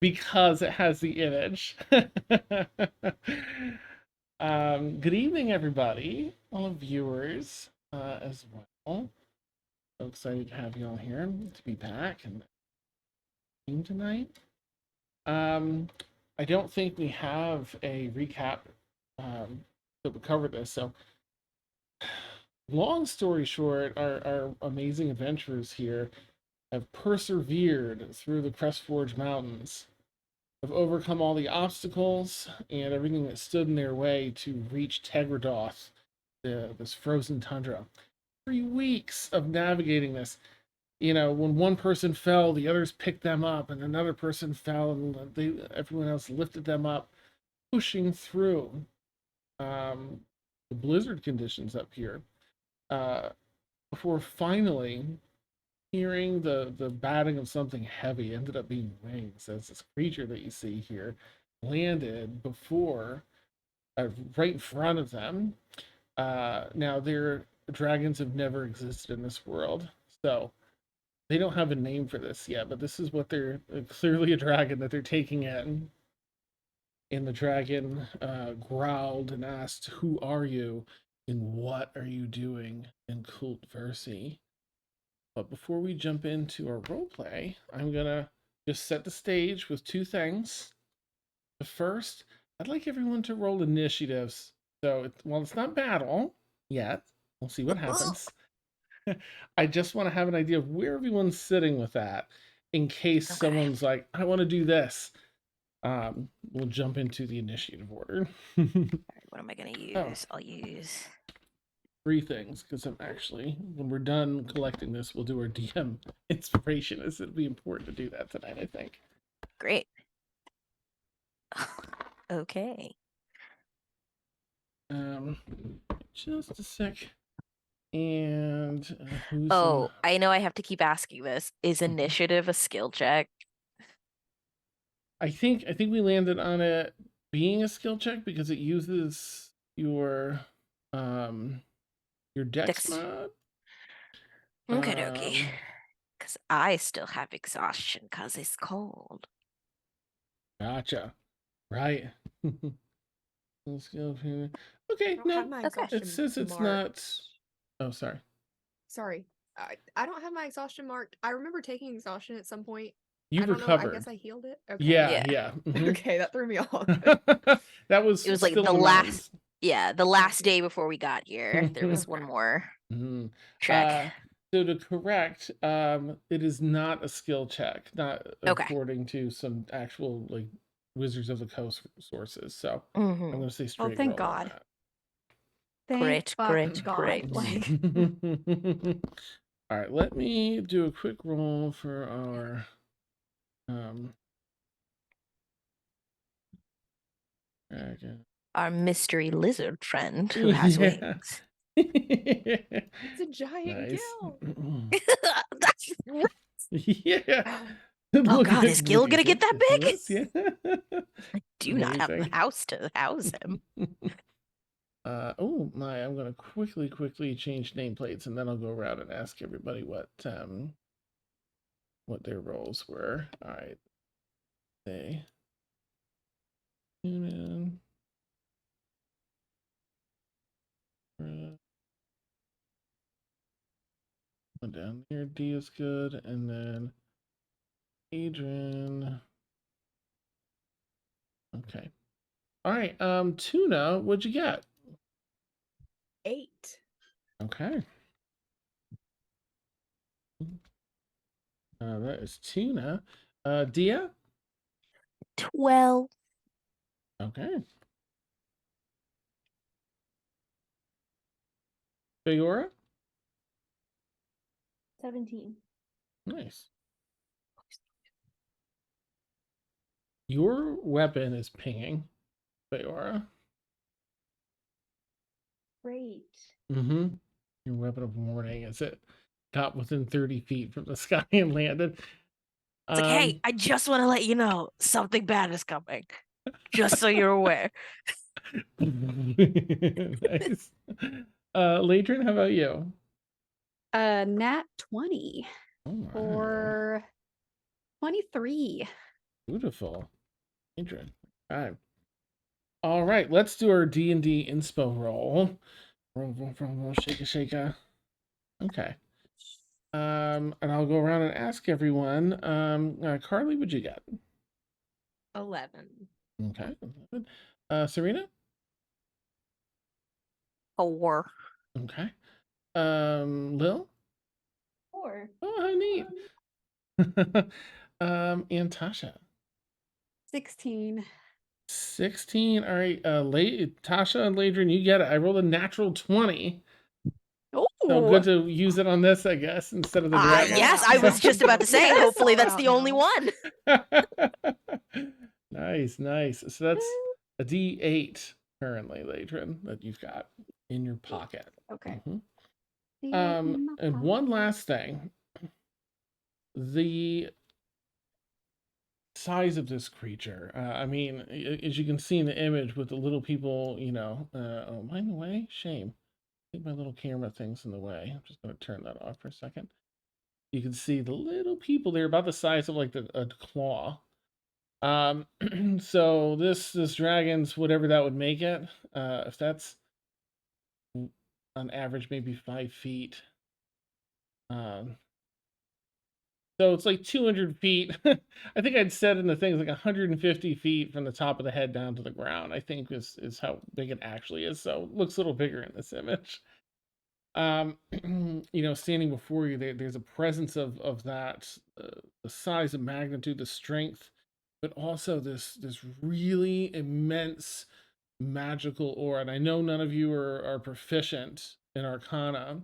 because it has the image. Good evening, everybody, all the viewers as well. So excited to have you all here, to be back and tonight. I don't think we have a recap that would cover this. So, long story short, our amazing adventurers here have persevered through the Crestforge Mountains, have overcome all the obstacles and everything that stood in their way to reach Tegradoth, this frozen tundra. 3 weeks of navigating this. When one person fell, the others picked them up, and another person fell, and everyone else lifted them up, pushing through the blizzard conditions up here, before finally hearing the batting of something heavy. Ended up being wings, as this creature that you see here landed before, right in front of them. Now, their dragons have never existed in this world, so they don't have a name for this yet, but this is what they're clearly a dragon that they're taking in. And the dragon growled and asked, "Who are you, and what are you doing in Kullt Versi?" But before we jump into our roleplay, I'm gonna just set the stage with 2 things. The first, I'd like everyone to roll initiatives. So, while it's not battle yet, we'll see what happens. I just want to have an idea of where everyone's sitting with that, in case someone's like, "I want to do this." We'll jump into the initiative order. What am I going to use? Oh. I'll use 3 things, because I'm actually, when we're done collecting this, we'll do our DM inspiration. It'll be important to do that tonight, I think. Great. Okay. Just a sec. And who's? I know I have to keep asking this. Is initiative a skill check? I think we landed on it being a skill check because it uses your dex mod. Okay. Because I still have exhaustion because it's cold. Gotcha. Right. Okay, no, it says it's not. Oh, sorry. Sorry. I don't have my exhaustion marked. I remember taking exhaustion at some point. You I don't recovered. know. I guess I healed it. Okay. Yeah. Mm-hmm. Okay, that threw me off. That was. It was like the last. Yeah, the last day before we got here. There was one more check. So to correct, it is not a skill check, not according to some actual Wizards of the Coast sources. So I'm going to say straight. Oh, thank God. Great. All right, let me do a quick roll for our our mystery lizard friend who has wings. It's a giant gill. Yeah. Oh God, is Gil gonna get that big? Yeah. I do not have the house to house him. I'm gonna quickly change nameplates, and then I'll go around and ask everybody what their roles were. All right. Human. Down here, D is good, and then Adrian. Okay. All right. Tuna, what'd you get? 8. Okay. That is Tuna. Dia? 12. Okay. Feyora? 17. Nice. Your weapon is pinging, Feyora. Great. Mm-hmm. Your weapon of warning as it got within 30 feet from the sky and landed. It's like, hey, I just want to let you know something bad is coming. Just so you're aware. Nice. Leadrin, how about you? Nat 20 for 23. Beautiful. Adrian. All right, let's do our D&D inspo roll. Roll, shake. Okay. And I'll go around and ask everyone. Carly, what'd you get? 11. Okay. 11. Serena? 4. Okay. Lil? 4. Oh, how neat. And Tasha? 16. 16. All right. Tasha and Leadrin, you get it. I rolled a natural 20. So good to use it on this, I guess, instead of the dragon. Yes, I was just about to say, hopefully that's the only one. Nice. So that's a D8 currently, Leadrin, that you've got in your pocket. Okay. And one last thing. The size of this creature. I mean, as you can see in the image with the little people, oh, am I in the way? Shame. I think my little camera thing's in the way. I'm just going to turn that off for a second. You can see the little people. They're about the size of like a claw. So this dragon's whatever that would make it. If that's on average maybe 5 feet. So it's like 200 feet. I think I'd said in the thing, like 150 feet from the top of the head down to the ground, I think is how big it actually is. So it looks a little bigger in this image. Standing before you, there's a presence of that, the size and magnitude, the strength, but also this really immense magical aura. And I know none of you are proficient in Arcana,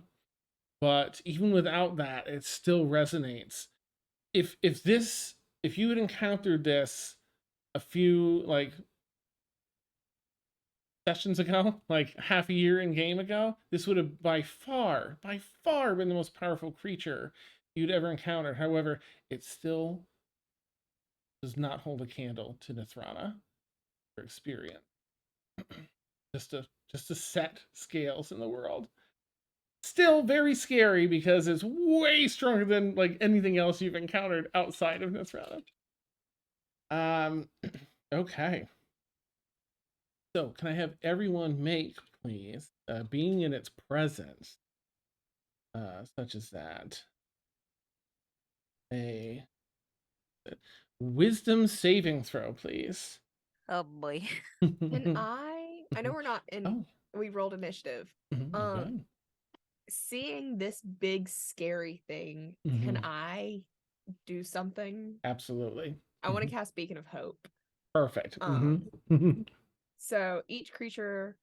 but even without that, it still resonates. If you had encountered this a few sessions ago, like half a year in game ago, this would have by far been the most powerful creature you'd ever encountered. However, it still does not hold a candle to Nethrana for experience. just to set scales in the world. Still very scary because it's way stronger than like anything else you've encountered outside of Nethrana. Okay. So can I have everyone make, please, being in its presence, such as that, a wisdom saving throw, please. Oh boy. Can I know we're not in, we rolled initiative. Okay. Seeing this big scary thing, can I do something? Absolutely. I want to cast Beacon of Hope. Perfect. So each creature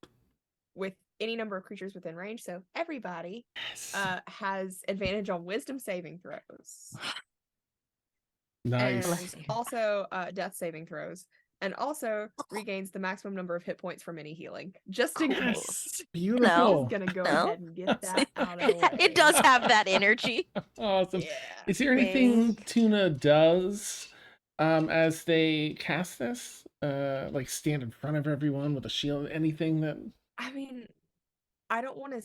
with any number of creatures within range, so everybody has advantage on wisdom saving throws. Nice. And also death saving throws. And also regains the maximum number of hit points from any healing. Just in case. Beautiful. I'm gonna go ahead and get that out of the way. It does have that energy. Awesome. Yeah. Is there anything Tuna does as they cast this? Like stand in front of everyone with a shield? Anything that... I mean, I don't want to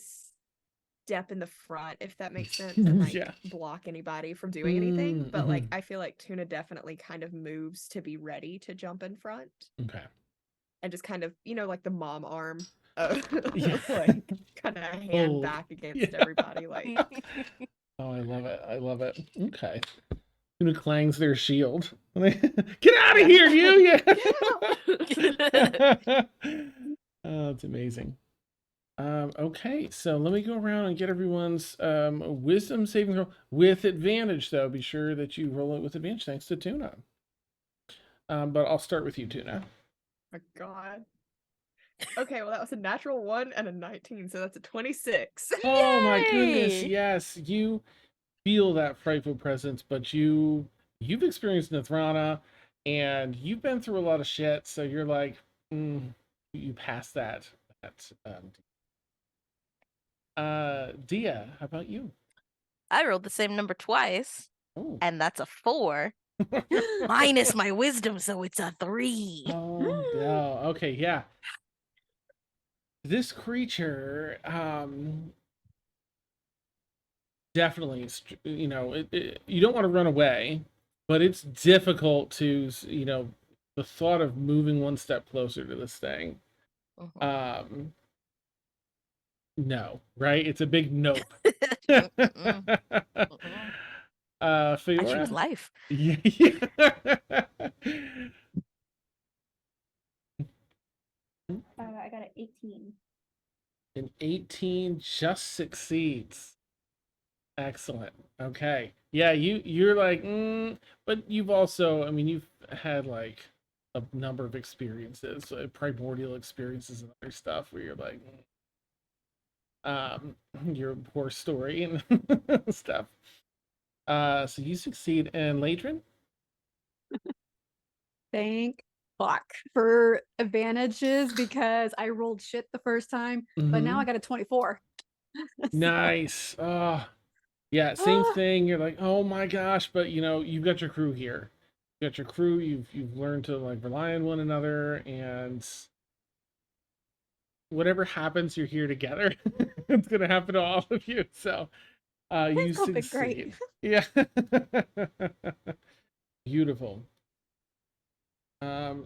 step in the front, if that makes sense, and block anybody from doing anything. But like, I feel like Tuna definitely kind of moves to be ready to jump in front. Okay. And just kind of, like the mom arm, like kind of hand back against everybody, like. Oh, I love it. Okay. Tuna clangs their shield. Get out of here, you! Oh, it's amazing. Okay, so let me go around and get everyone's wisdom saving throw with advantage, though. Be sure that you roll it with advantage, thanks to Tuna. But I'll start with you, Tuna. My God. Okay, well, that was a natural 1 and a 19, so that's a 26. Oh, my goodness, yes. You feel that frightful presence, but you've experienced Nethrana, and you've been through a lot of shit, so you're like, you passed that. Dia, how about you? I rolled the same number twice, and that's a 4. Minus my wisdom, so it's a 3. Oh, no. Okay, yeah. This creature, definitely, you don't want to run away, but it's difficult to, you know, the thought of moving one step closer to this thing. No, right? It's a big nope. Feyora? I choose life. Yeah. I got an 18. An 18 just succeeds. Excellent. Okay. Yeah, you're like, but you've also, I mean, you've had like a number of experiences, primordial experiences and other stuff where you're like, your poor story and stuff. So you succeed. And Leadrin? Thank fuck for advantages because I rolled shit the first time, but now I got a 24. Nice. Oh, yeah, same thing. You're like, oh my gosh, but you know, you've got your crew here. You got your crew. You've learned to like rely on one another, and whatever happens, you're here together. It's gonna happen to all of you. So, you succeed. Great. Yeah. Beautiful. Okay.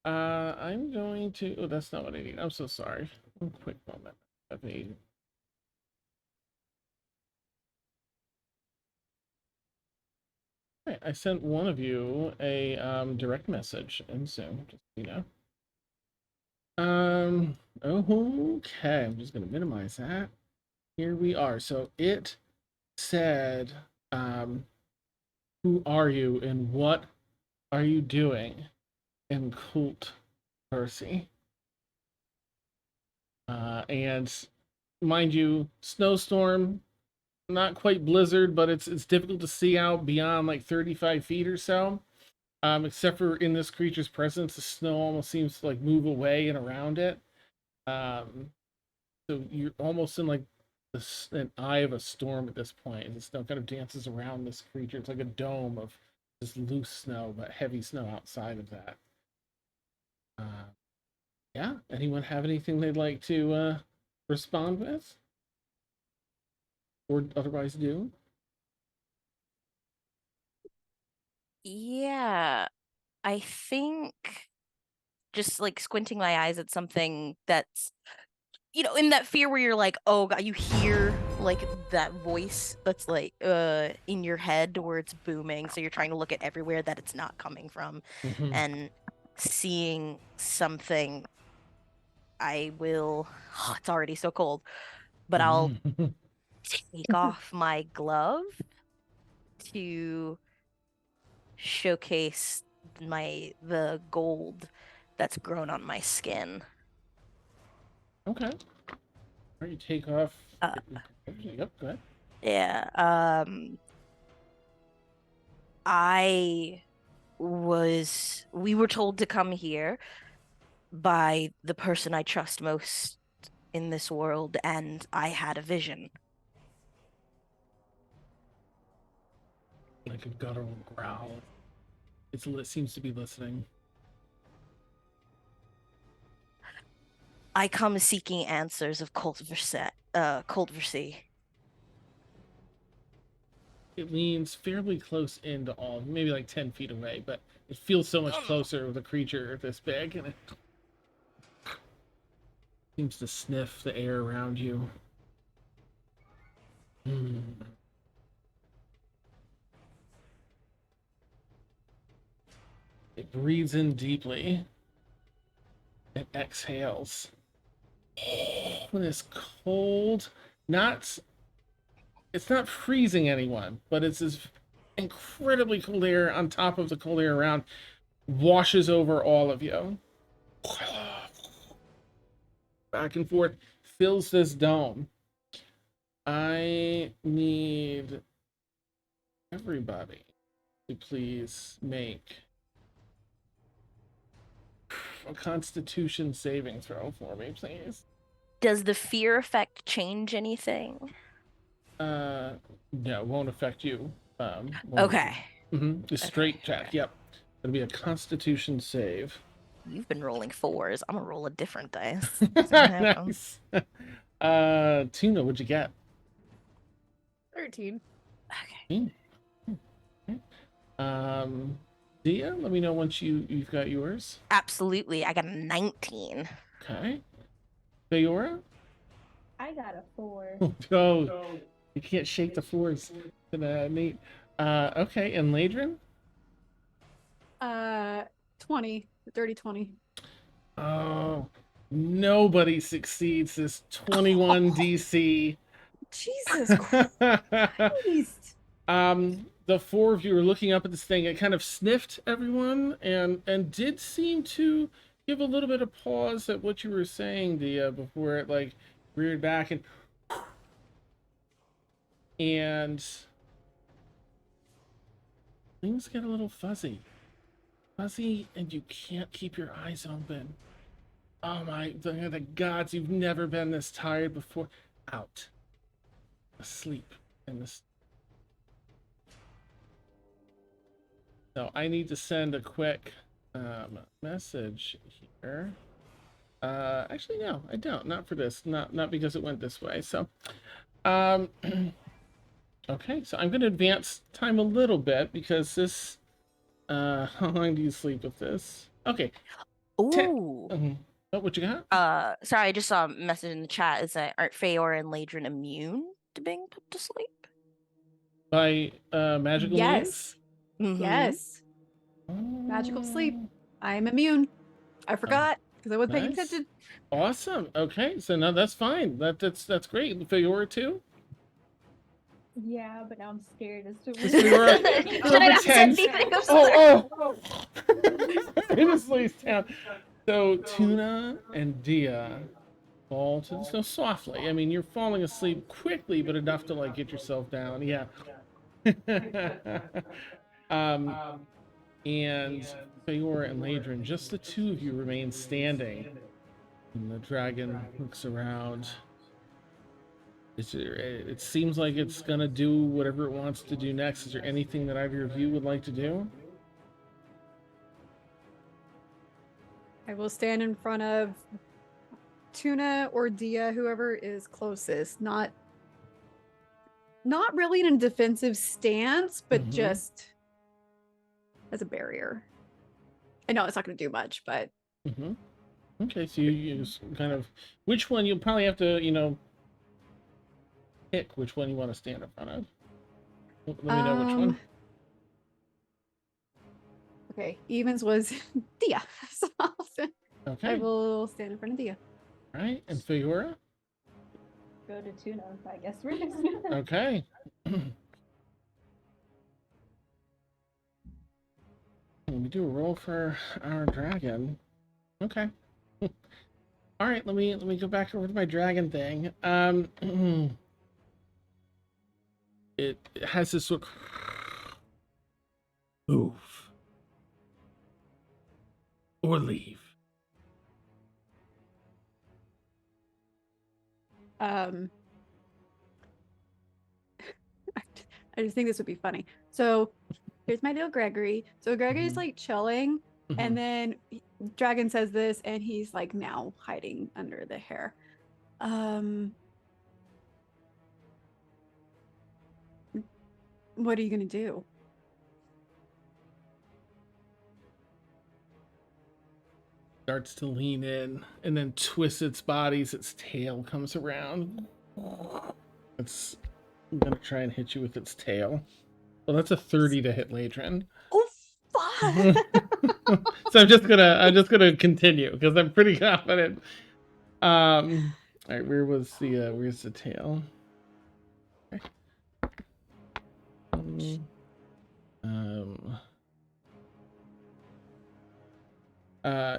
I'm going to. Oh, that's not what I need. I'm so sorry. One quick moment. Let me. I sent one of you a direct message in Zoom, just so you know. Okay, I'm just gonna minimize that. Here we are. So it said, who are you and what are you doing in Kullt Versi? And mind you, snowstorm, not quite blizzard, but it's difficult to see out beyond like 35 feet or so. Except for in this creature's presence, the snow almost seems to like move away and around it. So you're almost in like an eye of a storm at this point. The snow kind of dances around this creature. It's like a dome of just loose snow, but heavy snow outside of that. Yeah. Anyone have anything they'd like to respond with, or otherwise do? Yeah, I think just like squinting my eyes at something that's, you know, in that fear where you're like, oh god, you hear like that voice that's like in your head where it's booming, so you're trying to look at everywhere that it's not coming from. And seeing something, I will it's already so cold, but I'll take off my glove to showcase the gold that's grown on my skin. Okay. All right, you take off. Yep, go ahead. Yeah. We were told to come here by the person I trust most in this world, and I had a vision. Like a guttural growl. It seems to be listening. I come seeking answers of Kullt Versi. It leans fairly close into all, maybe like 10 feet away, but it feels so much closer with a creature this big, and it seems to sniff the air around you. It breathes in deeply. It exhales. When it's cold, it's not freezing anyone, but it's this incredibly cold air on top of the cold air around, washes over all of you. Back and forth, fills this dome. I need everybody to please make a Constitution saving throw for me, please. Does the fear effect change anything? No, it won't affect you. Okay. A straight check. Yep. It'll be a Constitution save. You've been rolling 4s. I'm gonna roll a different dice. Nice. Tuna, what'd you get? 13. Okay. Dia, let me know once you've got yours. Absolutely. I got a 19. Okay. Feyora? I got a 4. Oh, you can't shake the 4s. Neat. Okay, and Leadrin? 20. Dirty 20. Oh, nobody succeeds this 21 DC. Jesus Christ. The 4 of you are looking up at this thing. It kind of sniffed everyone and did seem to give a little bit of pause at what you were saying, Dia, before it like reared back and things get a little fuzzy, and you can't keep your eyes open. Oh my, the gods! You've never been this tired before. Out, asleep in this. So I need to send a quick message here. Actually, no, I don't. Not for this. Not because it went this way. So, okay. So I'm going to advance time a little bit because this. How long do you sleep with this? Okay. Ooh. Oh, what you got? Sorry, I just saw a message in the chat. Is that aren't Feyora and Leadrin immune to being put to sleep? By magical means? Yes. Magical sleep. I'm immune. I forgot because I wasn't paying attention. Awesome. Okay, so now that's fine. That's great. Feyora too? Yeah, but now I'm scared as to Feyora pretends. Oh. It is lays down. So Tuna and Dia fall to the snow softly. I mean, you're falling asleep quickly, but enough to like get yourself down. Yeah. And Feyora and Leadrin, just the 2 of you remain standing. And the dragon looks around. It seems like it's gonna do whatever it wants to do next. Is there anything that either of you would like to do? I will stand in front of Tuna or Dia, whoever is closest. Not really in a defensive stance, but just as a barrier. I know it's not going to do much, but... Okay, so you use kind of... Which one? You'll probably have to, pick which one you want to stand in front of. Let me know which one. Okay, Evans was Dia. So Okay. I will stand in front of Dia. All right, and Feyora? Go to Tuna, I guess we're just... Okay. Let me do a roll for our dragon. Okay. All right, let me go back over to my dragon thing. It has this sort of move or leave. I just think this would be funny. So here's my little Gregory. So Gregory's like chilling, and then Dragon says this, and he's like now hiding under the hair. What are you gonna do? Starts to lean in and then twists its body as its tail comes around. I'm gonna try and hit you with its tail. Well, that's a 30 to hit Leadrin. Oh fuck! So I'm just gonna continue because I'm pretty confident. All right, where's the tail? Okay.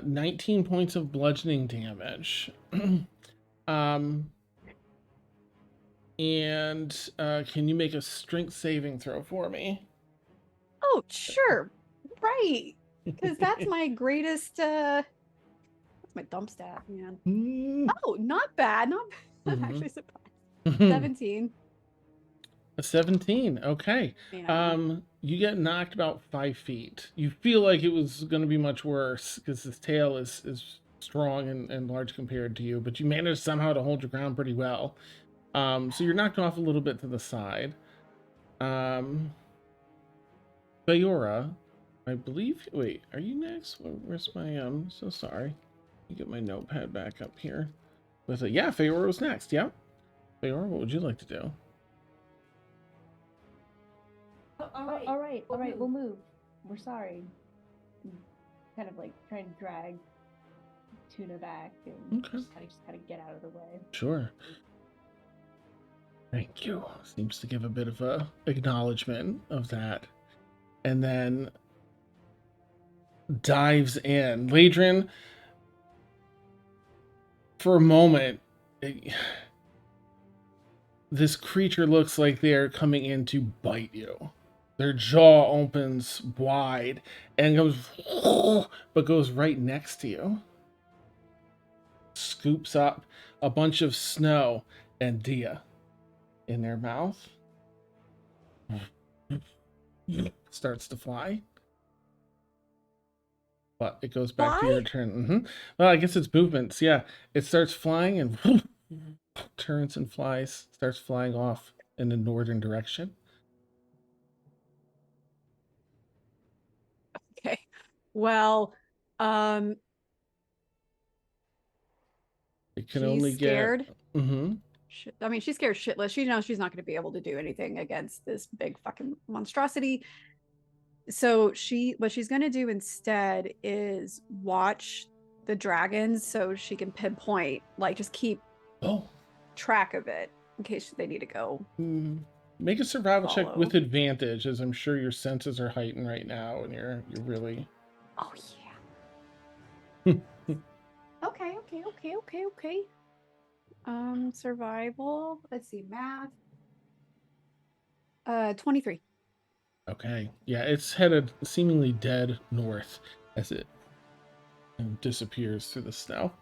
19 points of bludgeoning damage. And can you make a strength saving throw for me? Oh, sure. Right. Because that's my greatest that's my dump stat, man. Oh, not bad. I'm actually surprised. 17. A 17. Okay. Yeah. You get knocked about 5 feet. You feel like it was going to be much worse because his tail is strong and large compared to you, but you managed somehow to hold your ground pretty well. So you're knocked off a little bit to the side. Feyora, I believe. Wait, are you next? Where's my so sorry. Let me get my notepad back up here. With it, yeah, Feyora was next. Yep. Feyora, what would you like to do? All right, we'll move. We're sorry. Kind of like trying to drag Tuna back and Okay. just kind of get out of the way. Sure. Thank you. Seems to give a bit of a acknowledgement of that. And then dives in. Leadrin, for a moment, this creature looks like they're coming in to bite you. Their jaw opens wide and goes, but goes right next to you. Scoops up a bunch of snow and Dia in their mouth. Starts to fly. But it goes back to your turn. Well, I guess it's movements. Yeah. It starts flying and turns and flies. Starts flying off in the northern direction. Okay. Well, It can she's only scared. get. I mean, she's scared shitless. She knows she's not going to be able to do anything against this big fucking monstrosity. So what she's going to do instead is watch the dragons so she can pinpoint, like just keep track of it in case they need to go. Make a survival check with advantage, as I'm sure your senses are heightened right now, and you're really. Oh yeah. Okay. Survival. Let's see, math. 23. Okay. Yeah, it's headed seemingly dead north as it disappears through the snow.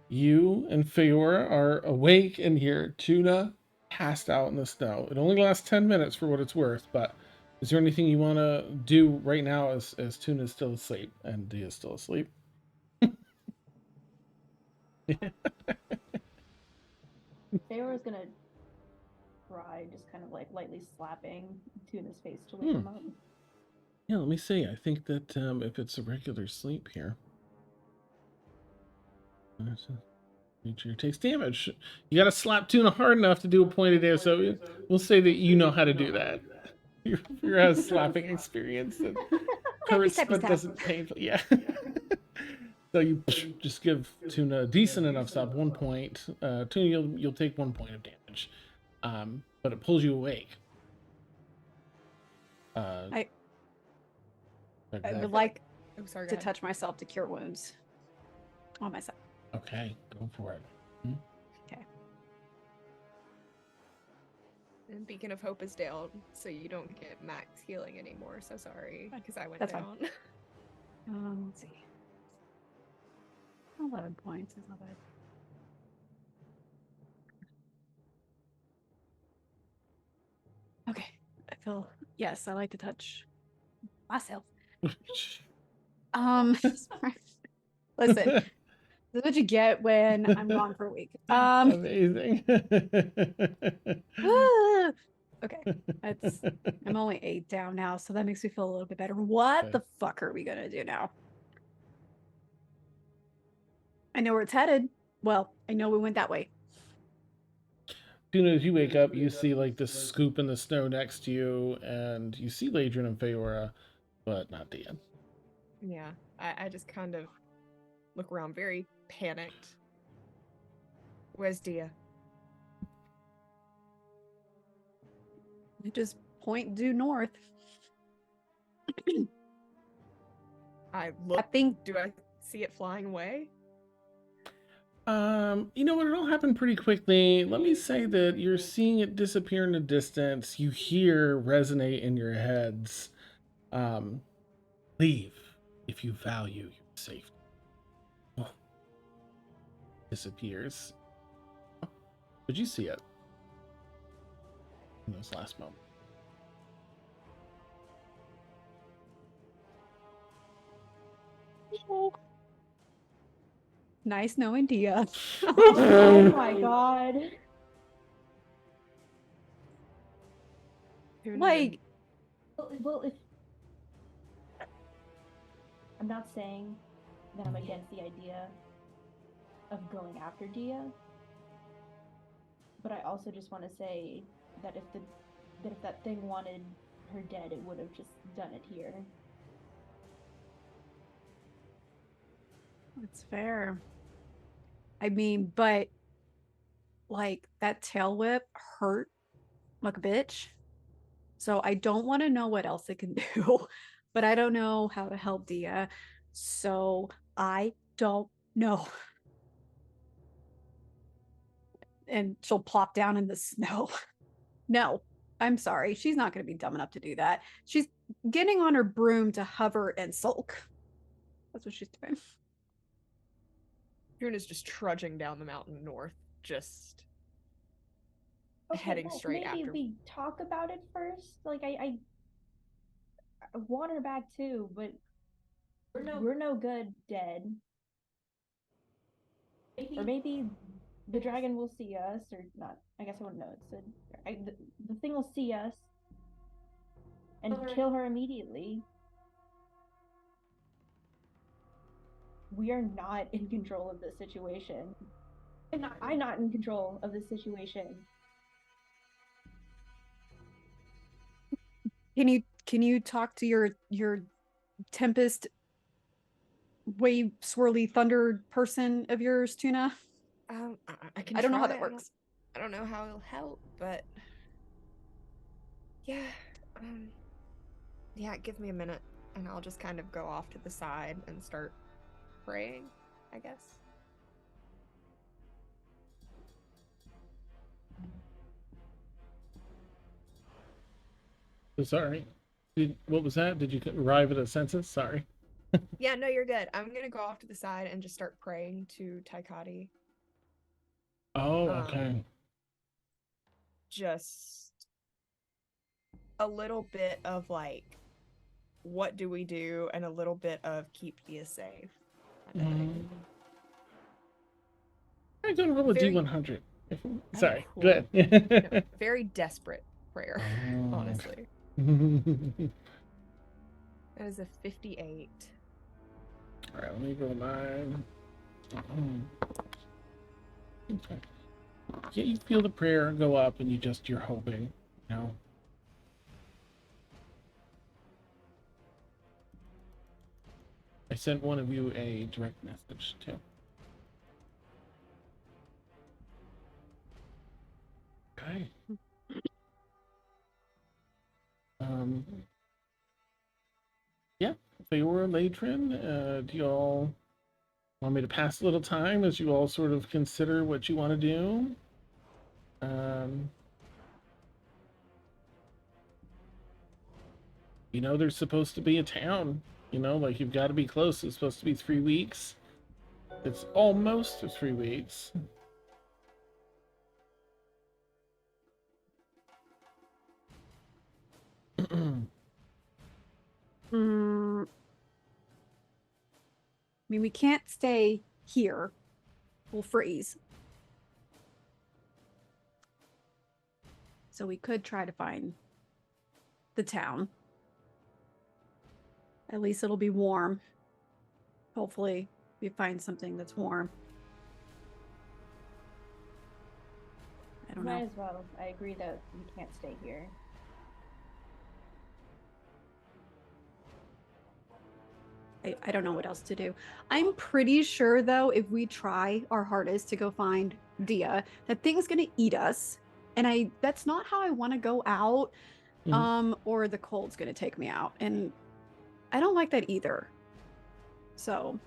You and Feyora are awake and hear Tuna passed out in the snow. It only lasts 10 minutes for what it's worth, but is there anything you want to do right now as Tuna is still asleep and Dia is still asleep? Feyora's gonna try, just kind of like lightly slapping Tuna's face to wake him up. Yeah, let me see. I think that if it's a regular sleep here, creature takes damage. You got to slap Tuna hard enough to do a point of damage. So we'll say that you know how to do that. You're a slapping experience that hurts but doesn't painful. Yeah. So you just give Tuna a decent enough slap, 1 point. Tuna, you'll take 1 point of damage, but it pulls you awake. I would like to touch myself to cure wounds on myself. Okay, go for it. Okay. And Beacon of Hope is down, so you don't get max healing anymore. So sorry, because I went That's down. Fine. Let's see. 11 points is not bad. Okay. Yes, I like to touch myself. Listen, this is what you get when I'm gone for a week. Amazing. Okay, I'm only 8 down now, so that makes me feel a little bit better. What the fuck are we gonna do now? I know where it's headed. Well, I know we went that way. As soon as you wake up, you see like this scoop in the snow next to you, and you see Leadrin and Feyora, but not Dia. Yeah, I just kind of look around very panicked. Where's Dia? You just point due north. I look. Do I see it flying away? You know what? It all happened pretty quickly. Let me say that you're seeing it disappear in the distance. You hear resonate in your heads. Leave if you value your safety. Oh. Disappears. Did you see it? In those last moments. Nice knowing Dia. Oh my god. Like, well, if I'm not saying that I'm against the idea of going after Dia, but I also just want to say that if that thing wanted her dead, it would have just done it here. that's fair. I mean, but like that tail whip hurt like a bitch. So I don't want to know what else it can do, but I don't know how to help Dia. So I don't know. And she'll plop down in the snow. No, I'm sorry. She's not going to be dumb enough to do that. She's getting on her broom to hover and sulk. That's what she's doing. Tuna's just trudging down the mountain north, just Okay, heading well, straight maybe after. we talk about it first. Like I want her back too, but we're no good dead. Or maybe the dragon will see us, or not. I guess I wouldn't know. The thing will see us and kill her immediately. We are not in control of this situation. I'm not in control of this situation. Can you talk to your tempest wave swirly thunder person of yours, Tuna? I can. I don't know how try. that works. I don't know how it'll help, but yeah. Yeah, give me a minute, and I'll just kind of go off to the side and start praying, I guess. Sorry. What was that? Did you arrive at a census? Sorry. Yeah, no, you're good. I'm gonna go off to the side and just start praying to Taikati. Oh, okay. Just a little bit of like, what do we do, and a little bit of keep Dia safe. I'm gonna roll a Very- D100. Sorry, cool. go ahead. No, very desperate prayer, honestly. That is a 58. All right, let me roll mine. Okay. Yeah, you feel the prayer go up, and you're hoping, you know. I sent one of you a direct message too. Okay. Yeah, Feyora and Leadrin, do y'all want me to pass a little time as you all sort of consider what you want to do? You know, there's supposed to be a town. You know, like you've got to be close. It's supposed to be 3 weeks. It's almost 3 weeks. I mean, we can't stay here. We'll freeze. So we could try to find the town. At least it'll be warm. Hopefully, we find something that's warm. I don't know. Might as well. I agree that we can't stay here. I don't know what else to do. I'm pretty sure, though, if we try our hardest to go find Dia, that thing's gonna eat us. And that's not how I want to go out. Or the cold's gonna take me out. And I don't like that either. So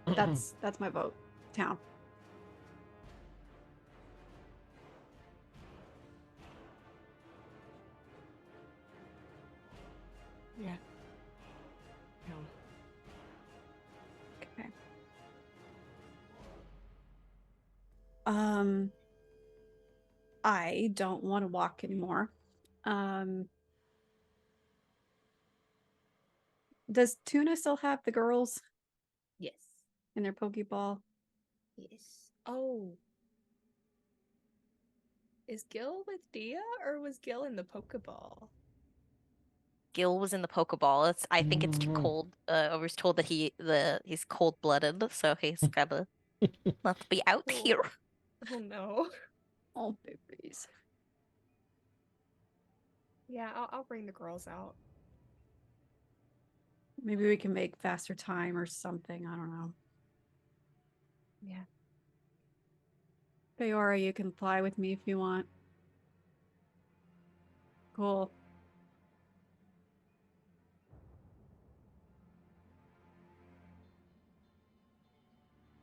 that's my vote. Town. Yeah. Okay. I don't want to walk anymore. Does Tuna still have the girls Yes. in their Pokeball? Yes. Oh. Is Gil with Dia, or was Gil in the Pokeball? Gil was in the Pokeball. I think it's too Mhm. cold. I was told that he's cold-blooded, so he's gotta not be out Oh. here. Oh no. Oh, babies. Yeah, I'll bring the girls out. Maybe we can make faster time or something. I don't know. Yeah. Feyora, you can fly with me if you want. Cool.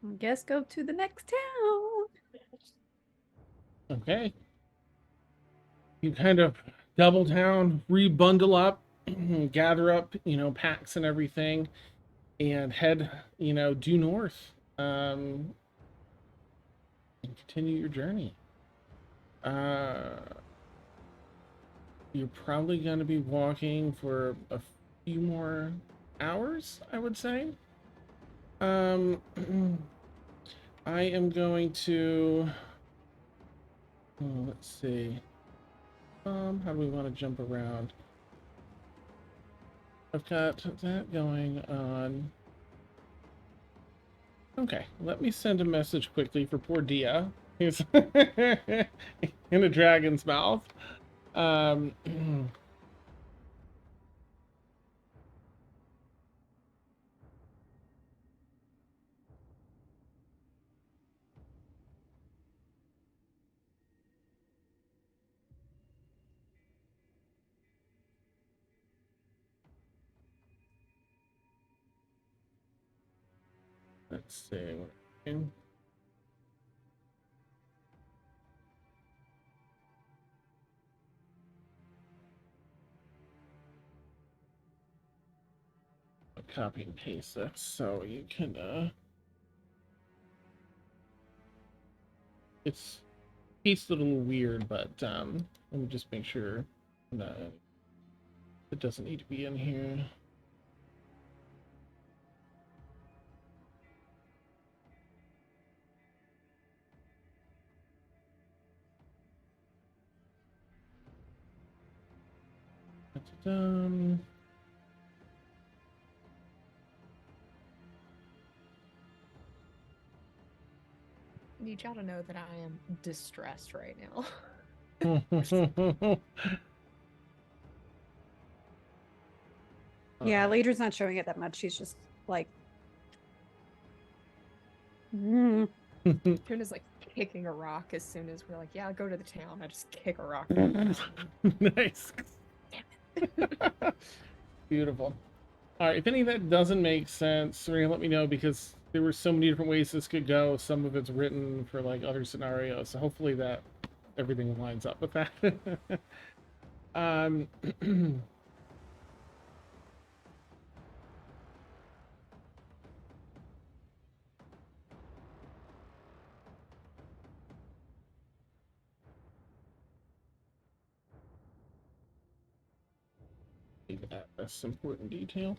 I guess go to the next town. Okay. You kind of double down, rebundle up, gather up, packs and everything, and head, due north. And continue your journey. You're probably going to be walking for a few more hours, I would say. I am going to. Let's see. How do we want to jump around? I've got that going on. Okay, let me send a message quickly for poor Dia. He's in a dragon's mouth. Let's see. Copy and paste that so you can it's a little weird, but let me just make sure that it doesn't need to be in here. That's done. Need y'all to know that I am distressed right now. Yeah, Leadrin's not showing it that much. She's just like. Tuna's like kicking a rock as soon as we're like, yeah, I'll go to the town. I just kick a rock. Nice. Beautiful. All right, if any of that doesn't make sense, let me know, because there were so many different ways this could go. Some of it's written for like other scenarios, so hopefully that everything lines up with that. That's important detail.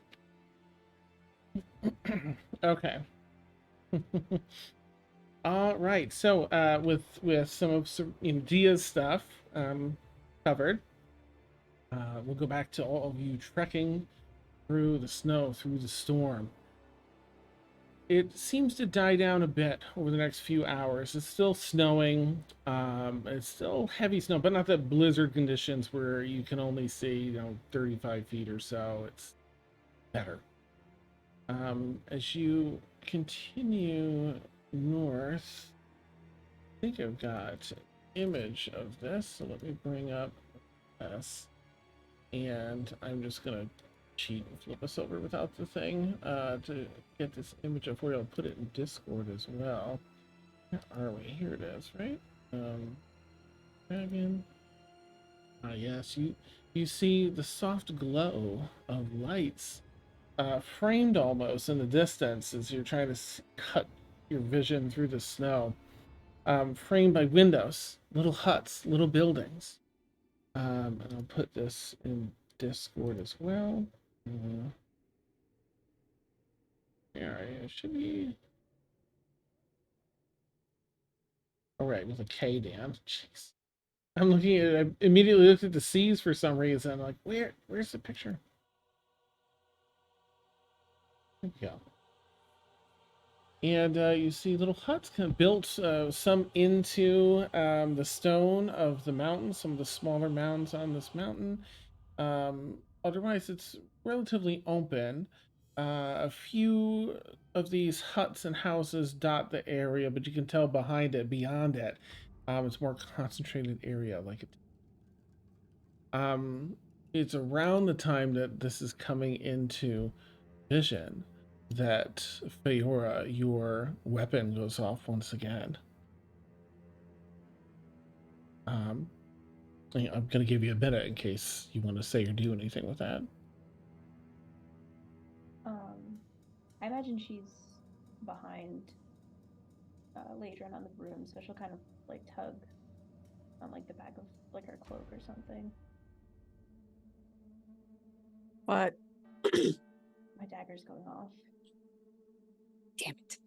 Okay. All right. So, with some of Dia's stuff covered, we'll go back to all of you trekking through the snow, through the storm. It seems to die down a bit over the next few hours. It's still snowing. It's still heavy snow, but not the blizzard conditions where you can only see, 35 feet or so. It's better. As you continue north, I think I've got an image of this, so let me bring up this, and I'm just gonna cheat and flip us over without the thing to get this image up for you. I'll put it in Discord as well. Where are we? Here it is, right? Dragon. Yes, you see the soft glow of lights framed almost in the distance as you're trying to cut your vision through the snow. Framed by windows, little huts, little buildings. And I'll put this in Discord as well. Yeah, it should be. All right, with a K, Dan. Jeez. I'm looking at it. I immediately looked at the seas for some reason. I'm like, where's the picture? There we go. And you see little huts kind of built, some into the stone of the mountain, some of the smaller mounds on this mountain. Otherwise, it's relatively open. A few of these huts and houses dot the area, but you can tell behind it, beyond it, it's more concentrated area. Like it. It's around the time that this is coming into vision that Feyora, your weapon goes off once again. I'm going to give you a minute in case you want to say or do anything with that. I imagine she's behind Leadrin on the broom, so she'll kind of like tug on like the back of like her cloak or something. What? My dagger's going off. Damn it.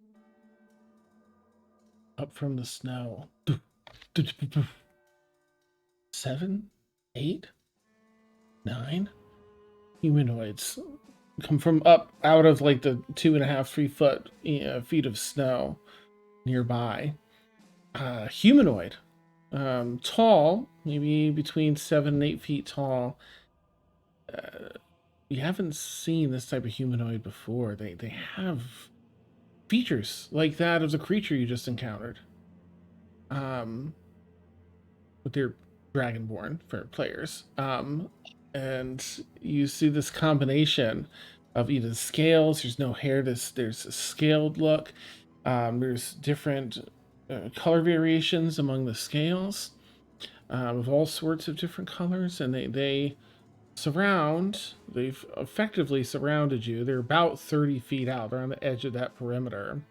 Up from the snow. 7, 8, 9 humanoids come from up out of like the 2.5, 3 foot feet of snow nearby. Humanoid, tall, maybe between 7 and 8 feet tall. You haven't seen this type of humanoid before. They have features like that of the creature you just encountered. But they're dragonborn for players. And you see this combination of either scales. There's no hair. There's a scaled look. There's different color variations among the scales of all sorts of different colors, and they've effectively surrounded you. They're about 30 feet out. They're on the edge of that perimeter,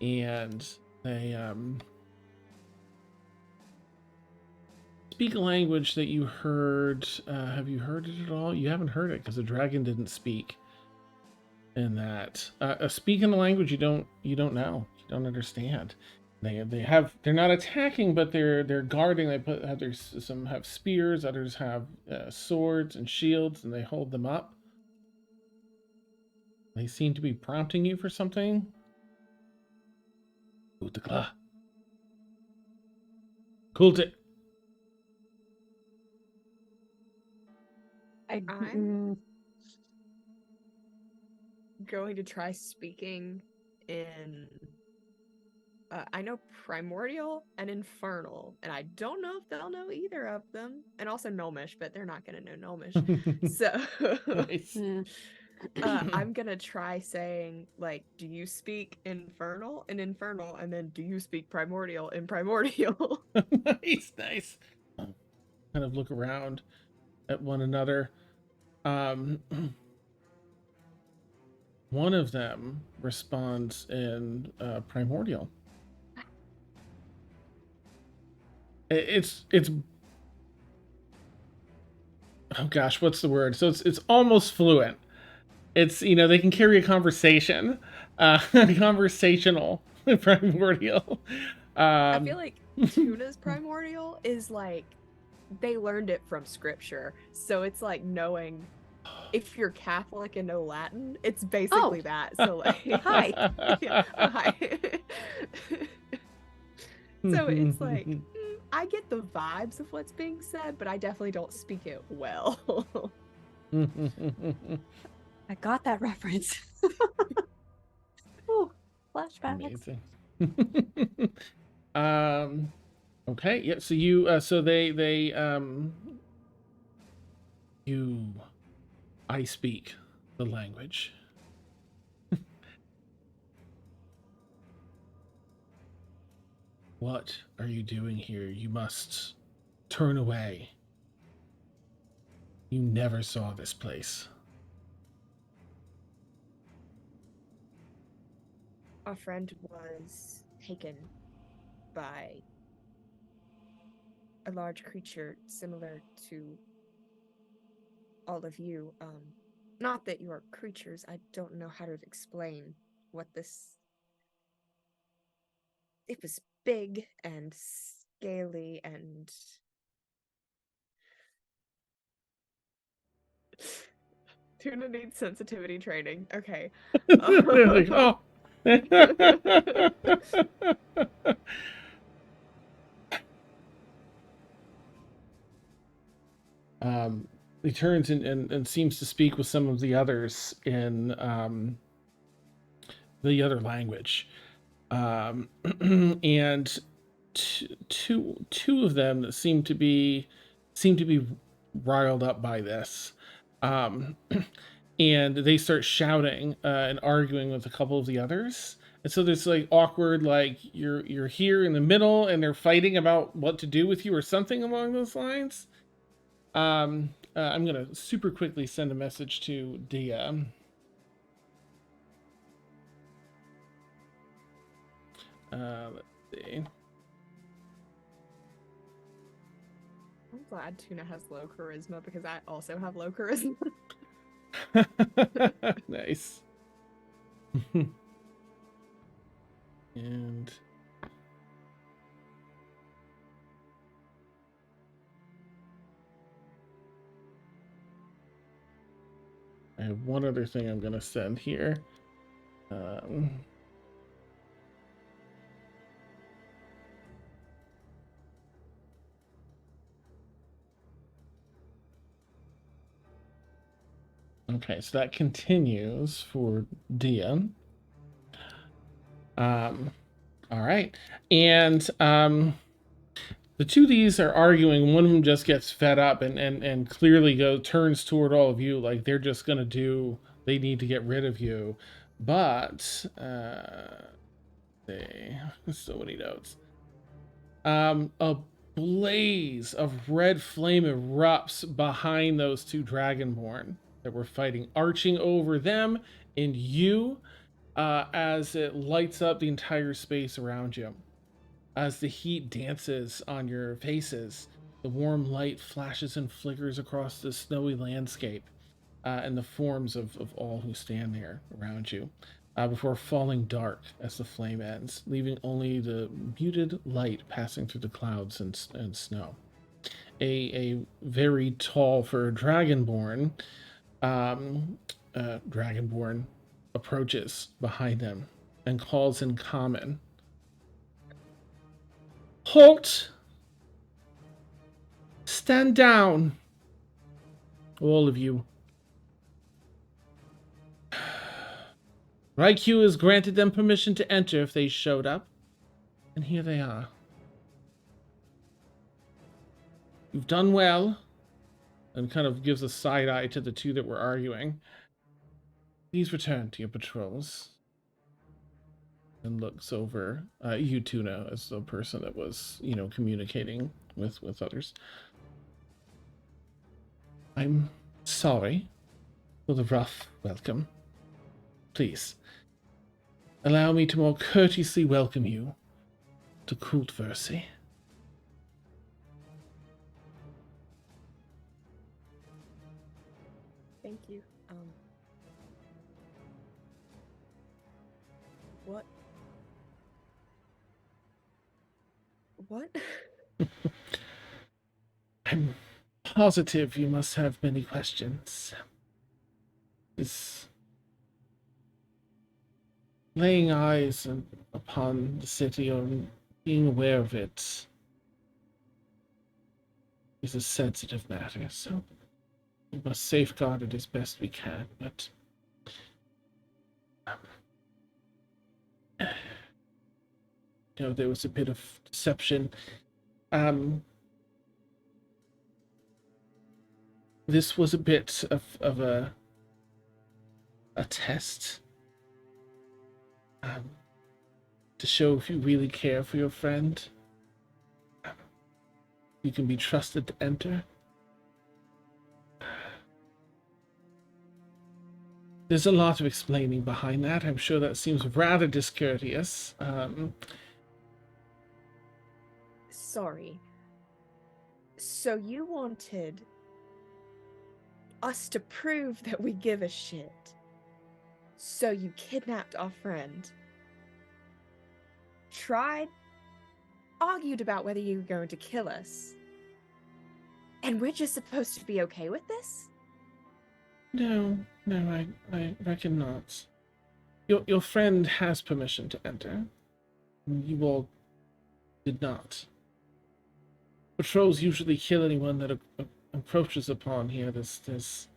and they speak a language that you heard. Have you heard it at all? You haven't heard it because the dragon didn't speak in that. Speaking a language you don't know, you don't understand. They're not attacking, but they're guarding. Some have spears, others have swords and shields, and they hold them up. They seem to be prompting you for something. Kullt. I'm going to try speaking in I know primordial and infernal, and I don't know if they'll know either of them, and also gnomish, but they're not going to know gnomish. So Nice. I'm gonna try saying, like, do you speak infernal in infernal, and then do you speak primordial in primordial? Nice. Kind of look around at one another. One of them responds in primordial. It's oh gosh, what's the word? So it's almost fluent. It's, they can carry a conversation, conversational primordial. I feel like Tuna's primordial is like they learned it from scripture, so it's like knowing if you're Catholic and know Latin, it's basically that. So like, Hi. Yeah, hi. So it's like I get the vibes of what's being said, but I definitely don't speak it well. I got that reference. Ooh, flashbacks. Amazing. Okay, yeah, so you so they I speak the language. What are you doing here? You must turn away. You never saw this place. A friend was taken by a large creature similar to all of you. Not that you're creatures, I don't know how to explain what this. It was big and scaly and Tuna needs sensitivity training. Okay. They're like, oh. He turns and seems to speak with some of the others in the other language. And two of them that seem to be riled up by this. And they start shouting and arguing with a couple of the others. And so there's like awkward, like you're here in the middle and they're fighting about what to do with you or something along those lines. I'm gonna super quickly send a message to Dia. Let's see. I'm glad Tuna has low charisma because I also have low charisma. Nice. And I have one other thing I'm gonna send here. Okay, so that continues for Dia. All right, and the two of these are arguing. One of them just gets fed up and clearly turns toward all of you like they're just gonna do. They need to get rid of you, but so many notes. A blaze of red flame erupts behind those two dragonborn that were fighting, arching over them and you, as it lights up the entire space around you. As the heat dances on your faces, the warm light flashes and flickers across the snowy landscape and the forms of all who stand there around you, before falling dark as the flame ends, leaving only the muted light passing through the clouds and snow. A very tall for a dragonborn, dragonborn approaches behind them and calls in common, "Halt! Stand down! All of you. Raikou has granted them permission to enter if they showed up, and here they are. You've done well," and kind of gives a side eye to the two that were arguing. "Please return to your patrols." And looks over you, Tuna, as the person that was, communicating with others. "I'm sorry for the rough welcome. Please, allow me to more courteously welcome you to Kullt Versi." Thank you. What? I'm positive you must have many questions. Is laying eyes upon the city or being aware of it is a sensitive matter, so we must safeguard it as best we can, but there was a bit of deception. This was a bit of a test to show if you really care for your friend. You can be trusted to enter. There's a lot of explaining behind that. I'm sure that seems rather discourteous. Sorry. So you wanted us to prove that we give a shit. So you kidnapped our friend. Argued about whether you were going to kill us. And we're just supposed to be okay with this? No, I reckon not. Your friend has permission to enter. You all did not. Patrols usually kill anyone that approaches upon here. There's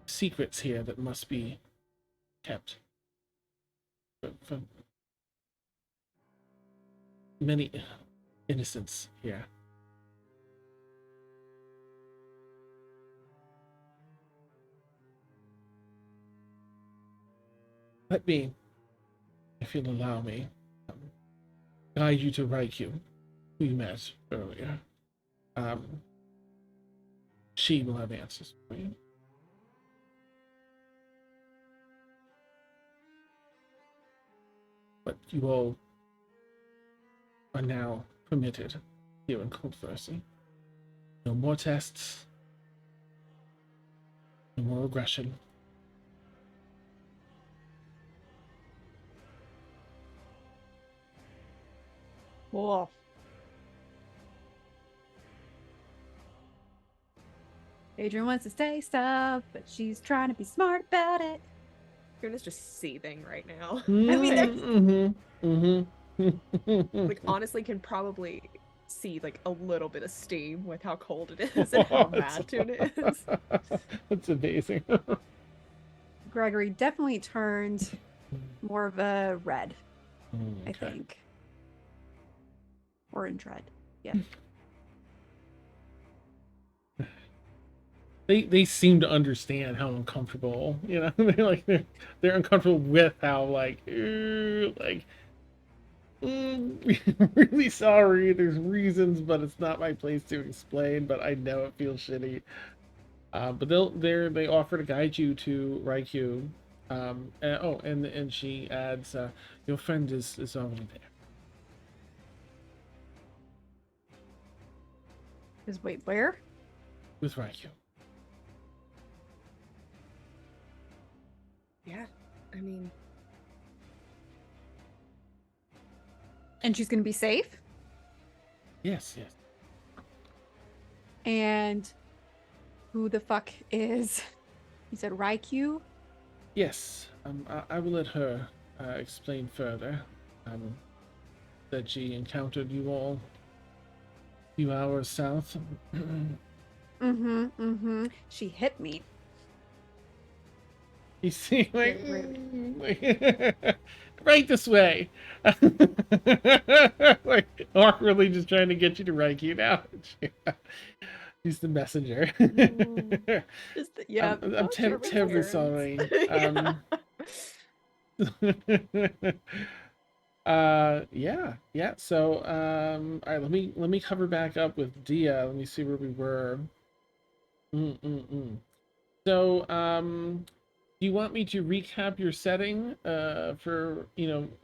secrets here that must be kept for many innocents here. Let me, if you'll allow me, guide you to Raikou, who you met earlier. She will have answers for you. But you all are now permitted here in Kullt Versi. No more tests. No more aggression. Cool. Adrian wants to say stuff, but she's trying to be smart about it. Tuna's just seething right now. I mean, Like, honestly, can probably see like a little bit of steam with how cold it is and how mad Tuna is. That's amazing. Gregory definitely turned more of a red, I Okay. think. Or in dread. Yeah. They seem to understand how uncomfortable, you know, they're uncomfortable with how really sorry, there's reasons, but it's not my place to explain, but I know it feels shitty. But they offer to guide you to Raikou. And she adds, your friend is already there. Just wait, where? With Raikou. Yeah, I mean, And she's gonna be safe? Yes, yes. And who the fuck is? You said Raikou? Yes, I will let her explain further. That she encountered you all a few hours south. She hit me. You see, like, Get right this way. Like, awkwardly just trying to get you to Raikou now. He's the messenger. just yeah. I'm terribly sorry. Yeah. So, all right. Let me cover back up with Dia. Let me see where we were. So, do you want me to recap your setting for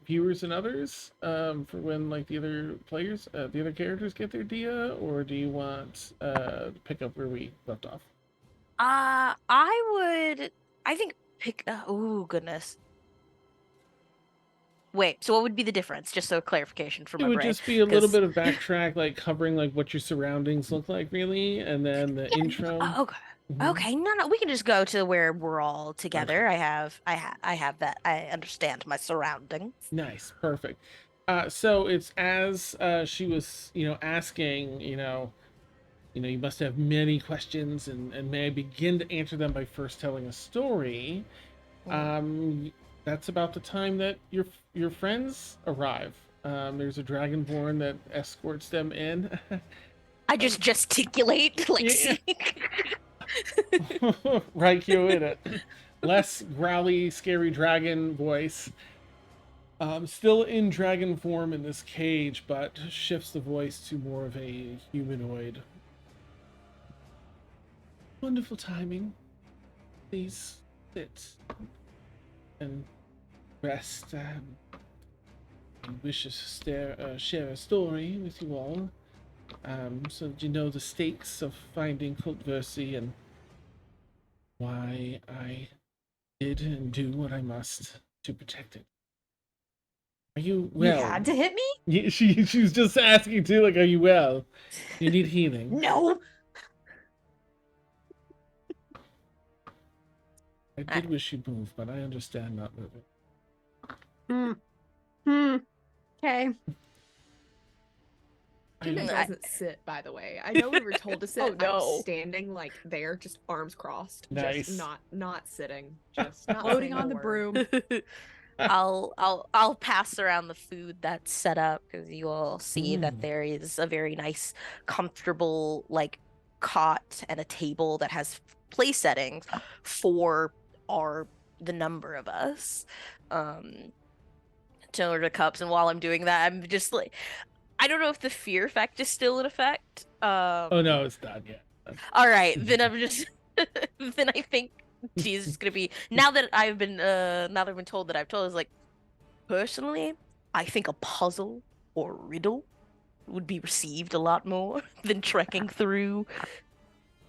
viewers and others for when like the other players, the other characters get their Dia, or do you want to pick up where we left off? I think pick. Oh goodness. Wait. So what would be the difference? Just so clarification for It my would brain. just be a little 'Cause- bit of backtrack, like covering like what your surroundings look like, really, and then the intro. Okay. Mhm. Okay. No. We can just go to where we're all together. I have that. I understand my surroundings. Nice, perfect. So it's as she was, asking, you must have many questions, and may I begin to answer them by first telling a story? That's about the time that your friends arrive. There's a dragonborn that escorts them in. I just gesticulate like. Yeah. Raikou in it. Less growly, scary dragon voice. Still in dragon form in this cage, but shifts the voice to more of a humanoid. Wonderful timing. Please sit and rest. I wish to share a story with you all, so that you know the stakes of finding Kullt Versi and why I did and do what I must to protect it. Are you well? You had to hit me? Yeah, she was just asking too, like, are you well? You need healing. No. I did wish you'd move, but I understand not moving. Okay. Tuna doesn't sit, by the way. I know we were told to sit. Oh, no. I'm standing like there, just arms crossed, Nice. just not sitting, just not Floating saying a on the word. broom. I'll pass around the food that's set up because you all see that Mm. there is a very nice, comfortable like cot and a table that has place settings for the number of us. To order cups, and while I'm doing that, I'm just like, I don't know if the fear effect is still in effect. Oh no, it's not yet. All right, then I'm just then I think she's just gonna be now that I've been told that I've told is like personally, I think a puzzle or riddle would be received a lot more than trekking through.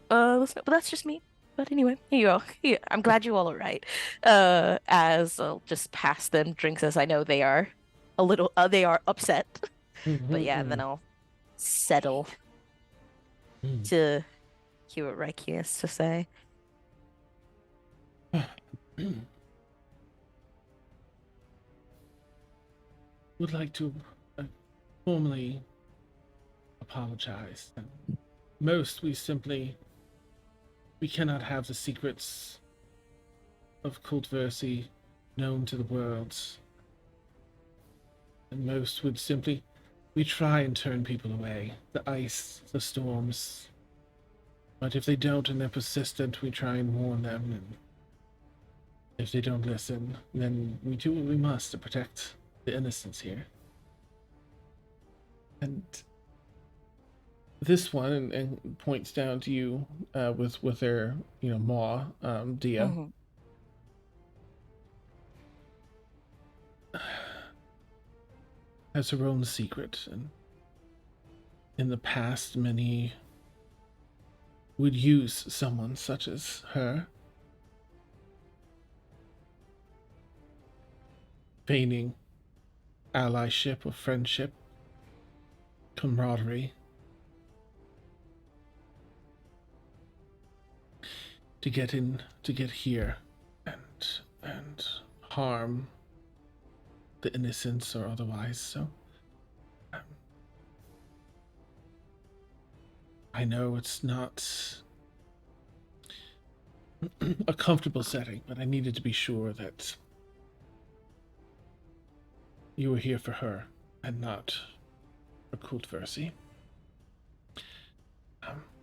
But that's just me. But anyway, here you go. Here, I'm glad you all are right. As I'll just pass them drinks as I know they are a little they are upset. But yeah, then I'll settle to hear what Reiki has to say. Would like to formally apologize. Most we cannot have the secrets of Kullt Versi known to the world. And most would simply, we try and turn people away. The ice, the storms. But if they don't and they're persistent, we try and warn them. And if they don't listen, then we do what we must to protect the innocents here. And this one, and points down to you with their, maw, Dia. Mm-hmm. Has her own secret, and in the past, many would use someone such as her, feigning allyship or friendship, camaraderie, to get here, and harm the innocents or otherwise. So I know it's not a comfortable setting, but I needed to be sure that you were here for her and not for Kullt Versi.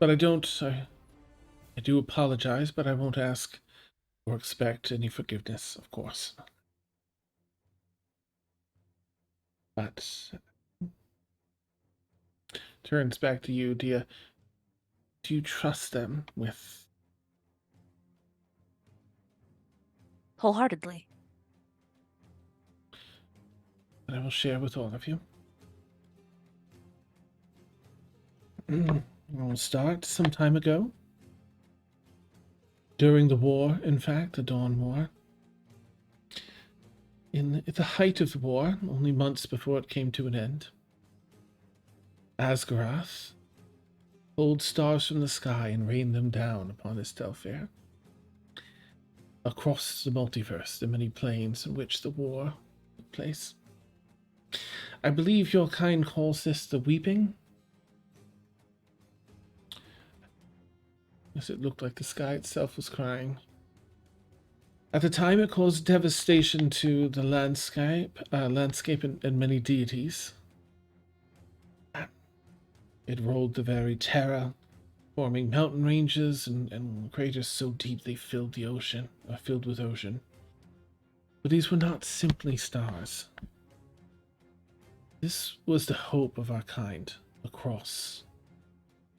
But I do apologize, but I won't ask or expect any forgiveness, of course. But turns back to you, Dia. Do you trust them with... Wholeheartedly. that I will share with all of you? I'll start some time ago. During the war, in fact, the Dawn War. At the height of the war, only months before it came to an end, Asgarath pulled stars from the sky and rained them down upon his Telfair. Across the multiverse, the many planes in which the war took place. I believe your kind calls this the Weeping. As it looked like the sky itself was crying. At the time, it caused devastation to the landscape and many deities. It rolled the very terror, forming mountain ranges and craters so deep they filled the ocean, filled with ocean. But these were not simply stars. This was the hope of our kind across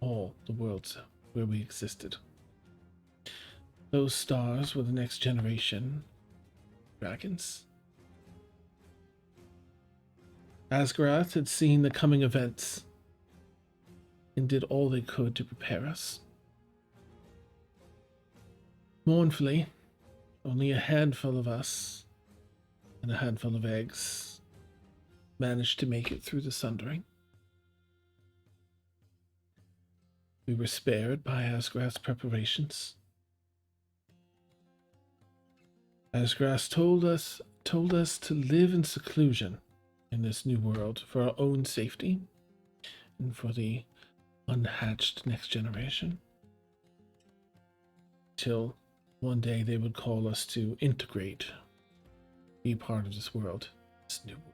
all the worlds where we existed. Those stars were the next generation dragons. Asgarath had seen the coming events and did all they could to prepare us. Mournfully, only a handful of us and a handful of eggs managed to make it through the Sundering. We were spared by Asgarath's preparations. Asgrass told us to live in seclusion in this new world for our own safety and for the unhatched next generation. Till one day they would call us to integrate, be part of this world, this new world.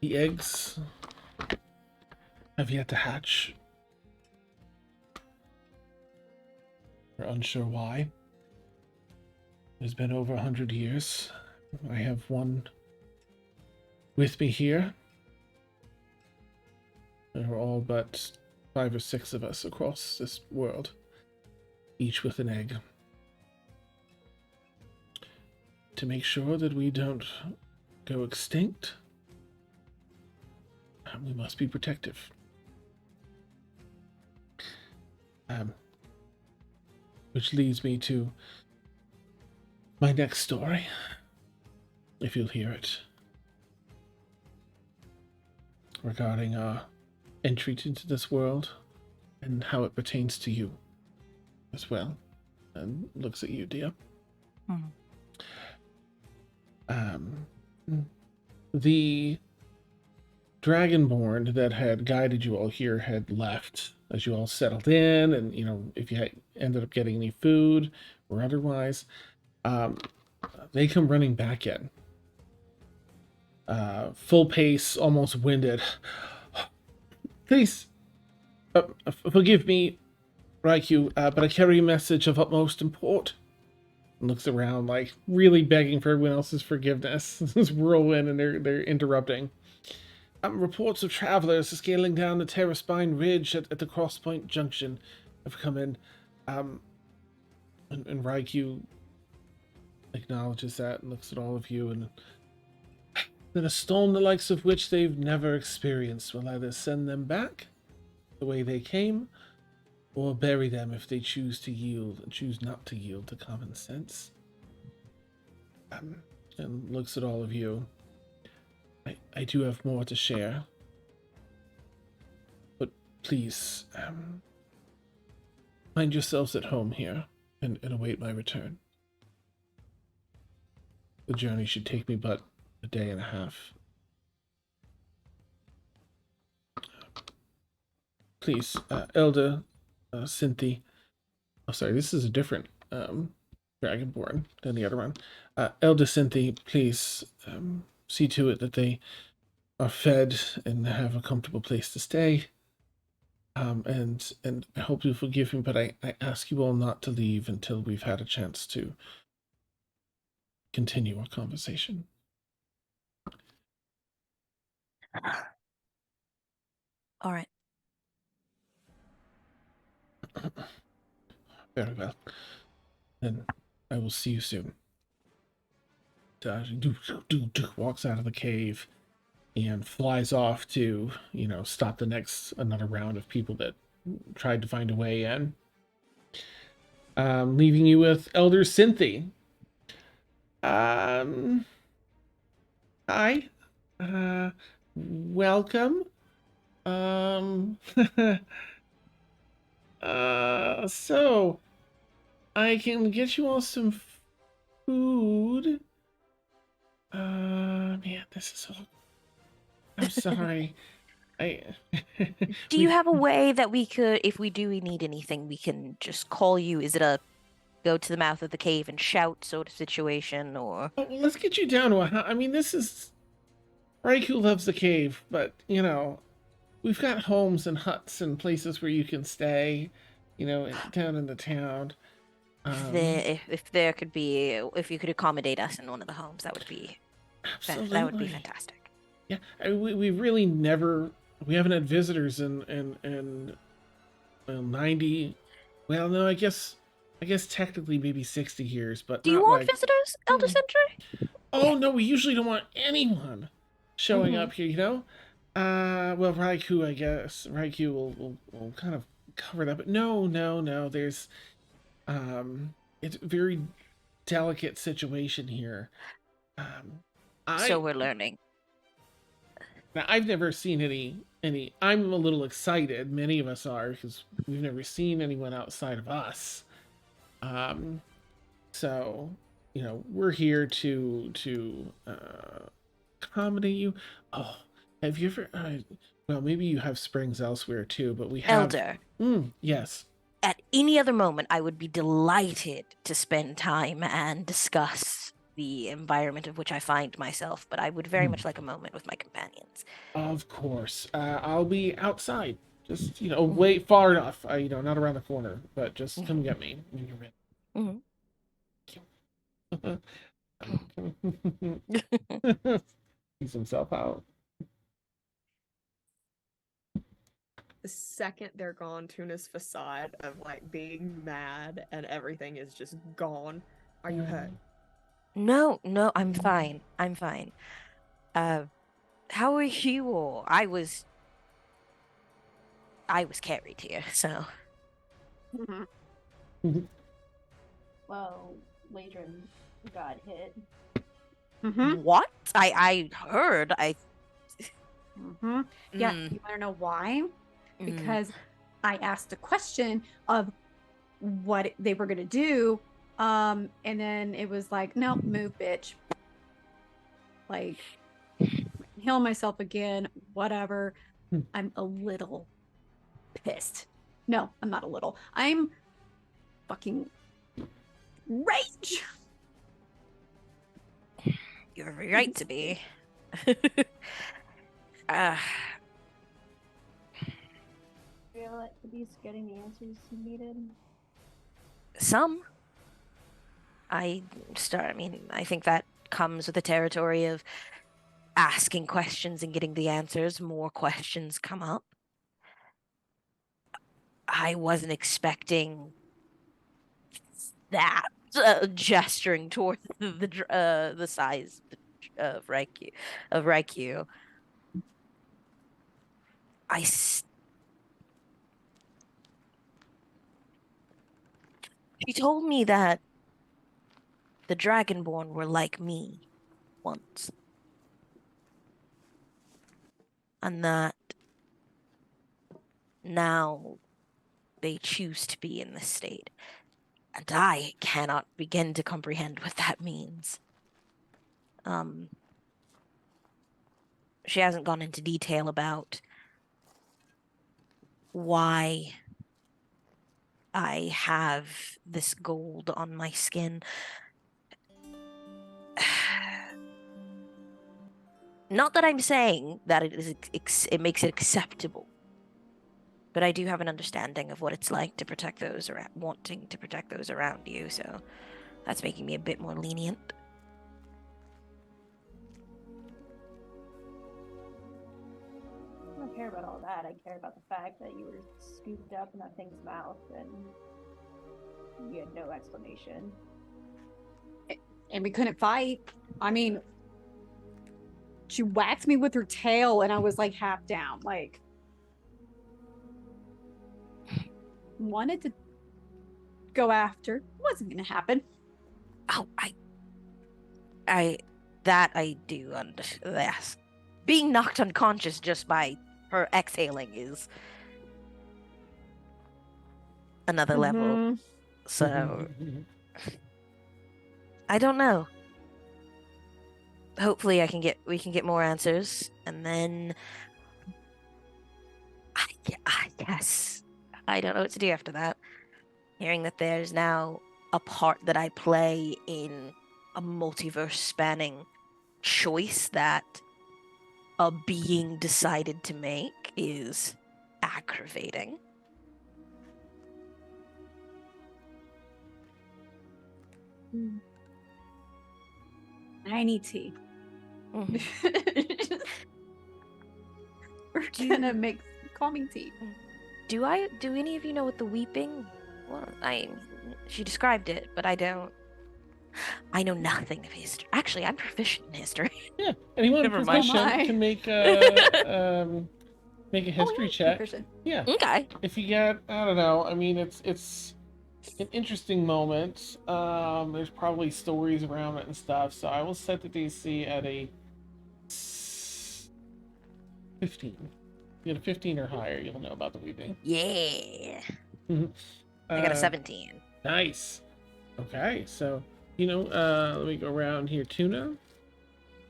The eggs have yet to hatch. We're unsure why. It's been over 100 years. I have one with me here. There are all but 5 or 6 of us across this world, each with an egg. To make sure that we don't go extinct, we must be protective. Which leads me to my next story, if you'll hear it, regarding our entry into this world and how it pertains to you as well. And looks at you, dear. The Dragonborn that had guided you all here had left as you all settled in, and if you ended up getting any food or otherwise, they come running back in, full pace, almost winded. Please, forgive me, Raikou, but I carry a message of utmost import. And looks around, like really begging for everyone else's forgiveness. This whirlwind, and they're interrupting. Reports of travelers scaling down the Terraspine Ridge at the Crosspoint Junction have come in. And Raikou acknowledges that and looks at all of you, and then a storm the likes of which they've never experienced will either send them back the way they came, or bury them if they choose not to yield to common sense. And looks at all of you. I do have more to share, but please, find yourselves at home here and await my return. The journey should take me but a day and a half. Please, Elder Cynthia. Oh, sorry, this is a different Dragonborn than the other one. Elder Cynthia, please see to it that they are fed and have a comfortable place to stay. And I hope you'll forgive me, but I ask you all not to leave until we've had a chance to continue our conversation. All right. Very well. Then I will see you soon. Walks out of the cave and flies off to, stop another round of people that tried to find a way in. Leaving you with Elder Cynthia. Hi. Welcome. So I can get you all some food. Man, this is all... I'm sorry. Do you have a way that we could, if we need anything, we can just call you? Is it a go to the mouth of the cave and shout sort of situation, or? Oh, well, let's get you down to this is... Raikou loves the cave, but, we've got homes and huts and places where you can stay, down in the town. If there could be, if you could accommodate us in one of the homes, that would be... Absolutely. That would be fantastic. Yeah, we really never... We haven't had visitors in 90... Well, no, I guess technically maybe 60 years, but do you want visitors, Elder Sentry? Oh, no, we usually don't want anyone showing up here, well, Raikou, I guess. Raikou will kind of cover that, but no, there's... It's a very delicate situation here. So we're learning. Now, I've never seen any I'm a little excited. Many of us are because we've never seen anyone outside of us. So, we're here to accommodate you. Oh, have you ever? Well, maybe you have springs elsewhere too, but we have. Elder, Yes. at any other moment, I would be delighted to spend time and discuss the environment of which I find myself, but I would very much like a moment with my companions. Of course. I'll be outside. Just, wait far enough. Not around the corner, but just come get me when you're ready. He's himself out. The second they're gone, Tuna's facade of like being mad and everything is just gone. Are you hurt? No, I'm fine. I'm fine. How are you all? I was carried here, so. Well, Leadrin got hit. What? I heard. Yeah, you want to know why? Because I asked a question of what they were going to do, and then it was like, no, move, bitch. Like, heal myself again, whatever. I'm a little pissed. No, I'm not a little. I'm fucking rage. You're right to be. Feel like the beast getting the answers he needed. Some. I think that comes with the territory of asking questions and getting the answers. More questions come up. I wasn't expecting that, gesturing toward the size of Raikou. She told me that the Dragonborn were like me once. And that now they choose to be in this state. And I cannot begin to comprehend what that means. She hasn't gone into detail about why I have this gold on my skin. Not that I'm saying that it makes it acceptable, but I do have an understanding of what it's like to protect those wanting to protect those around you, so that's making me a bit more lenient. I don't care about all that. I care about the fact that you were scooped up in that thing's mouth and you had no explanation. And we couldn't fight. I mean, she whacked me with her tail and I was like half down. Like, wanted to go after. Wasn't gonna happen. Oh, I do understand. Yes. Being knocked unconscious just by her exhaling is another level. So I don't know. Hopefully we can get more answers, and then I guess I don't know what to do after that. Hearing that there's now a part that I play in a multiverse spanning choice that a being decided to make is aggravating. I need tea. Mm-hmm. We're gonna make calming tea. Do any of you know what the weeping? Well, she described it, but I don't. I know nothing of history. Actually, I'm proficient in history. Yeah, anyone proficient can make a history check. Proficient. Yeah. Okay. If you get, I don't know. I mean, it's an interesting moment. There's probably stories around it and stuff. So I will set the DC at a 15. You get a 15 or higher, you'll know about the weeping. Yeah. Mhm. I got a 17. Nice. Okay, so let me go around here. Tuna,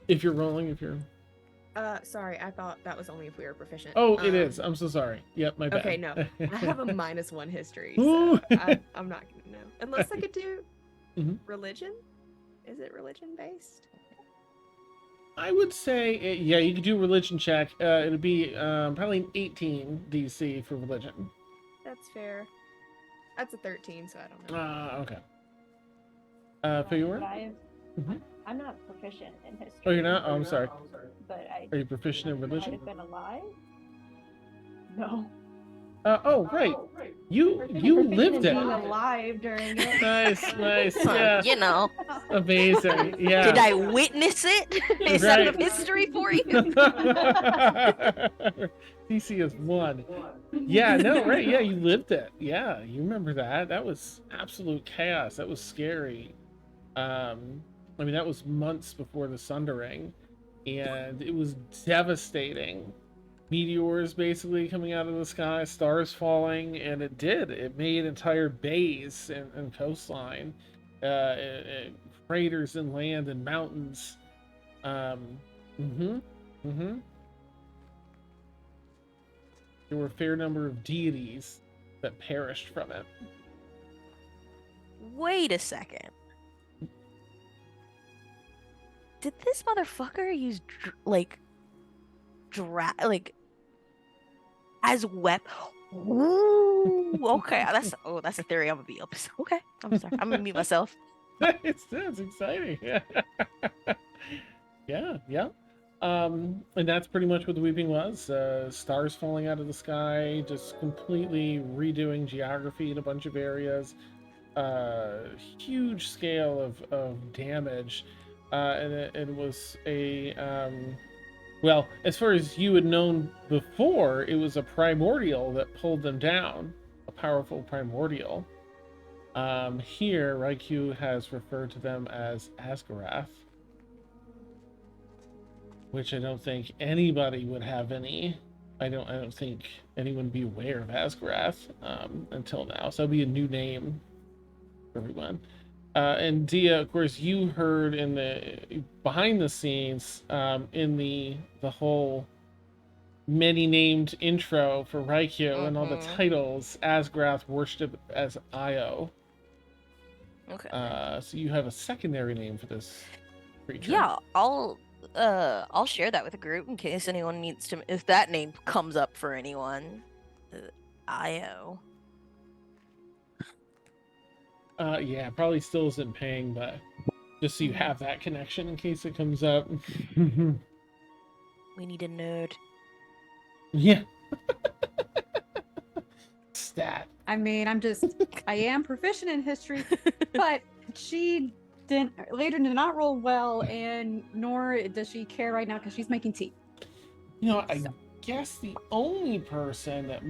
if you're rolling, if you're. Sorry, I thought that was only if we were proficient. Oh, it is. I'm so sorry. Yep, my bad. Okay, no, I have a -1 history, Ooh. so I'm not gonna know unless I could do Mhm. religion. Is it religion based? I would say, yeah, you could do a religion check. It'd be probably an 18 DC for religion. That's fair. That's a 13, so I don't know. Okay. But Feyora? I'm not proficient in history. Oh, you're not? Oh, I'm sorry. But Are you proficient in might religion? have been alive. No. Oh, right. You Proficient lived in it. being alive during it. Nice. Yeah. You know, Amazing. Yeah. did I witness it? Is that Right. the history for you? DC is 1. Yeah, no, right. Yeah, you lived it. Yeah, you remember that. That was absolute chaos. That was scary. I mean, that was months before the Sundering, and it was devastating. Meteors basically coming out of the sky, stars falling, and it made entire bays and coastline, craters in land and mountains. There were a fair number of deities that perished from it. Wait a second. Did this motherfucker use as Ooh, okay, that's a theory I'm gonna be up. Okay, I'm sorry, I'm gonna mute myself. That's exciting. Yeah. And that's pretty much what the weeping was. Stars falling out of the sky, just completely redoing geography in a bunch of areas. Huge scale of damage. And it was a well, as far as you had known before, it was a primordial that pulled them down, a powerful primordial. Here, Raikou has referred to them as Asgarath, which I don't think anybody would have any. I don't think anyone would be aware of Asgarath until now. So that'll be a new name for everyone. And Dia, of course, you heard in the behind the scenes in the whole many named intro for Raikou and all the titles. Asgarath worshipped as Io. Okay. So you have a secondary name for this creature. Yeah, I'll share that with the group in case anyone needs to, if that name comes up for anyone. Io. Yeah, probably still isn't paying, but just so you have that connection in case it comes up. We need a nerd. Yeah. Stat. I mean, I am proficient in history, but Leadrin did not roll well, and nor does she care right now because she's making tea. I guess the only person that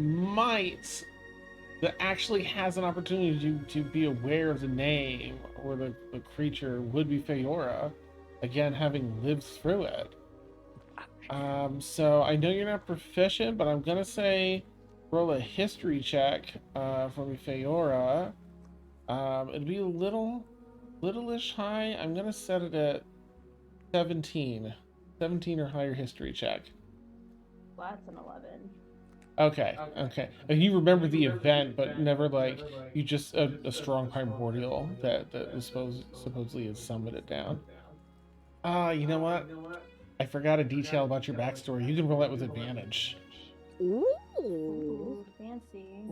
actually has an opportunity to be aware of the name or the creature would be Feyora, again, having lived through it. So I know you're not proficient, but I'm gonna say roll a history check for me, Feyora. It'd be a littleish high. I'm gonna set it at 17 or higher history check. Well, that's an 11. Okay. And you remember the event, but never you just a strong primordial that was supposedly has summoned it down. You know what? I forgot a detail about your backstory. You can roll that with advantage. Ooh, fancy.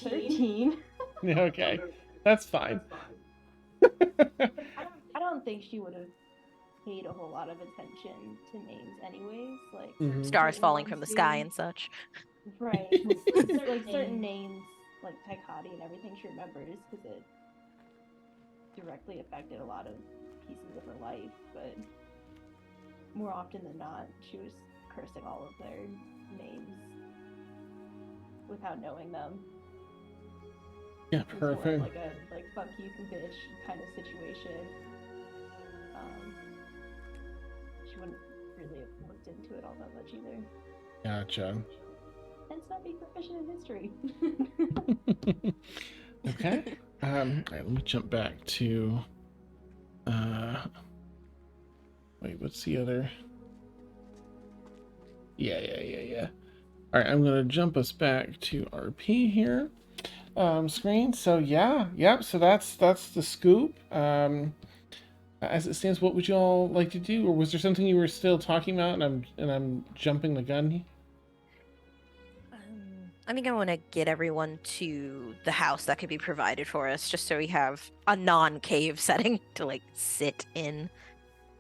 13. Okay, that's fine. I don't think she would have paid a whole lot of attention to names anyways, Stars falling from the sky and such. Right. Certain names, like Taikati and everything, she remembers because it directly affected a lot of pieces of her life, but more often than not, she was cursing all of their names without knowing them. Yeah, perfect. Like a fuck you bitch kind of situation. She wouldn't really have looked into it all that much either. Gotcha. Hence not being proficient in history. Okay. All right, let me jump back to wait, what's the other? Yeah. All right, I'm gonna jump us back to RP here. Screen. So yep. So that's the scoop. As it stands, what would you all like to do, or was there something you were still talking about, and I'm jumping the gun? I think I want to get everyone to the house that could be provided for us, just so we have a non-cave setting to like sit in.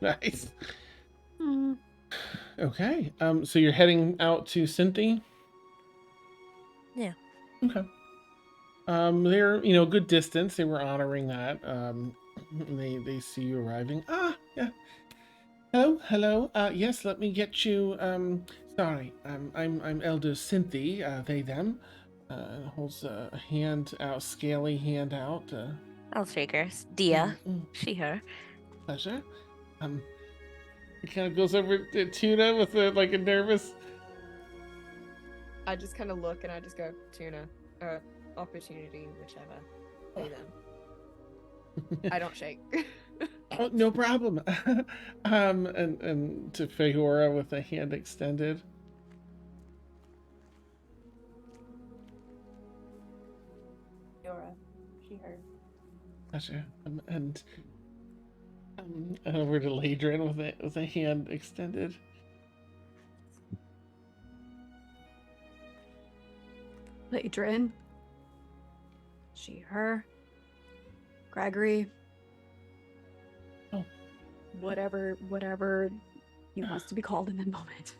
Nice. Hmm. Okay. So you're heading out to Cynthia? Yeah. Okay. They're a good distance. They were honoring that. They see you arriving. Ah, yeah. Hello. Yes, let me get you. Sorry. I'm Elder Cynthia. They them. Holds a hand out, scaly hand out. I'll shake her. Dia. mm, She, her. Pleasure. It kind of goes over to Tuna with a nervous. I just kind of look and I just go, Tuna, opportunity, whichever. Say them. I don't shake. Oh, no problem. And to Feyora with a hand extended. Feyora, she, her. Pleasure. And over to Leadrin with a hand extended. Leadrin. She, her. Gregory. Oh. Whatever he wants to be called in that moment.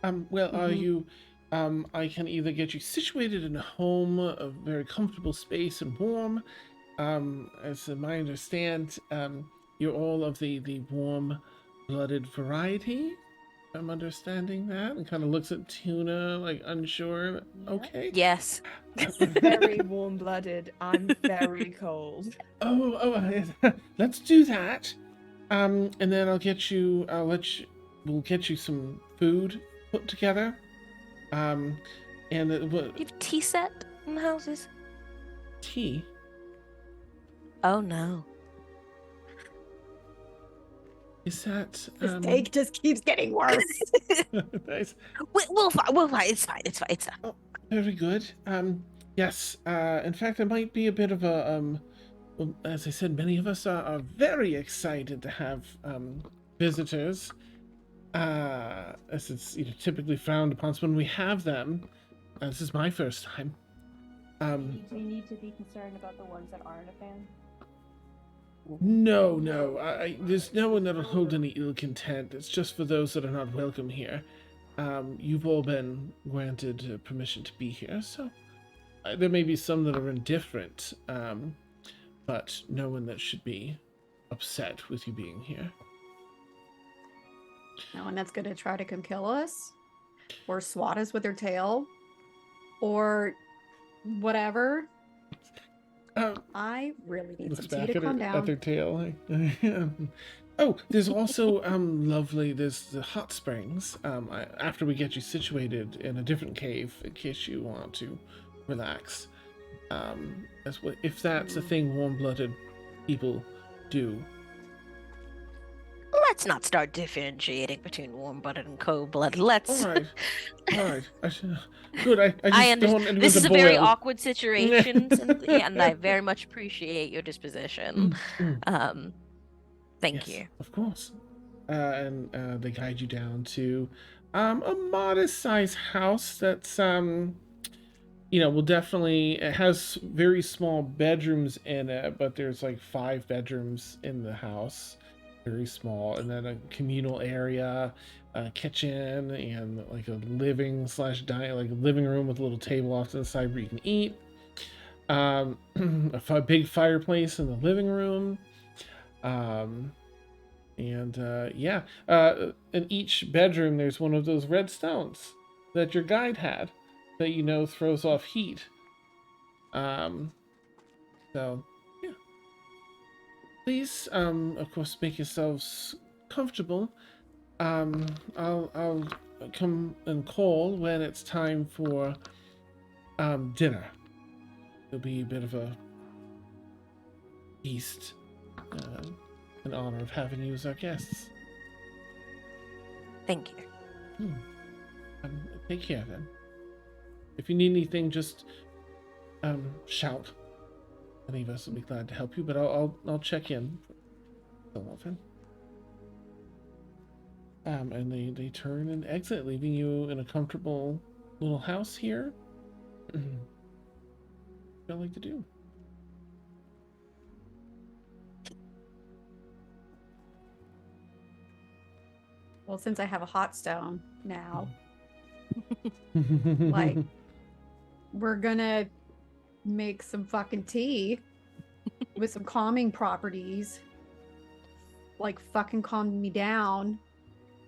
Are you? I can either get you situated in a home, a very comfortable space and warm. As I understand, you're all of the warm-blooded variety. I'm understanding that, and kind of looks at Tuna like unsure. Yeah. Okay. Yes. Very warm-blooded. I'm very cold. Let's do that. And then we'll get you some food put together. And Do you have tea set in the houses? tea. Oh no. Is that The steak just keeps getting worse. nice? We'll find. It's fine. Oh, very good. Yes. In fact, it might be a bit of a well, as I said, many of us are very excited to have visitors. As it's typically frowned upon. So when we have them, this is my first time. Do we need to be concerned about the ones that aren't a fan? No. There's no one that'll hold any ill content. It's just for those that are not welcome here. You've all been granted permission to be here, so there may be some that are indifferent, but no one that should be upset with you being here. No one that's gonna try to come kill us, or swat us with their tail, or whatever. I really need some tea to calm down. At their tail. Oh, there's also lovely. There's the hot springs. After we get you situated in a different cave, in case you want to relax. If that's a thing warm-blooded people do. Let's not start differentiating between warm-blooded and cold-blooded. Let's. All right. Good. I just I don't want understand. anyone This to is a very boil. awkward situation, and I very much appreciate your disposition. Thank you. Of course. And they guide you down to a modest-sized house that's will definitely, it has very small bedrooms in it, but there's like 5 bedrooms in the house, very small, and then a communal area, a kitchen, and like a living room with a little table off to the side where you can eat. A big fireplace in the living room. In each bedroom there's one of those red stones that your guide had that throws off heat. Please, of course, make yourselves comfortable. I'll come and call when it's time for dinner. It'll be a bit of a feast in honor of having you as our guests. Thank you. Take care then. If you need anything, just shout. Any of us will be glad to help you, but I'll check in so often. And they turn and exit, leaving you in a comfortable little house here. What do you like to do? Well, since I have a hot stone now, like, we're gonna make some fucking tea with some calming properties, like fucking calm me down.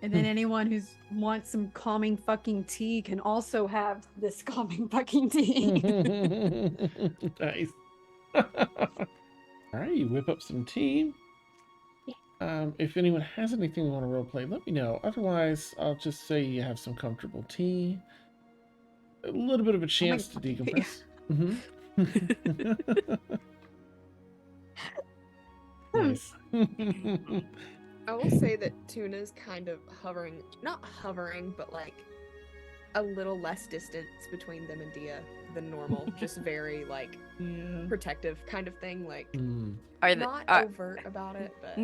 And then anyone who wants some calming fucking tea can also have this calming fucking tea. Nice. All right, you whip up some tea. If anyone has anything they want to roleplay, let me know. Otherwise, I'll just say you have some comfortable tea. A little bit of a chance to decompress. Nice. I will say that Tuna's kind of hovering, not hovering, but like a little less distance between them and Dia than normal. Just very like protective kind of thing. Like not overt about it, but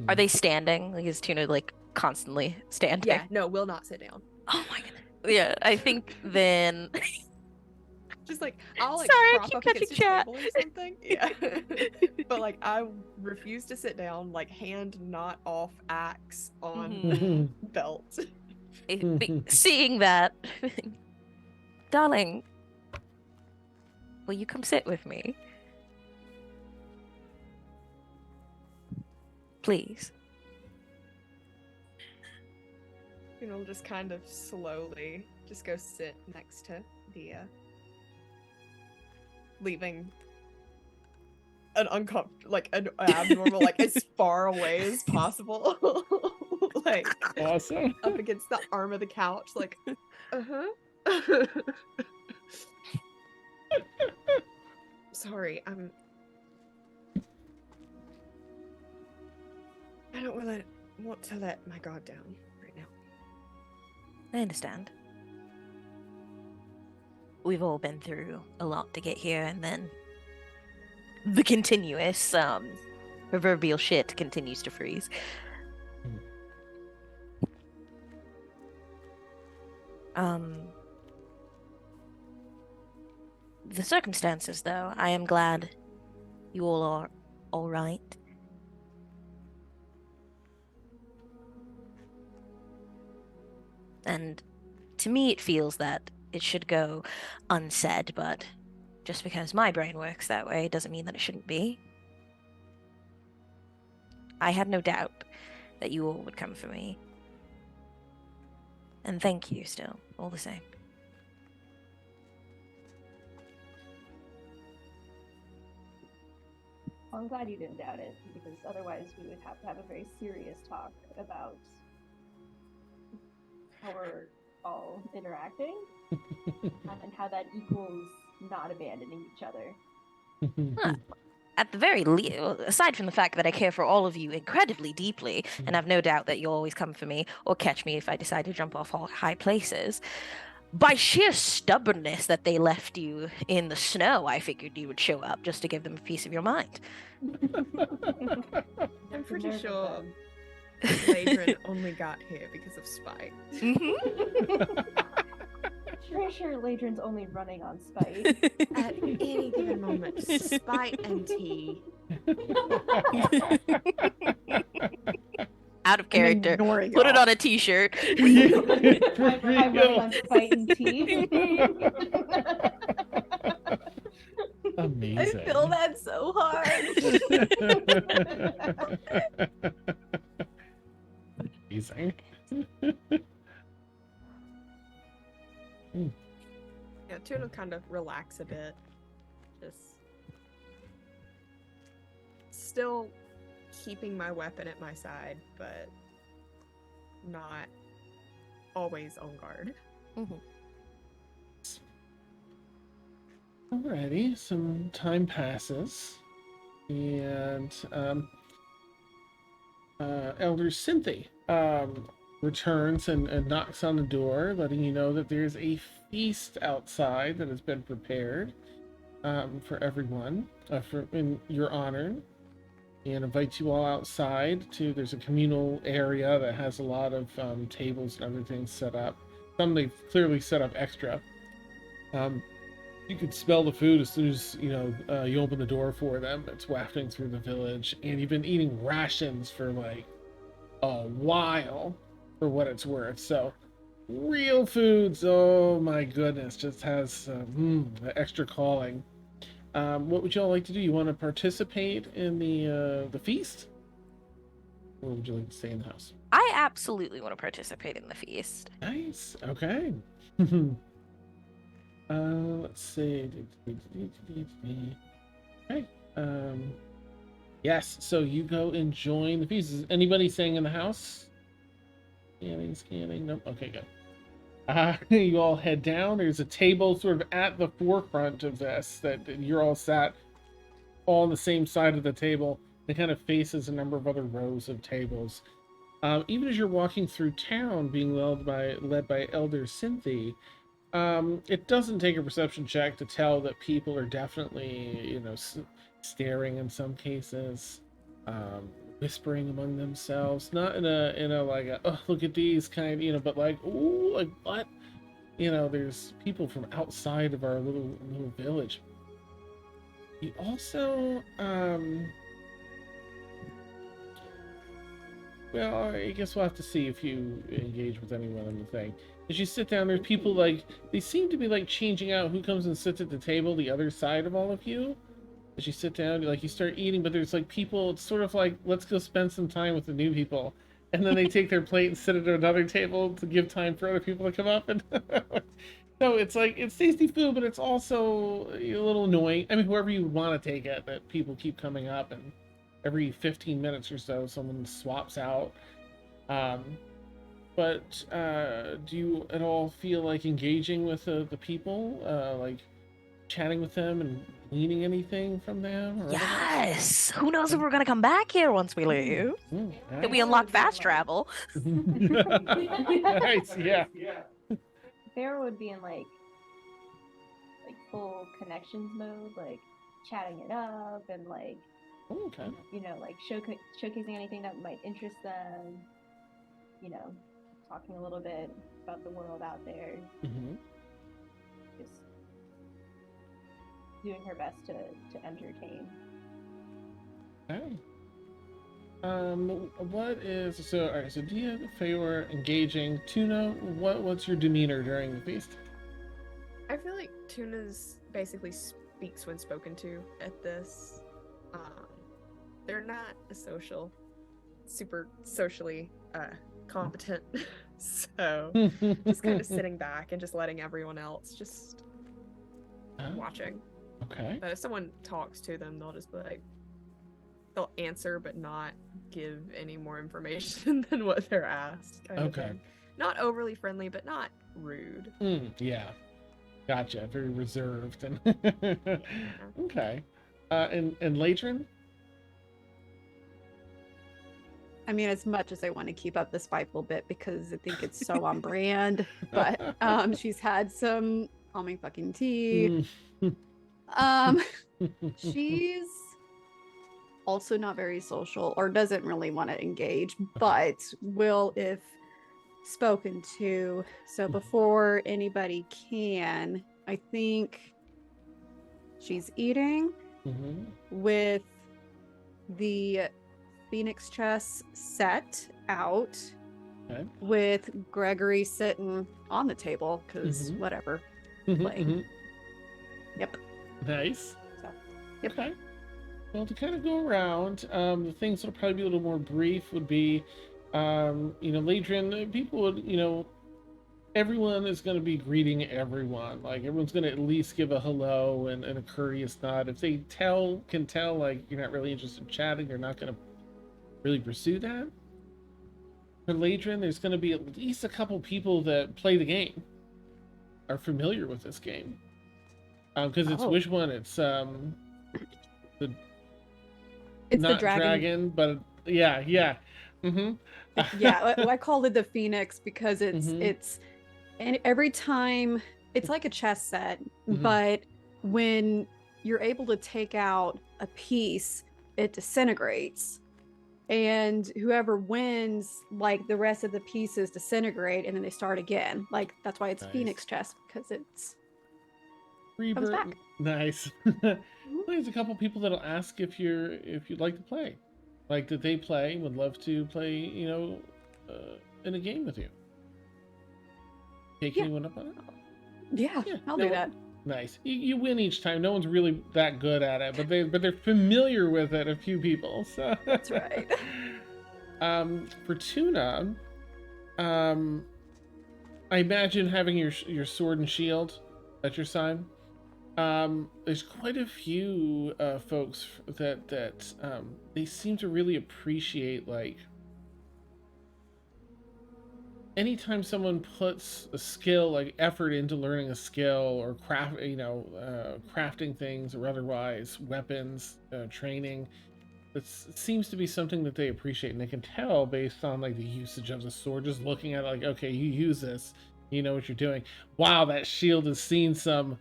Are they standing? Like, is Tuna like constantly standing? yeah, no, will not sit down. Oh my goodness. Yeah, I think then. Just like I'll like Sorry, I prop keep up catching against his chat. table or something. Yeah, but like I refuse to sit down. Like hand not off axe on belt. Seeing that, darling, will you come sit with me, please? You know, just kind of slowly just go sit next to Dia. Leaving an uncomfortable, like an abnormal, like as far away as possible. Like awesome. Up against the arm of the couch, like, Sorry, I don't want to let my guard down right now. I understand. We've all been through a lot to get here, and then the continuous proverbial shit continues to freeze. The circumstances, though, I am glad you all are all right. And to me, it feels that it should go unsaid, but just because my brain works that way doesn't mean that it shouldn't be. I had no doubt that you all would come for me. And thank you still, all the same. Well, I'm glad you didn't doubt it, because otherwise we would have to have a very serious talk about how we're all interacting and how that equals not abandoning each other. At the very least, aside from the fact that I care for all of you incredibly deeply, and I've no doubt that you'll always come for me or catch me if I decide to jump off high places, by sheer stubbornness that they left you in the snow, I figured you would show up just to give them a piece of your mind. I'm pretty sure Leadrin only got here because of spite. Sure, Leadrin's only running on spite. At any given moment, spite and tea. Out of character. Put it on a t-shirt. I'm running on spite and tea. Amazing. I feel that so hard. Amazing. Yeah, Tuna will kind of relax a bit. Just still keeping my weapon at my side, but not always on guard. Alrighty, some time passes, and Elder Cynthia returns and knocks on the door, letting you know that there's a feast outside that has been prepared for everyone in your honor, and invites you all outside to. There's a communal area that has a lot of tables and everything set up. Some they've clearly set up extra. You could smell the food as soon as you open the door for them. It's wafting through the village, and you've been eating rations for like a while, for what it's worth. So, real foods. Oh my goodness, just has the extra calling. What would y'all like to do? You want to participate in the feast, or would you like to stay in the house? I absolutely want to participate in the feast. Nice. Okay. Let's see. Okay. Yes. So you go and join the feast. Is anybody staying in the house? Scanning. Nope. Okay, good. You all head down. There's a table sort of at the forefront of this that you're all sat all on the same side of the table. It kind of faces a number of other rows of tables. Even as you're walking through town, being led by Elder Cynthia, it doesn't take a perception check to tell that people are definitely, staring in some cases, whispering among themselves, not in a like a, oh, look at these kind, but like, oh, like what? There's people from outside of our little village. You also, well, I guess we'll have to see if you engage with anyone on the thing. As you sit down, there's people they seem to be like changing out who comes and sits at the table the other side of all of you. As you sit down, you start eating, but there's like people, it's sort of like, let's go spend some time with the new people. And then they take their plate and sit at another table to give time for other people to come up. And so it's like, it's tasty food, but it's also a little annoying. I mean, whoever you want to take it, that people keep coming up, and every 15 minutes or so, someone swaps out. But do you at all feel like engaging with the people, like chatting with them and gleaning anything from them? Or yes. Who knows if we're gonna come back here once we leave? Did we unlock fast travel? Nice, yeah. Feyora would be in like full connections mode, like chatting it up and like, okay, like showcasing anything that might interest them. Talking a little bit about the world out there. Just doing her best to entertain. Okay. What is so? All right. So Dia, Feyora, engaging. Tuna, what's your demeanor during the feast? I feel like Tuna's basically speaks when spoken to at this. They're not super socially competent, so just kind of sitting back and just letting everyone else just watching. Okay. But if someone talks to them, they'll just be like, they'll answer but not give any more information than what they're asked. Okay. Not overly friendly, but not rude. Yeah. Gotcha. Very reserved and okay. And Leadrin? I mean, as much as I want to keep up the spiteful bit because I think it's so on brand, but she's had some calming fucking tea. She's also not very social or doesn't really want to engage, but will if spoken to. So before anybody can, I think she's eating with the Phoenix chess set out, with Gregory sitting on the table because whatever, playing. Yep. Nice. So, yep. Okay. Well, to kind of go around, the things that'll probably be a little more brief would be, Leadrin, people would, everyone is going to be greeting everyone. Like, everyone's going to at least give a hello and a courteous nod. If they can tell, like, you're not really interested in chatting, they're not going to really pursue that. for Leadrin, there's going to be at least a couple people that play the game, are familiar with this game. Because it's which one? It's the it's not the dragon, but yeah. Yeah, I call it the Phoenix because it's and every time it's like a chess set, but when you're able to take out a piece, it disintegrates. And whoever wins, like the rest of the pieces disintegrate and then they start again. Like that's why it's Phoenix chess, because it's comes back. Nice. There's a couple people that'll ask if you'd like to play. Like that they play, would love to play, in a game with you. Take anyone up on it? Yeah, I'll do that. Nice. You win each time. No one's really that good at it, but they're familiar with it. A few people. So that's right. For Tuna, I imagine having your sword and shield at your side. There's quite a few folks that they seem to really appreciate, like, anytime someone puts a skill, like effort into learning a skill or crafting things or otherwise, weapons, training, it seems to be something that they appreciate, and they can tell based on like the usage of the sword, just looking at it, like, okay, you use this, you know what you're doing. Wow, that shield has seen some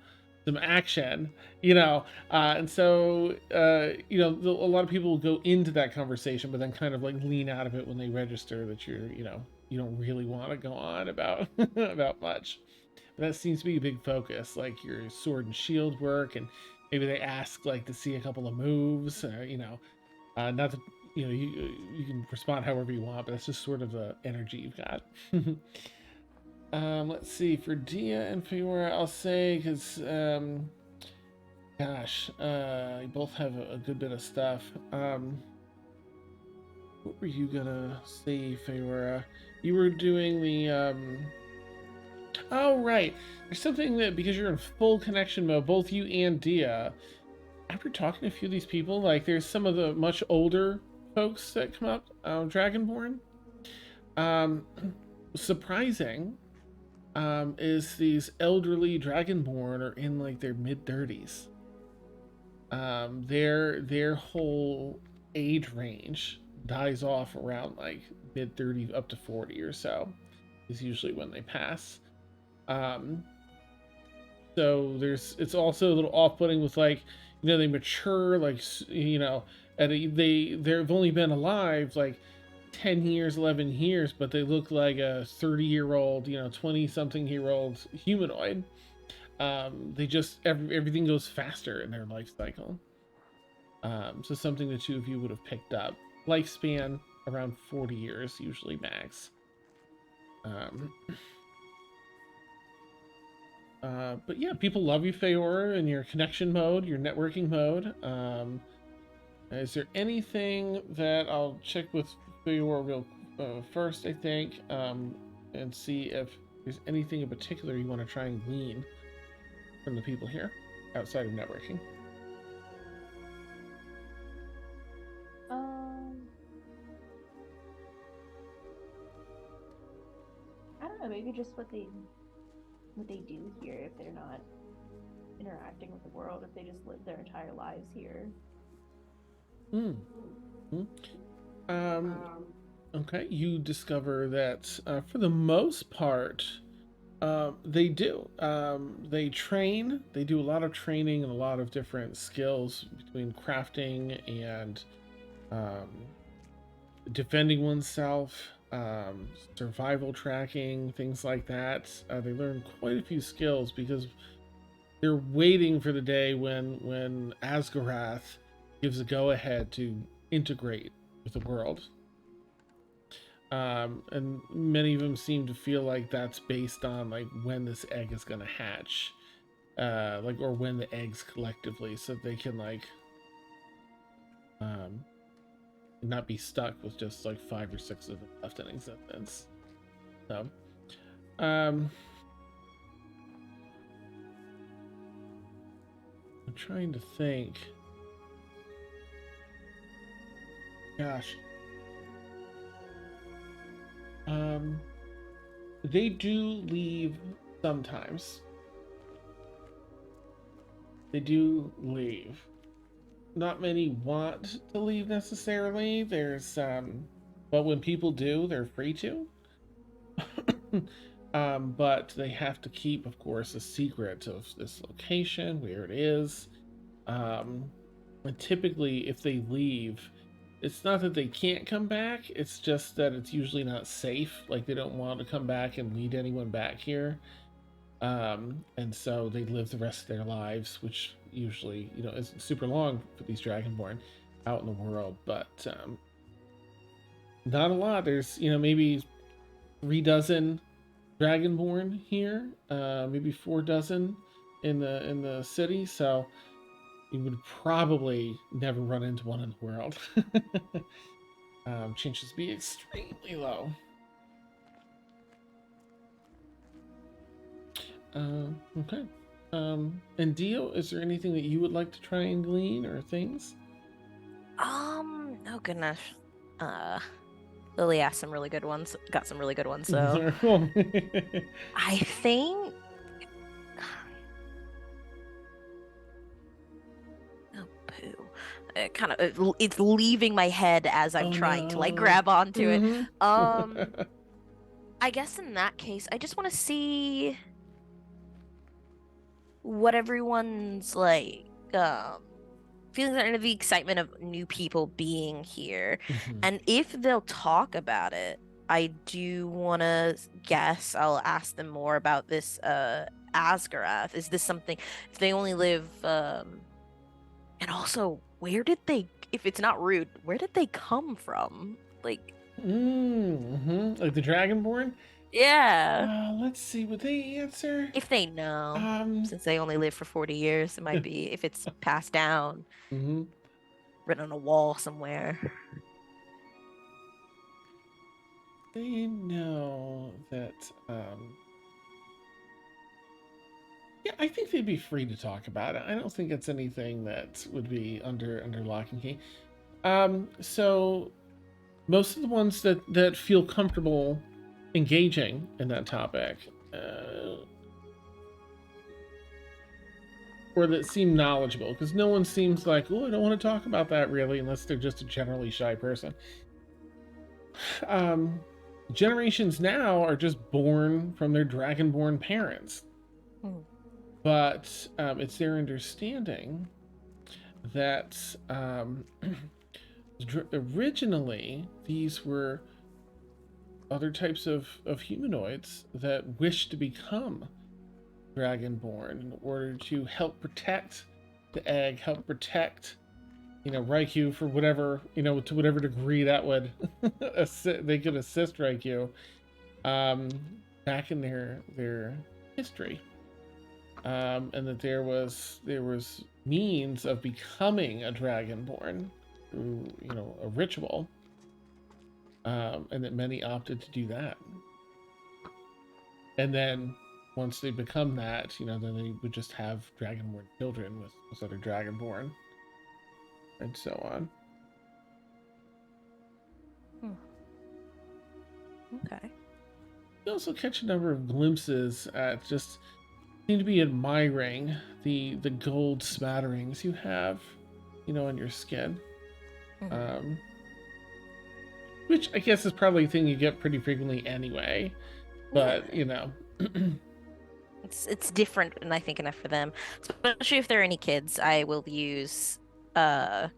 action, and so a lot of people will go into that conversation but then kind of like lean out of it when they register that you don't really want to go on about about much. But that seems to be a big focus, like your sword and shield work, and maybe they ask like to see a couple of moves, not that you can respond however you want, but that's just sort of the energy you've got. Let's see, for Dia and Feyora, I'll say, because you both have a good bit of stuff. What were you gonna say, Feyora? You were doing the oh right, there's something that, because you're in full connection mode, both you and Dia, after talking to a few of these people, like there's some of the much older folks that come up, Dragonborn. Surprising is these elderly Dragonborn are in like their mid-30s. Their whole age range dies off around like mid-30 up to 40 or so is usually when they pass. So it's also a little off-putting with, like, they mature, like, they've only been alive like 10 years, 11 years, but they look like a 30-year-old, 20-something-year-old humanoid. They just, everything goes faster in their life cycle. So something the two of you would have picked up. Lifespan around 40 years, usually max. But yeah, people love you, Feyora, in your connection mode, your networking mode. Is there anything that I'll check with Feyora real first, I think, and see if there's anything in particular you want to try and glean from the people here outside of networking? I don't know, maybe just what they do here, if they're not interacting with the world, if they just live their entire lives here. Okay, you discover that for the most part, they do. They train. They do a lot of training and a lot of different skills between crafting and defending oneself, survival tracking, things like that. They learn quite a few skills because they're waiting for the day when Asgarath gives a go-ahead to integrate with the world. And many of them seem to feel like that's based on like when this egg is going to hatch, or when the eggs collectively, so they can like not be stuck with just like 5 or 6 of them left in existence. So I'm trying to think. Gosh. They do leave sometimes. They do leave. Not many want to leave necessarily. But when people do, they're free to. But they have to keep, of course, a secret of this location, where it is. And typically, if they leave, it's not that they can't come back, it's just that it's usually not safe. Like, they don't want to come back and lead anyone back here. And so they live the rest of their lives, which usually, isn't super long for these Dragonborn out in the world, but not a lot. There's, maybe 3 dozen Dragonborn here, maybe 4 dozen in the city, so you would probably never run into one in the world. Chances be extremely low. Okay. And Dio, is there anything that you would like to try and glean or things? Oh goodness. Lily asked some really good ones, got some really good ones, so I think it's leaving my head as I'm trying to grab onto it. I guess in that case, I just want to see what everyone's feelings are, the excitement of new people being here. And if they'll talk about it, I do want to guess I'll ask them more about this Asgarath. Is this something, if they only live and also, where did they, if it's not rude, where did they come from? Like the Dragonborn? Yeah. Let's see what they answer. If they know, since they only live for 40 years, it might be, if it's passed down, written on a wall somewhere. They know that, yeah, I think they'd be free to talk about it. I don't think it's anything that would be under lock and key. So most of the ones that feel comfortable engaging in that topic, or that seem knowledgeable, because no one seems like, oh, I don't want to talk about that really, unless they're just a generally shy person. Generations now are just born from their Dragonborn parents. But it's their understanding that originally these were other types of humanoids that wished to become Dragonborn in order to help protect the egg, help protect, Raikou for whatever, to whatever degree that would they could assist Raikou back in their history. And that there was means of becoming a Dragonborn through, a ritual. And that many opted to do that. And then once they become that, then they would just have Dragonborn children with other Dragonborn. And so on. Okay. You also catch a number of glimpses at just seem to be admiring the gold smatterings you have, on your skin. Which I guess is probably a thing you get pretty frequently anyway. But, It's different, and I think enough for them. Especially if there are any kids, I will use I'll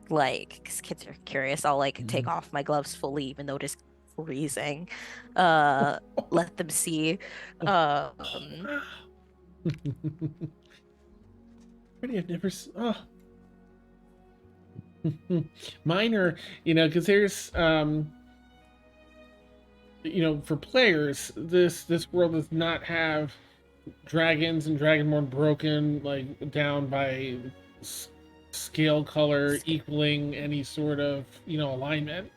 because kids are curious, I'll take off my gloves fully, even though it is freezing. Let them see. Pretty, I've never mine are, because there's for players, this world does not have dragons and Dragonborn broken down by scale color equaling any sort of alignment.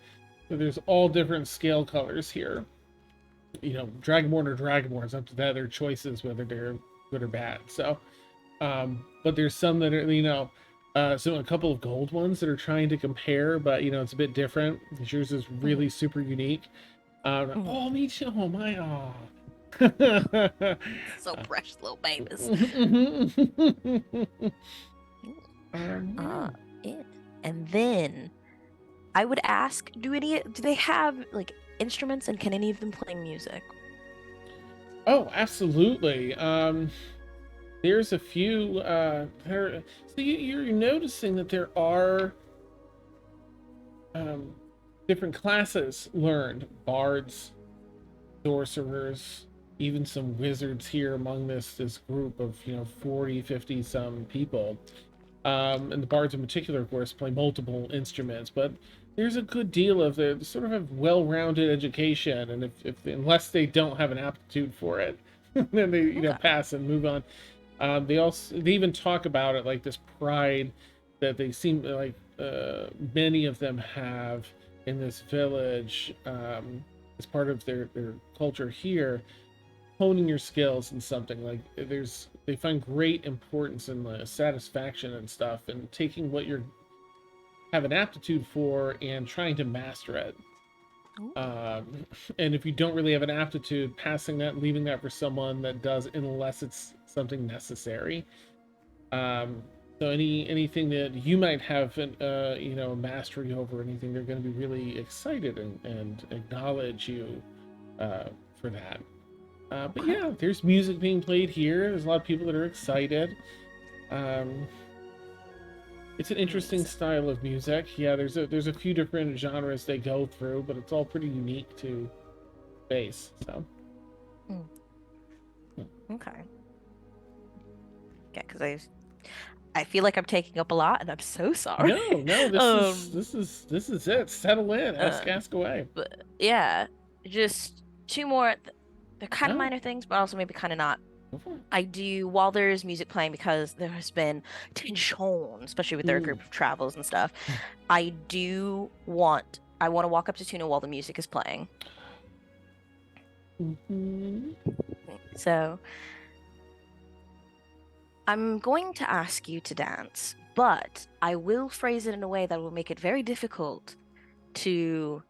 So there's all different scale colors here. Dragonborn or Dragonborn, it's up to their choices whether they're good or bad. So but there's some that are So a couple of gold ones that are trying to compare, but it's a bit different. Yours is really super unique. Oh, me too. Oh my, oh. So precious little babies. Yeah. And then I would ask, do they have like instruments, and can any of them play music? Oh, absolutely. There's a few. So you're noticing that there are different classes learned: bards, sorcerers, even some wizards here among this group of 40, 50 some people. And the bards in particular, of course, play multiple instruments, but there's a good deal of the sort of a well-rounded education, and if unless they don't have an aptitude for it, then they pass and move on. They even talk about it like this pride that they seem like many of them have in this village as part of their culture here. Honing your skills in something like they find great importance in the satisfaction and stuff, and taking what you have an aptitude for and trying to master it. And if you don't really have an aptitude, passing that, leaving that for someone that does, unless it's something necessary. So anything that you might have a mastery over, anything, they're going to be really excited and acknowledge you for that. But yeah, there's music being played here. There's a lot of people that are excited. It's an interesting style of music. Yeah, there's a few different genres they go through, but it's all pretty unique to bass. So. Okay. Yeah, because I feel like I'm taking up a lot, and I'm so sorry. No, this is it. Settle in. Ask away. But yeah, just two more. They're kind of minor things, but also maybe kind of not. I do, while there's music playing, because there has been tension, especially with their group of travels and stuff. I want to walk up to Tuna while the music is playing. So I'm going to ask you to dance, but I will phrase it in a way that will make it very difficult to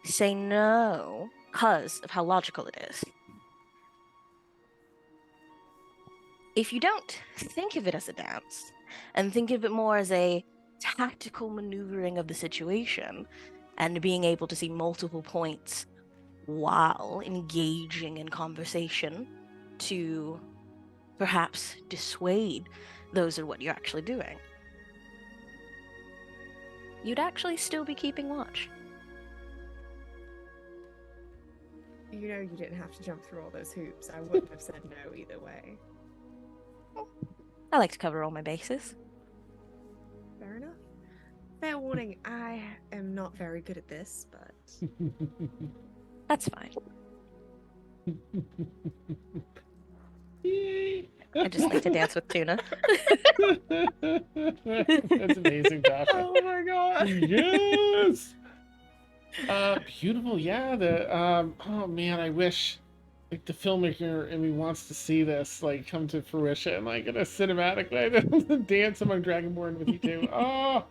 say no because of how logical it is. If you don't think of it as a dance and think of it more as a tactical maneuvering of the situation and being able to see multiple points while engaging in conversation to perhaps dissuade those of what you're actually doing, you'd actually still be keeping watch. You didn't have to jump through all those hoops. I wouldn't have said no either way. I like to cover all my bases. Fair enough. Fair warning, I am not very good at this, but... That's fine. I just like to dance with Tuna. That's amazing, Dasha. Oh my god. Yes! Beautiful, yeah. Oh man, I wish like the filmmaker in me wants to see this like come to fruition, like in a cinematic way. The dance among Dragonborn with you two. Oh,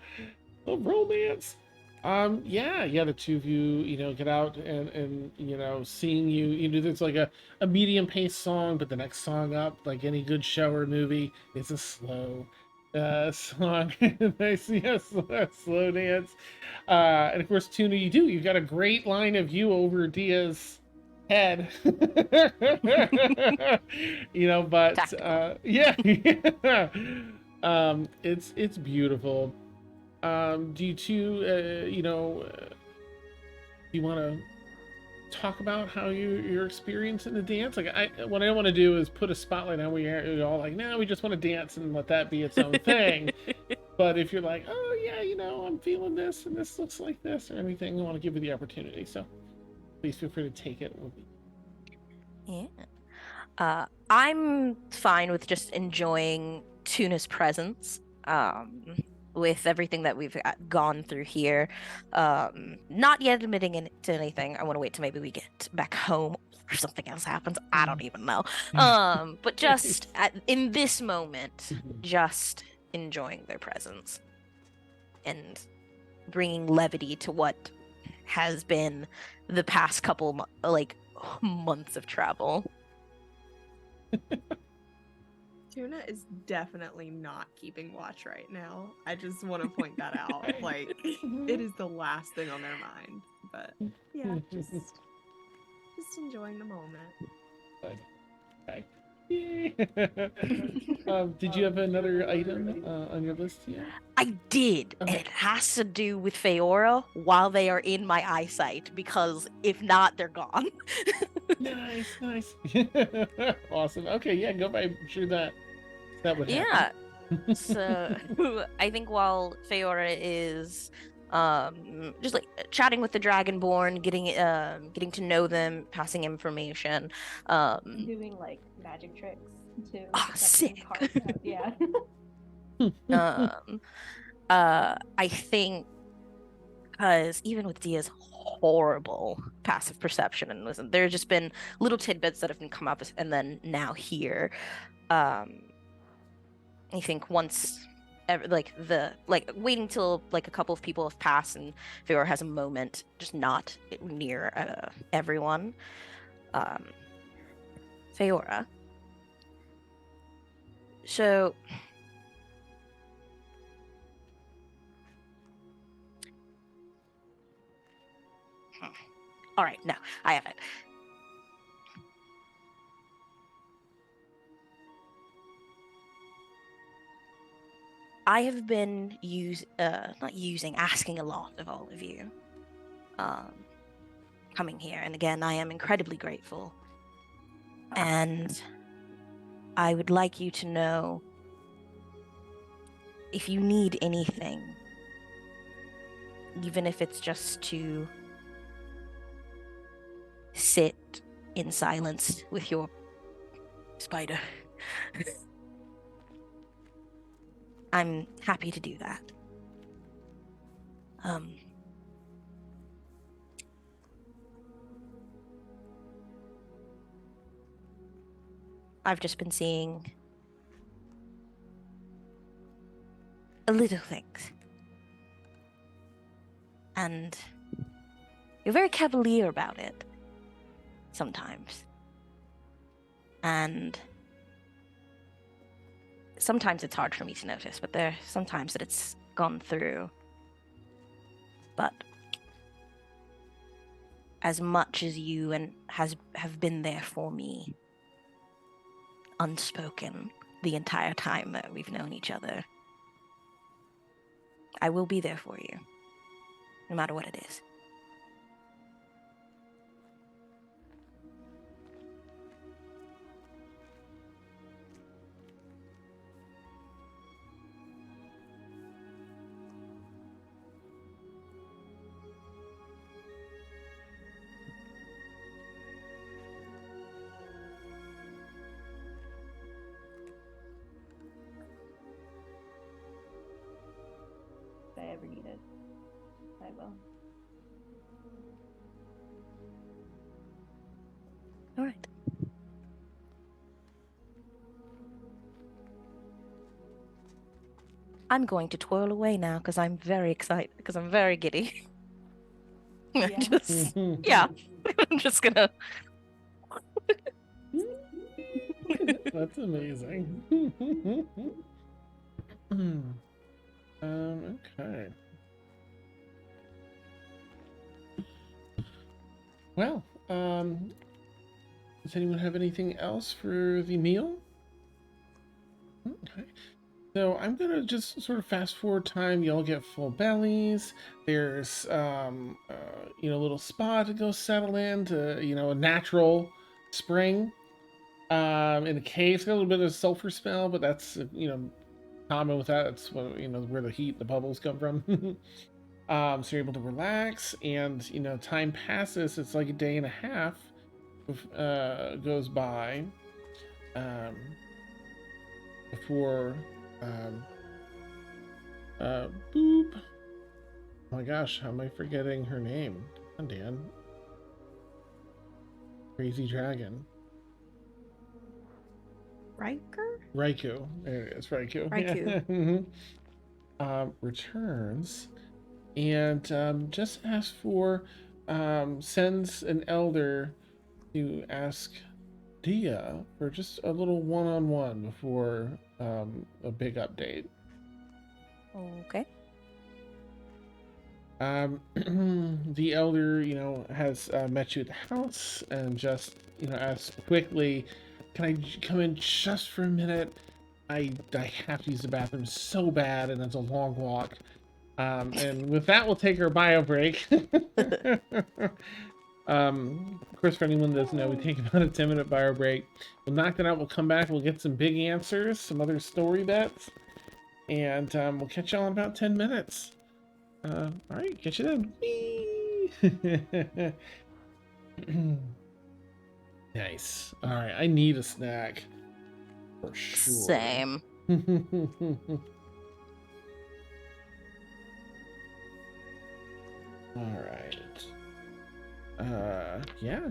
the romance. Yeah, the two of you, get out and seeing you, there's like a medium paced song, but the next song up, like any good show or movie, is a slow song. Nice, slow dance. And of course, Tuna, you've got a great line of you over Dia's head. But yeah. It's beautiful. Do you two do you want to talk about how your experience in the dance? Like, what I don't want to do is put a spotlight on where you're all like, no, we just want to dance and let that be its own thing. But if you're like, oh yeah, I'm feeling this and this looks like this or anything, I want to give you the opportunity. So please feel free to take it. Yeah. I'm fine with just enjoying Tuna's presence. With everything that we've gone through here. Not yet admitting to anything. I want to wait till maybe we get back home. or something else happens. I don't even know. But just in this moment, just enjoying their presence and bringing levity to what has been the past couple months of travel. Tuna is definitely not keeping watch right now. I just want to point that out. Like, it is the last thing on their mind. But yeah, just enjoying the moment. Okay. Did you have another item on your list yet? I did, Okay. and it has to do with Feyora while they are in my eyesight, because if not, they're gone. Nice. Awesome. Okay, yeah, go by. I'm sure that would happen. Yeah. So I think while Feyora is just like chatting with the Dragonborn, getting to know them, passing information. Doing like magic tricks too. Sick. Yeah. I think because even with Dia's horrible passive perception, and listen, there have just been little tidbits that have been come up, and then now here, I think once waiting till like a couple of people have passed and Feyora has a moment just not near everyone. Feyora. So all right, no, I have it. I have been asking a lot of all of you coming here, and again, I am incredibly grateful. And I would like you to know, if you need anything, even if it's just to sit in silence with your spider, I'm happy to do that. I've just been seeing little things. And you're very cavalier about it sometimes. And sometimes it's hard for me to notice, but there are sometimes that it's gone through. But as much as you and have been there for me, unspoken, the entire time that we've known each other, I will be there for you, no matter what it is. If I ever need it, I will. All right. I'm going to twirl away now because I'm very excited, because I'm very giddy. Yeah. Yeah. I'm just gonna. That's amazing. Okay. Well, does anyone have anything else for the meal? Okay. So I'm gonna just sort of fast forward time. Y'all get full bellies. There's a little spa to go settle in, to a natural spring. In a cave, it's got a little bit of sulfur smell, but that's common with that. It's where the heat, the bubbles come from. So you're able to relax, and time passes. It's like a day and a half goes by before boop. Oh my gosh, how am I forgetting her name? Come on, Dan. crazy dragon. Riker? Raikou. There it is, Raikou. Raikou. Yeah. Returns and just asks for, sends an elder to ask Dia for just a little one-on-one before a big update. Okay. The elder, has met you at the house and just, asks quickly, can I come in just for a minute? I have to use the bathroom so bad, and it's a long walk. And with that, we'll take our bio break. Of course, for anyone that doesn't know, we take about a 10-minute bio break. We'll knock that out. We'll come back. We'll get some big answers, some other story bets, and we'll catch y'all in about 10 minutes. All right, catch you then. Nice. All right, I need a snack for sure. Same. All right. Yeah.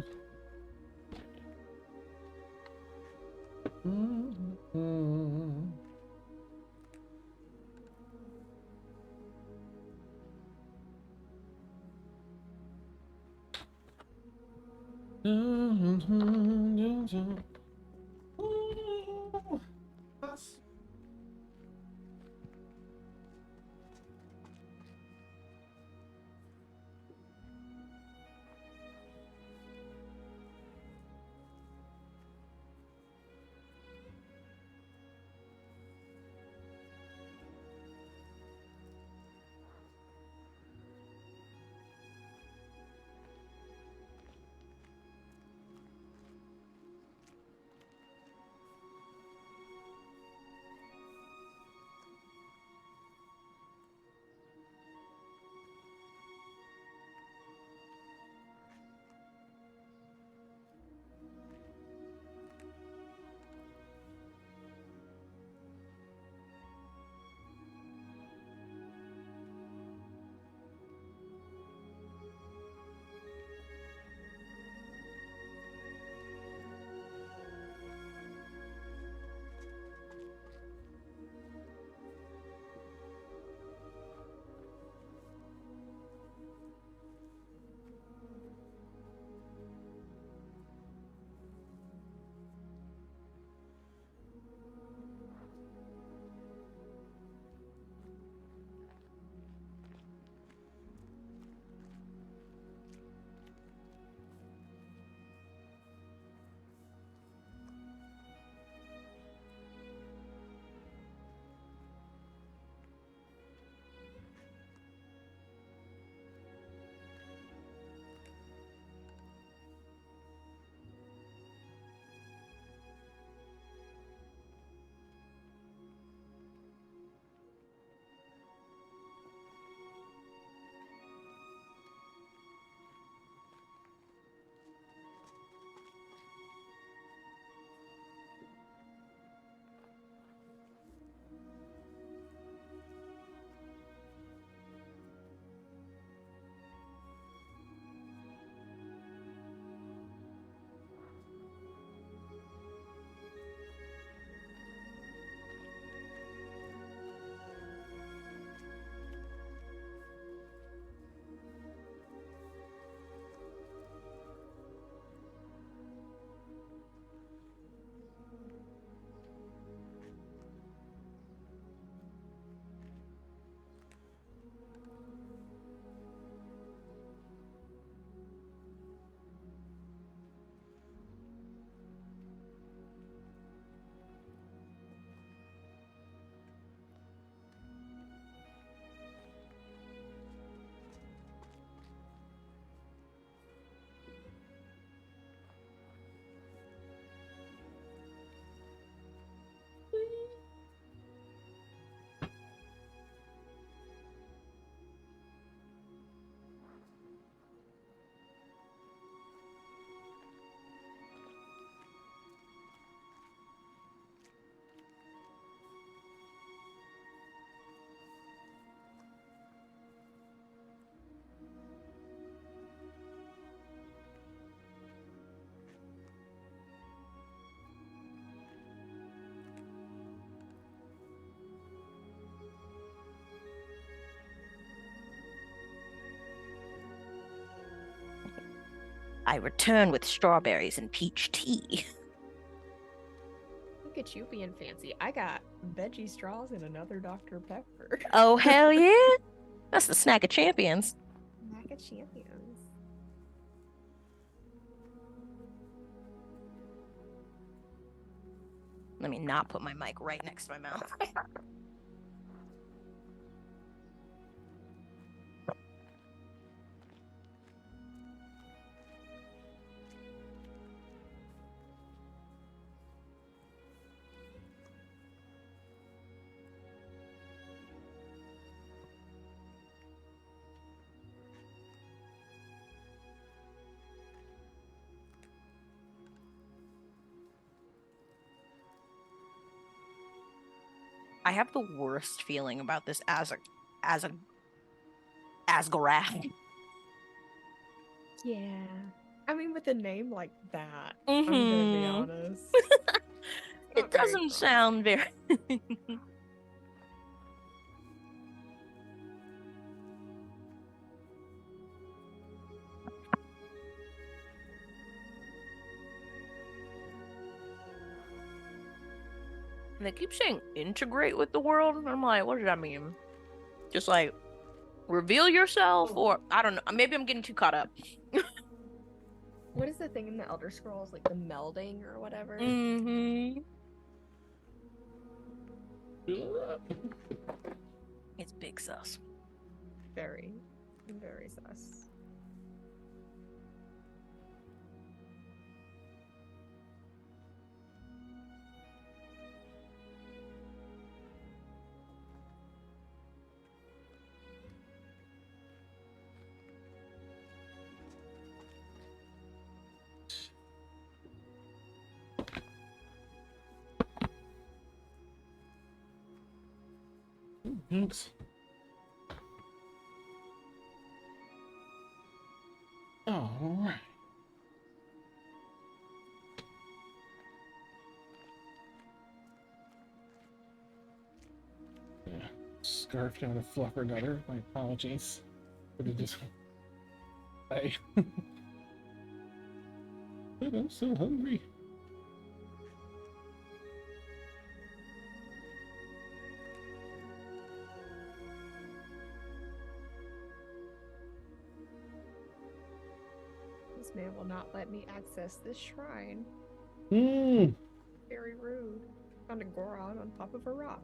I return with strawberries and peach tea. Look at you being fancy. I got veggie straws and another Dr. Pepper. Oh, hell yeah. That's the snack of champions. Snack of champions. Let me not put my mic right next to my mouth. I have the worst feeling about this as a Asgarath. Yeah. I mean, with a name like that, I'm gonna be honest. It doesn't sound very... And they keep saying integrate with the world. And I'm like, what does that mean? Just like reveal yourself, or I don't know. Maybe I'm getting too caught up. What is the thing in the Elder Scrolls, like the melding or whatever? Mm-hmm. It's big sus. Very, very sus. Thanks. All right. Yeah, scarfed out a fluffernutter. My apologies. But it just... But I'm so hungry. This man will not let me access this shrine. Hmm. Very rude. Found a Gorog on top of a rock.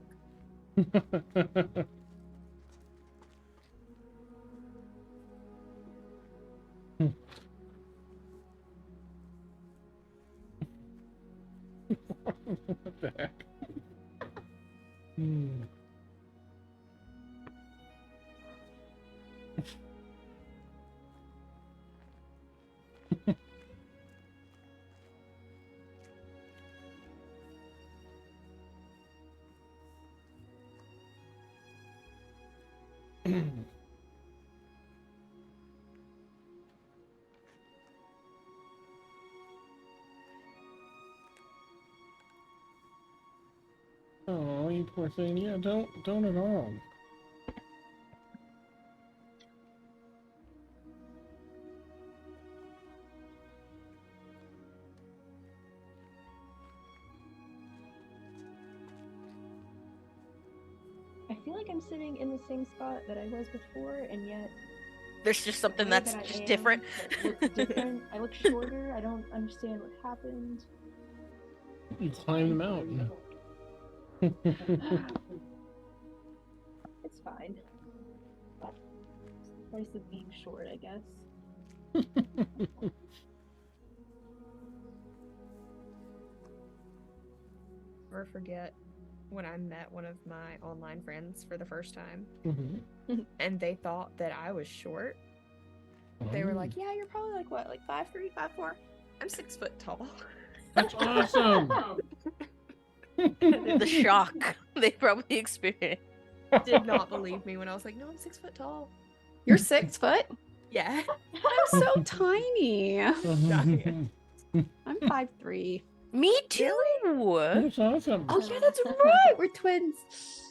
What the heck? Hmm. Oh, you poor thing. Yeah, don't at all. I feel like I'm sitting in the same spot that I was before, and yet There's just the something way that's that I just am, different. like, looks different. I look shorter. I don't understand what happened. You climbed the mountain. It's fine. It's the price of being short, I guess. Never forget when I met one of my online friends for the first time, and they thought that I was short. They were like, "Yeah, you're probably like what, like 5'3", 5'4"? I'm 6 foot tall." That's awesome. The shock they probably experienced. Did not believe me when I was like, "No, I'm 6 foot tall." You're 6 foot? Yeah. I'm so tiny. Dying. I'm 5'3". Me too. That's awesome. Oh yeah, that's right. We're twins.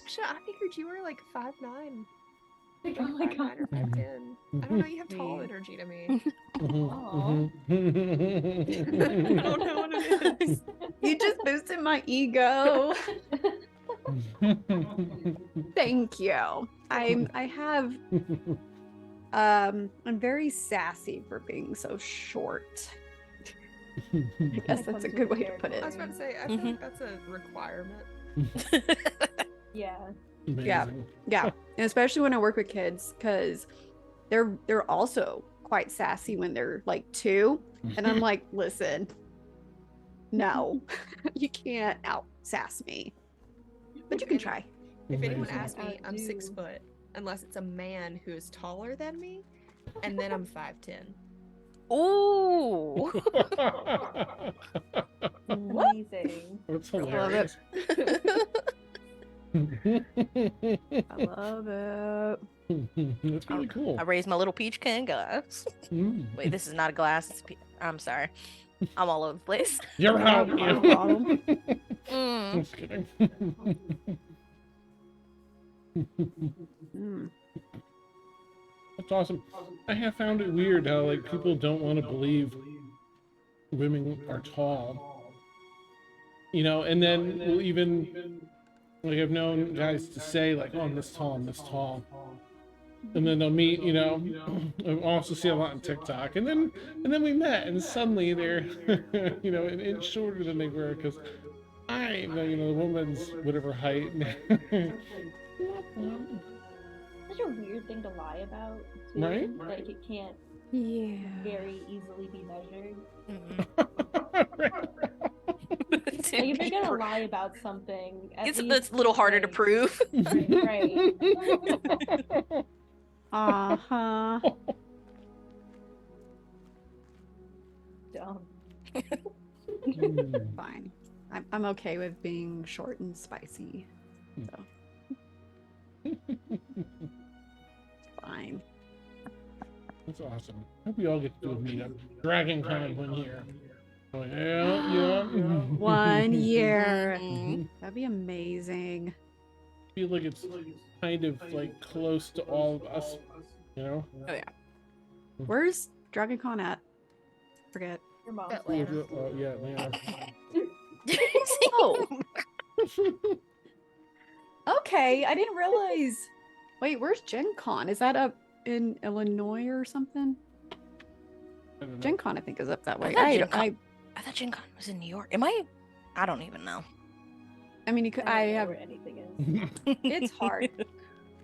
Shit, I figured you were like 5'9". Oh my god. Or 5'10". I don't know. You have tall energy to me. I don't know what it is. You just boosted my ego. Thank you. I'm very sassy for being so short. I guess that's a good way to put it. I was about to say, I feel like that's a requirement. Yeah. Yeah, and especially when I work with kids, because they're also quite sassy when they're like 2, and I'm like, listen, no, you can't out sass me, but you can try. If anyone asks me, I'm 6 foot, unless it's a man who is taller than me, and then I'm 5'10". Ooh. Amazing. That's I love hilarious. I love it. That's really cool. I raised my little peachkin glass. Wait, this is not a glass. It's I'm sorry. I'm all over the place. You're out. No problem. Just kidding. That's awesome. I have found it weird how like people don't want to believe women are tall. You know, and then we'll even like I've known guys to say like, "Oh, I'm this tall, I'm this tall," and then they'll meet. You know, I also see a lot on TikTok, and then we met, and suddenly they're you know an inch shorter than they were because the woman's whatever height. Such a weird thing to lie about, too. Right? Like it can't very easily be measured. Like, if you're gonna lie about something, It's a little harder to prove. Right. Uh-huh. Dumb. Fine. I'm okay with being short and spicy. So. Fine. That's awesome. Hope we all get to do a meetup. Dragon Con 1 year. Oh, yeah. 1 year. Mhm. That'd be amazing. I feel like it's kind of like close to all of us, you know? Oh yeah. Where's Dragon Con at? Forget. Your mom's Atlanta. Oh, yeah, Atlanta. Oh. Okay, I didn't realize. Wait, where's Gen Con? Is that up in Illinois or something? I don't know. Gen Con, I think, is up that way. thought Gen Con- I thought Gen Con was in New York. Am I? I don't even know. I mean, you could. I have. where anything is. It's hard.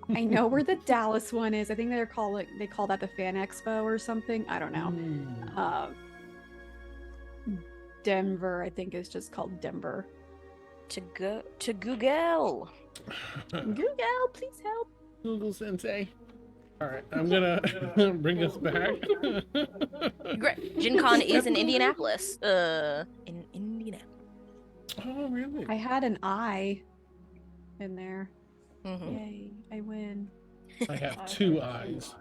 I know where the Dallas one is. I think they call that the Fan Expo or something. I don't know. Denver, I think, is just called Denver. To Google. Google, please help. Google Sensei. All right, I'm gonna bring us back. Great. Gen Con is in Indianapolis. In Indianapolis. Oh, really? I had an eye in there. Mhm. Yay, I win. I have 2 eyes.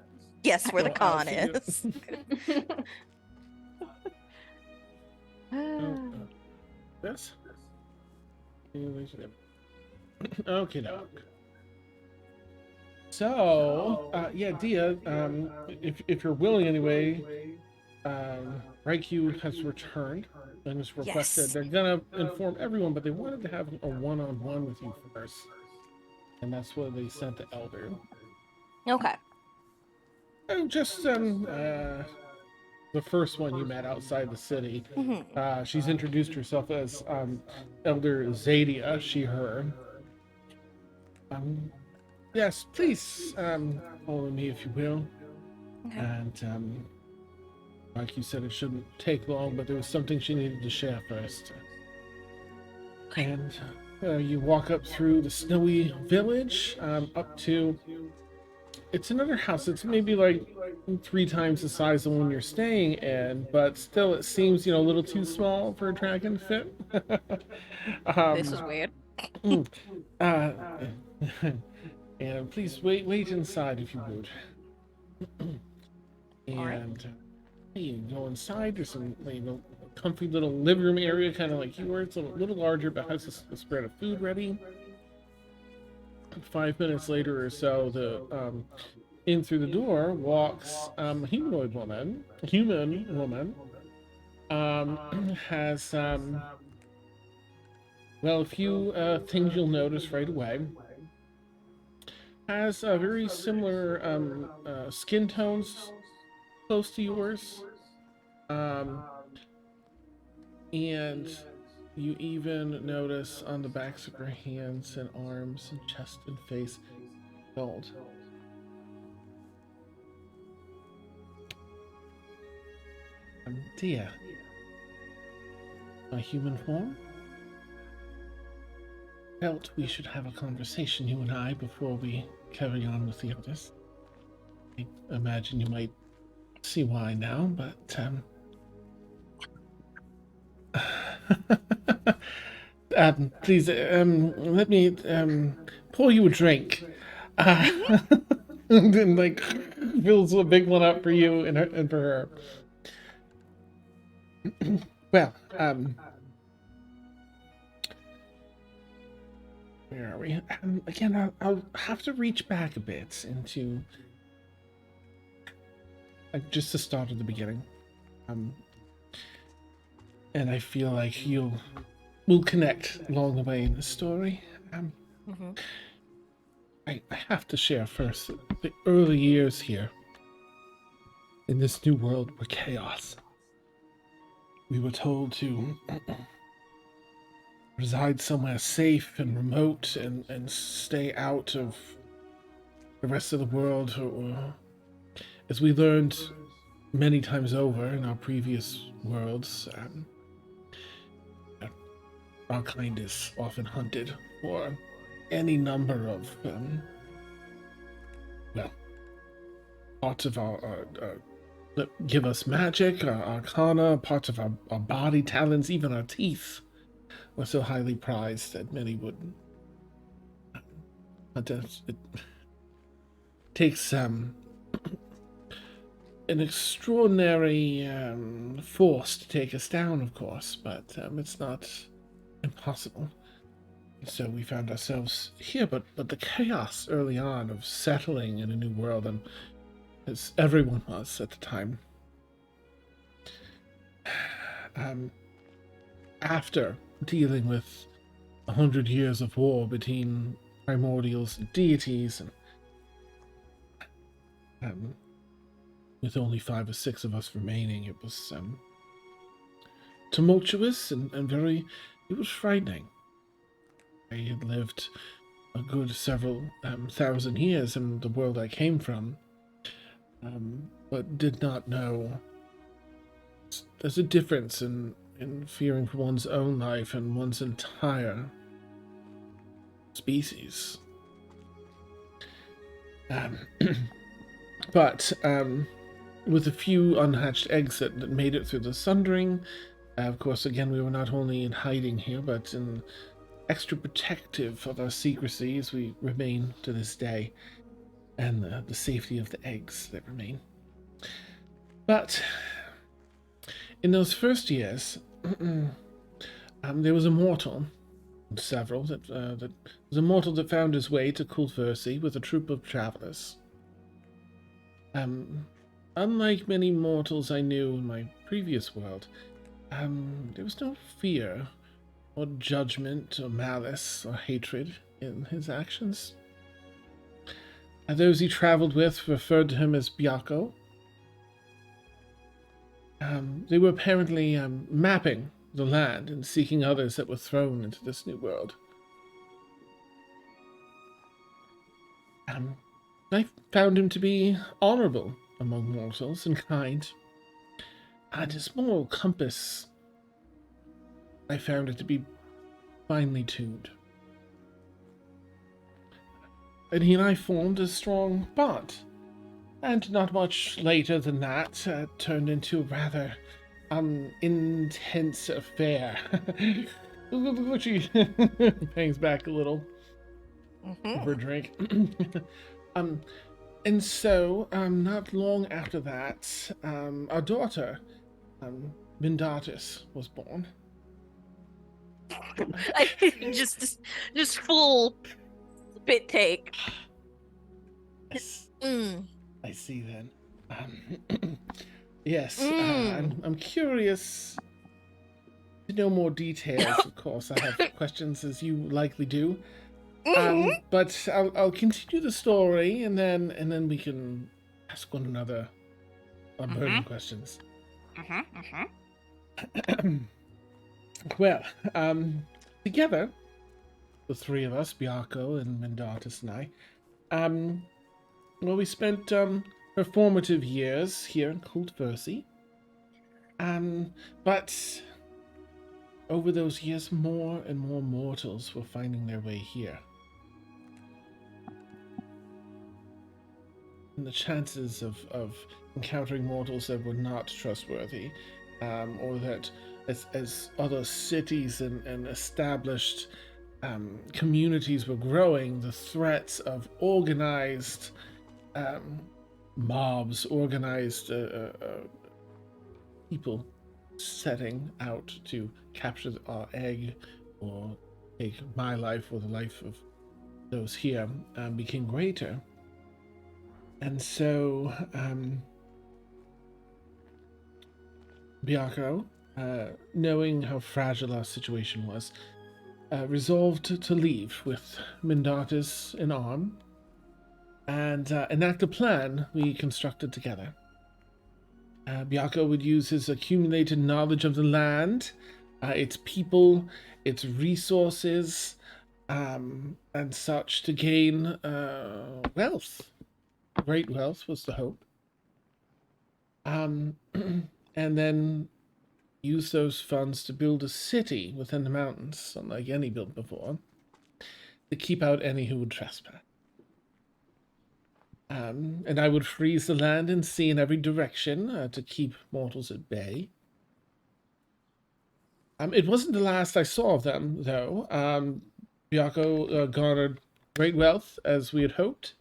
Yes, where the Oh, con I see it. is. This? Okay, no. So, yeah, Dia, if you're willing anyway, Raikou has returned and has requested Yes. they're gonna inform everyone, but they wanted to have a one-on-one with you first, and that's what they sent the Elder. Okay. Oh, just the first one you met outside the city. Mhm. She's introduced herself as Elder Zadia, she, her. Yes, please follow me if you will. Okay. And like you said, it shouldn't take long, but there was something she needed to share first. And you walk up through the snowy village, up to... It's another house. It's maybe like 3 times the size of the one you're staying in, but still it seems, a little too small for a dragon to fit. This is weird. And please wait inside if you would. And you go inside. There's some comfy little living room area, kind of like yours. It's a little larger, but has a spread of food ready. 5 minutes later or so, the in through the door walks a human woman, has well, a few things you'll notice right away. Has very similar skin tones, close to yours, and you even notice on the backs of her hands and arms and chest and face gold. Dear, my human form? Felt we should have a conversation, you and I, before we carry on with the others. I imagine you might see why now, but please, let me pour you a drink. And then, like, fills a big one up for you and for her. Well, where are we? Again, I'll have to reach back a bit into just the start of the beginning. And I feel like we'll connect along the way in the story. I have to share first the early years here in this new world were chaos. We were told to reside somewhere safe and remote and stay out of the rest of the world. Or, as we learned many times over in our previous worlds, our kind is often hunted for any number of, well, parts of our that give us magic, our arcana, parts of our body talents, even our teeth were so highly prized that many would hunt us. It takes an extraordinary force to take us down, of course, but it's not impossible. So we found ourselves here, but the chaos early on of settling in a new world, and as everyone was at the time, after dealing with 100 years of war between primordials and deities, and with only 5 or 6 of us remaining, it was tumultuous and very, it was frightening. I had lived a good several thousand years in the world I came from, but did not know there's a difference in fearing for one's own life and one's entire species. But with a few unhatched eggs that made it through the Sundering, of course, again, we were not only in hiding here, but in extra protective of our secrecy as we remain to this day, and the safety of the eggs that remain. But in those first years, there was a mortal, several, that was a mortal that found his way to Kullt Versi with a troop of travelers. Unlike many mortals I knew in my previous world, there was no fear or judgment or malice or hatred in his actions. Those he traveled with referred to him as Byakko. They were apparently mapping the land and seeking others that were thrown into this new world. I found him to be honorable among mortals and kind, and his moral compass, I found it to be finely tuned. And he and I formed a strong bond, and not much later than that, turned into a rather intense affair. She hangs back a little for a drink. And so, not long after that, our daughter, Mindatis, was born. just full spit take. Yes. I see then. Yes, Mm. I'm curious to know more details. Of course, I have questions as you likely do. But I'll continue the story, and then we can ask one another our burning questions. Well, together, the three of us, Biako and Mendatus and I, well, we spent her formative years here in Kullt Versi. But over those years, more and more mortals were finding their way here. And the chances of encountering mortals that were not trustworthy, or that as other cities and established communities were growing, the threats of organized mobs, organized people setting out to capture our egg or take my life or the life of those here became greater. And so, Biako, knowing how fragile our situation was, resolved to leave with Mendatus in arm and enact a plan we constructed together. Biako would use his accumulated knowledge of the land, its people, its resources, and such to gain wealth. Great wealth was the hope. And then use those funds to build a city within the mountains, unlike any built before, to keep out any who would trespass. And I would freeze the land and sea in every direction to keep mortals at bay. It wasn't the last I saw of them, though. Biako garnered great wealth, as we had hoped,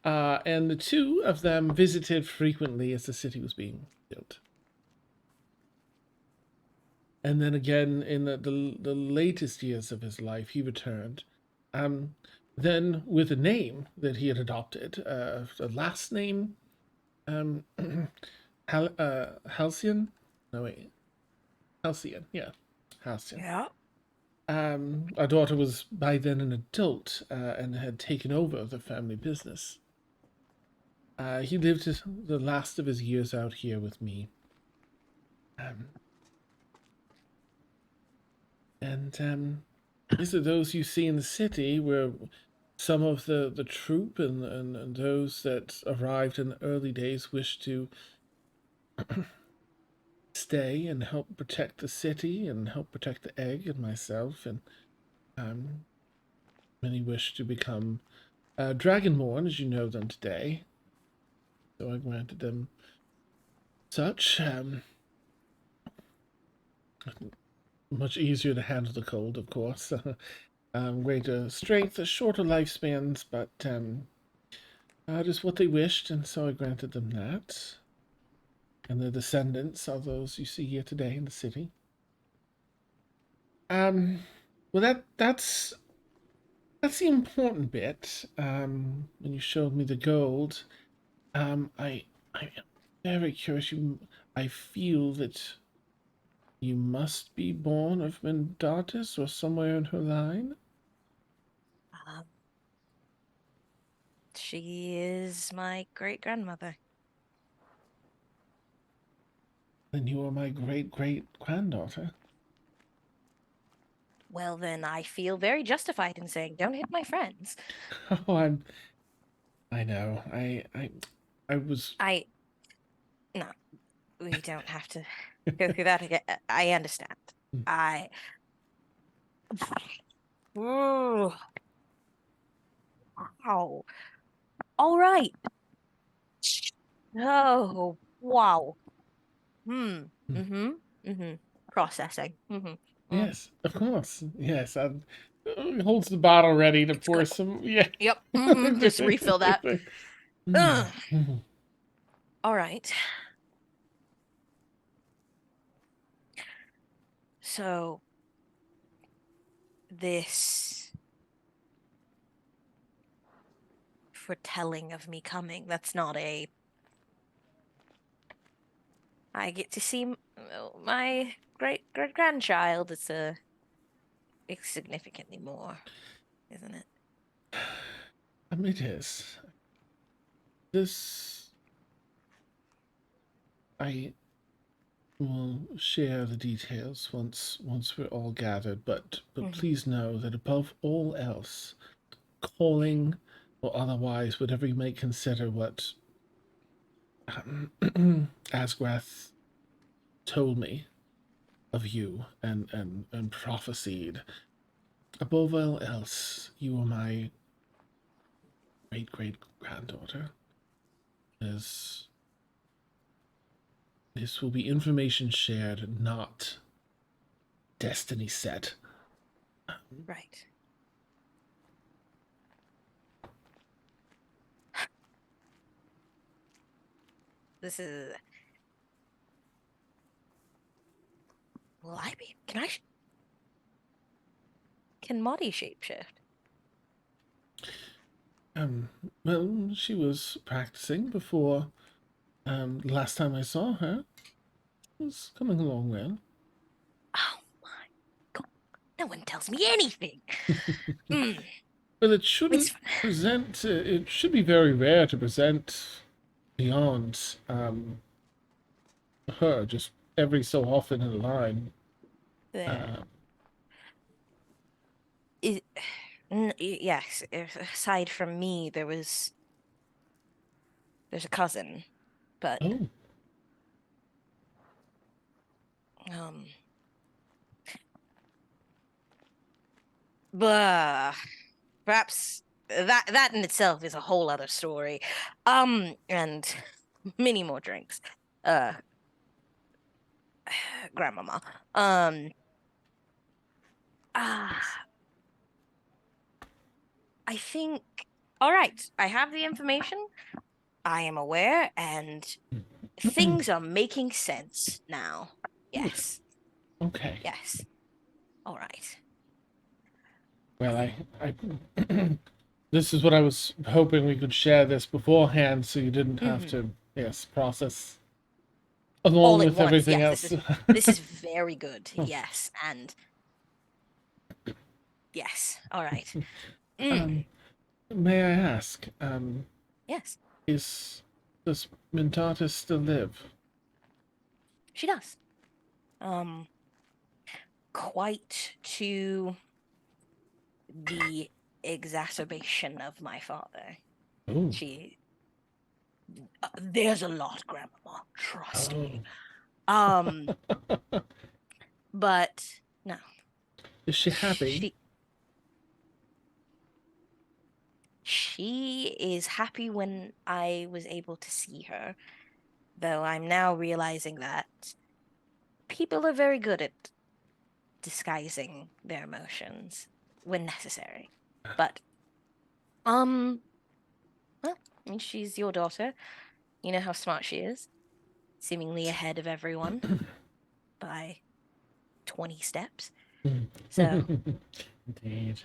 and the two of them visited frequently as the city was being built. And then again, in the latest years of his life, he returned, then with a name that he had adopted, a last name, Halcyon? No, wait. Halcyon, yeah. Halcyon. Yeah. Our daughter was by then an adult and had taken over the family business. He lived the last of his years out here with me. These are those you see in the city where some of the troop and those that arrived in the early days wished to stay and help protect the city and help protect the egg and myself, and many wish to become Dragonborn as you know them today. So I granted them such. Much easier to handle the cold, of course. Greater strength, shorter lifespans, but just what they wished, and so I granted them that. And the descendants of those you see here today in the city. Well, that's the important bit. When you showed me the gold, I'm very curious. I feel that you must be born of Mendatus or somewhere in her line. She is my great grandmother. Then you are my great-great-granddaughter. Well, then I feel very justified in saying, don't hit my friends. Oh, I know. I was. No, we don't have to go through that again. I understand. Ooh. Wow. All right. Oh, wow. Processing. Yes, of course. Yes, holds the bottle ready to pour some. Yeah. Yep. Just refill that. All right. So this foretelling of me coming. That's not a... I get to see my great-great-grandchild. It's significantly more, isn't it? It is. This... I will share the details once we're all gathered, but please know that above all else, calling or otherwise, whatever you may consider what Asgrath told me of you and prophesied, above all else, you are my great-great-granddaughter. This will be information shared, not destiny set. Right. This is... Will I be... Can Maudie shapeshift? Well, she was practicing before, last time I saw her. It was coming along well. Oh my god. No one tells me anything. Well, it shouldn't present, it should be very rare to present beyond, her, just every so often in a line. Yes, aside from me, there's a cousin, but perhaps that in itself is a whole other story. And many more drinks. Grandmama. I think... All right, I have the information. I am aware, and things are making sense now. Yes. Okay. Yes. All right. Well, I this is what I was hoping we could share this beforehand, so you didn't have to, process along all with once. everything yes, else. This is very good. Yes, and yes. All right. May I ask? Yes. Does Mintata still live? She does. Quite to the exacerbation of my father. Oh. She... there's a lot, Grandmama. Trust me. But no. Is she happy? She is happy when I was able to see her, though I'm now realizing that people are very good at disguising their emotions when necessary. But, well, I mean, she's your daughter. You know how smart she is. Seemingly ahead of everyone by 20 steps. So... Indeed.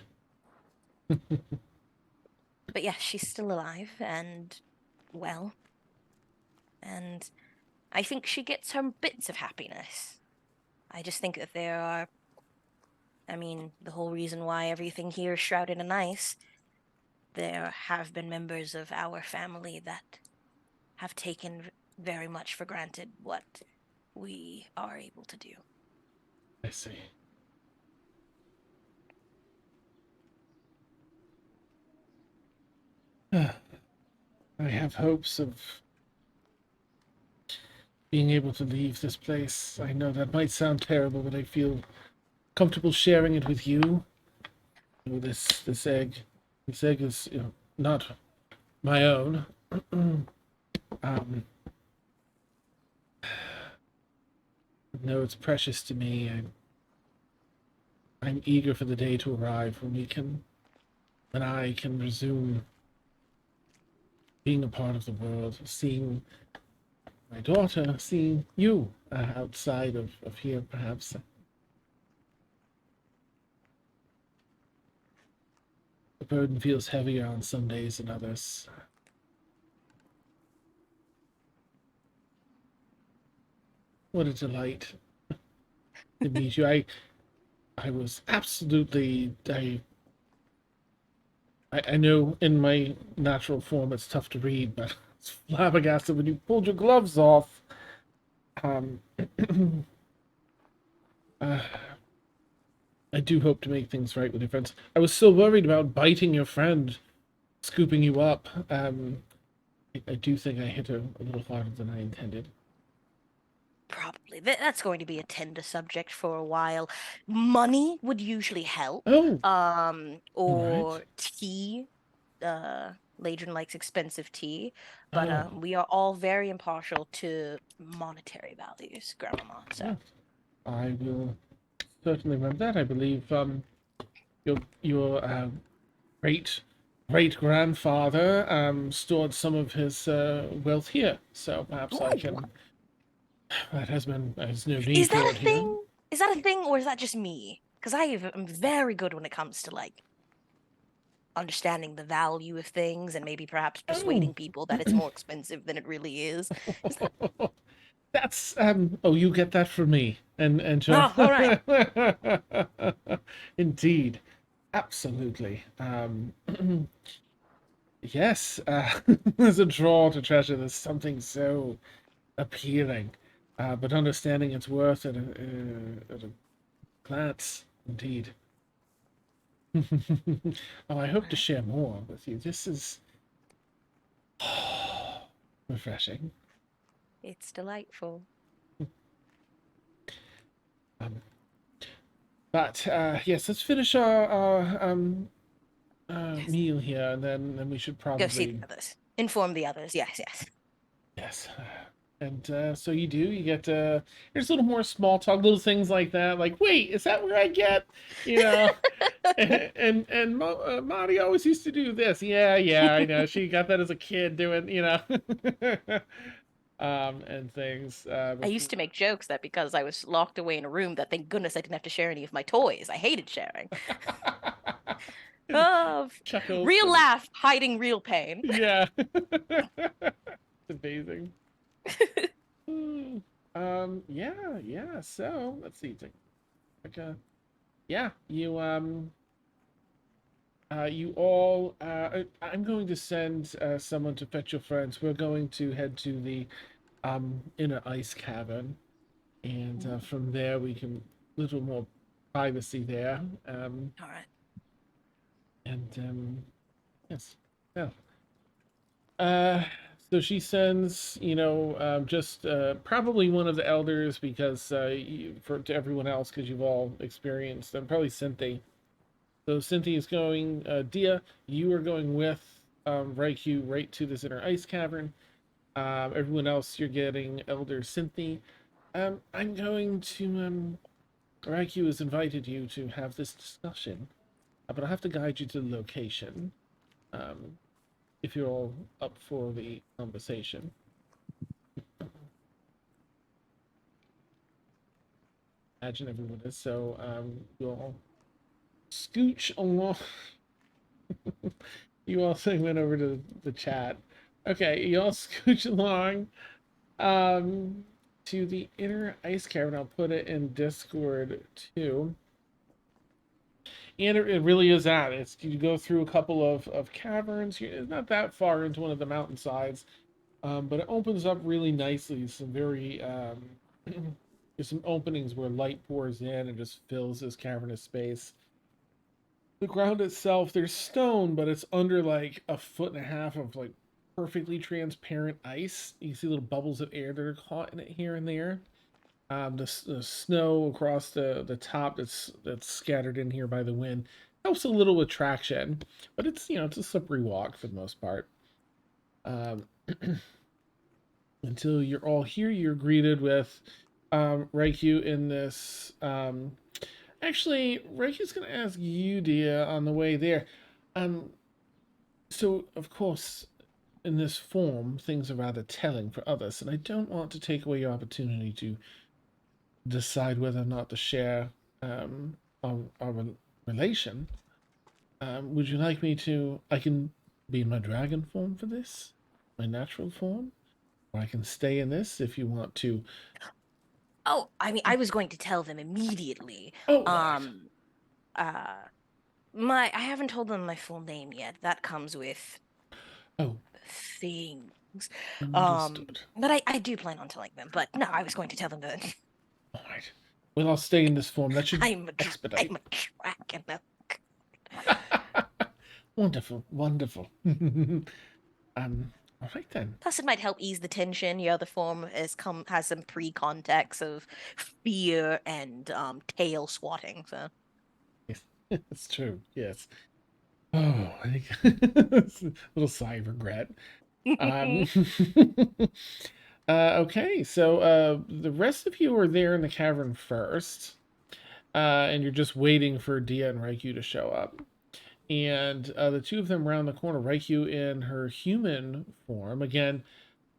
But yes, she's still alive and well. And I think she gets her bits of happiness. I just think that there are... I mean, the whole reason why everything here is shrouded in ice, there have been members of our family that have taken very much for granted what we are able to do. I see. I have hopes of being able to leave this place. I know that might sound terrible, but I feel comfortable sharing it with you. This egg is, not my own. No, it's precious to me. I'm eager for the day to arrive when I can resume being a part of the world, seeing my daughter, seeing you outside of here, perhaps. burden feels heavier on some days than others. What a delight to meet you. I was absolutely I know in my natural form it's tough to read, but it's flabbergasted when you pulled your gloves off. Um, uh, I do hope to make things right with your friends. I was so worried about biting your friend, scooping you up. I do think I hit her a little harder than I intended. Probably. That's going to be a tender subject for a while. Money would usually help. Oh, Or right. tea. Leadrin likes expensive tea, but Oh. we are all very impartial to monetary values, Grandmama. So I will certainly remember that. I believe your great grandfather stored some of his wealth here, so perhaps I can. That has been. There's no need is for that it a here. thing? Is that a thing, or is that just me? Because I'm very good when it comes to like understanding the value of things and maybe perhaps Oh, persuading people that it's more expensive than it really is. Is that... that's Oh, you get that from me, and Oh, all right. indeed, absolutely. Yes, there's a draw to treasure. There's something so appealing, but understanding its worth at a glance, indeed. Oh, I hope to share more with you. This is refreshing. It's delightful. Um, but yes, let's finish our Yes. meal here, and then we should Go see probably the others. Inform the others. Yes, yes. yes. And so you do. You get there's a little more small talk, little things like that. Like, wait, is that where I get? You know, and Marty always used to do this. Yeah, yeah, I know. She got that as a kid doing, and things. I used to make jokes that because I was locked away in a room, that thank goodness I didn't have to share any of my toys. I hated sharing. Oh, Chuckles. real laugh, hiding real pain. Yeah. It's amazing. Yeah. So let's see. Okay. Yeah, you all. I'm going to send someone to fetch your friends. We're going to head to the inner ice cavern, and from there we can little more privacy there. All right. And yes. Yeah. Uh, so she sends, just probably one of the elders because to everyone else because you've all experienced them. Probably Cynthia. So Cynthia is going. Dia, you are going with Raikou right to this inner ice cavern. Everyone else, you're getting Elder Cynthia. I'm going to. Raikou has invited you to have this discussion, but I'll have to guide you to the location. Um, if you're all up for the conversation. Imagine everyone is. So you'll scooch along. You also went over to the chat. Okay, you all scooch along to the inner ice cavern. I'll put it in Discord too. And it really is that. It's you go through a couple of caverns. It's not that far into one of the mountainsides. But it opens up really nicely. Some very there's some openings where light pours in and just fills this cavernous space. The ground itself, there's stone, but it's under like a foot and a half of like perfectly transparent ice. You can see little bubbles of air that are caught in it here and there. The snow across the top that's scattered in here by the wind helps a little with traction, but it's a slippery walk for the most part. Until you're all here, you're greeted with Raikou in this. Actually, Raikou's going to ask you, Dia, on the way there. So, of course, in this form, things are rather telling for others, and I don't want to take away your opportunity to decide whether or not to share our relation. Would you like me to? I can be in my dragon form for this, my natural form, or I can stay in this if you want to. Oh, I mean, I was going to tell them immediately. Oh, right. Uh, I haven't told them my full name yet. That comes with Oh, things. understood. But I do plan on telling them. But no, I was going to tell them that All right. Well, I'll stay in this form. That should expedite. I'm a dragon. Wonderful, wonderful. All right then. Plus, it might help ease the tension. The other form has some pre-context of fear and tail swatting. So Yes, it's true. Yes. Oh, I think it's a little sigh of regret. Um, okay, so the rest of you are there in the cavern first, and you're just waiting for Dia and Raikou to show up. And the two of them around the corner, Raikou in her human form. Again,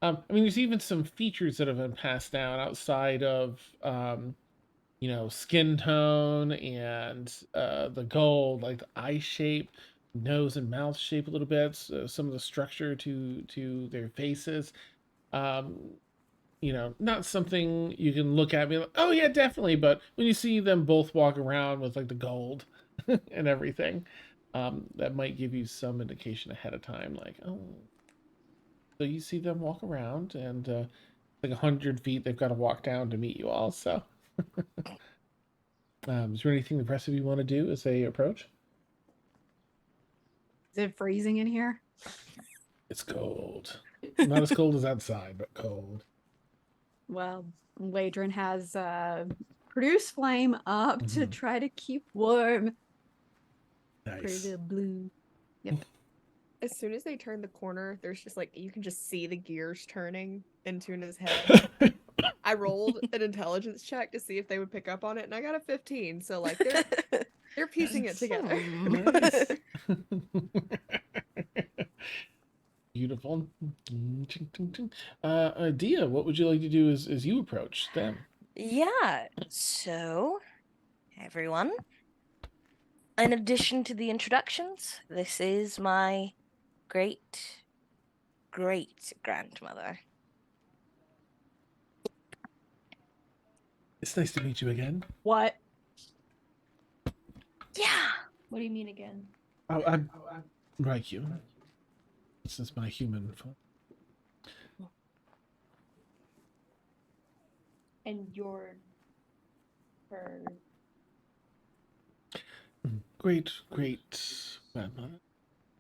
I mean, there's even some features that have been passed down outside of, skin tone and the gold, like the eye shape, nose and mouth shape a little bit, so some of the structure to their faces. Um, not something you can look at and be like, oh yeah, definitely. But when you see them both walk around with like the gold and everything, that might give you some indication ahead of time, like, oh, so you see them walk around and like 100 feet they've got to walk down to meet you all. So, is there anything the rest of you want to do as they approach? Is it freezing in here? It's cold. Not as cold as outside, but cold. Well, Leadrin has produced flame up to try to keep warm. Nice. Pretty blue. Yep. As soon as they turn the corner, there's just like you can just see the gears turning in Tuna's head. I rolled an intelligence check to see if they would pick up on it, and I got a 15. So like they're piecing it together. Nice. Beautiful. Dia, what would you like to do as you approach them? yeah. So, everyone, in addition to the introductions, this is my great grandmother. It's nice to meet you again. What? Yeah. What do you mean again? I'm Raikou. This is my human form. And you're her. Great grandmother, I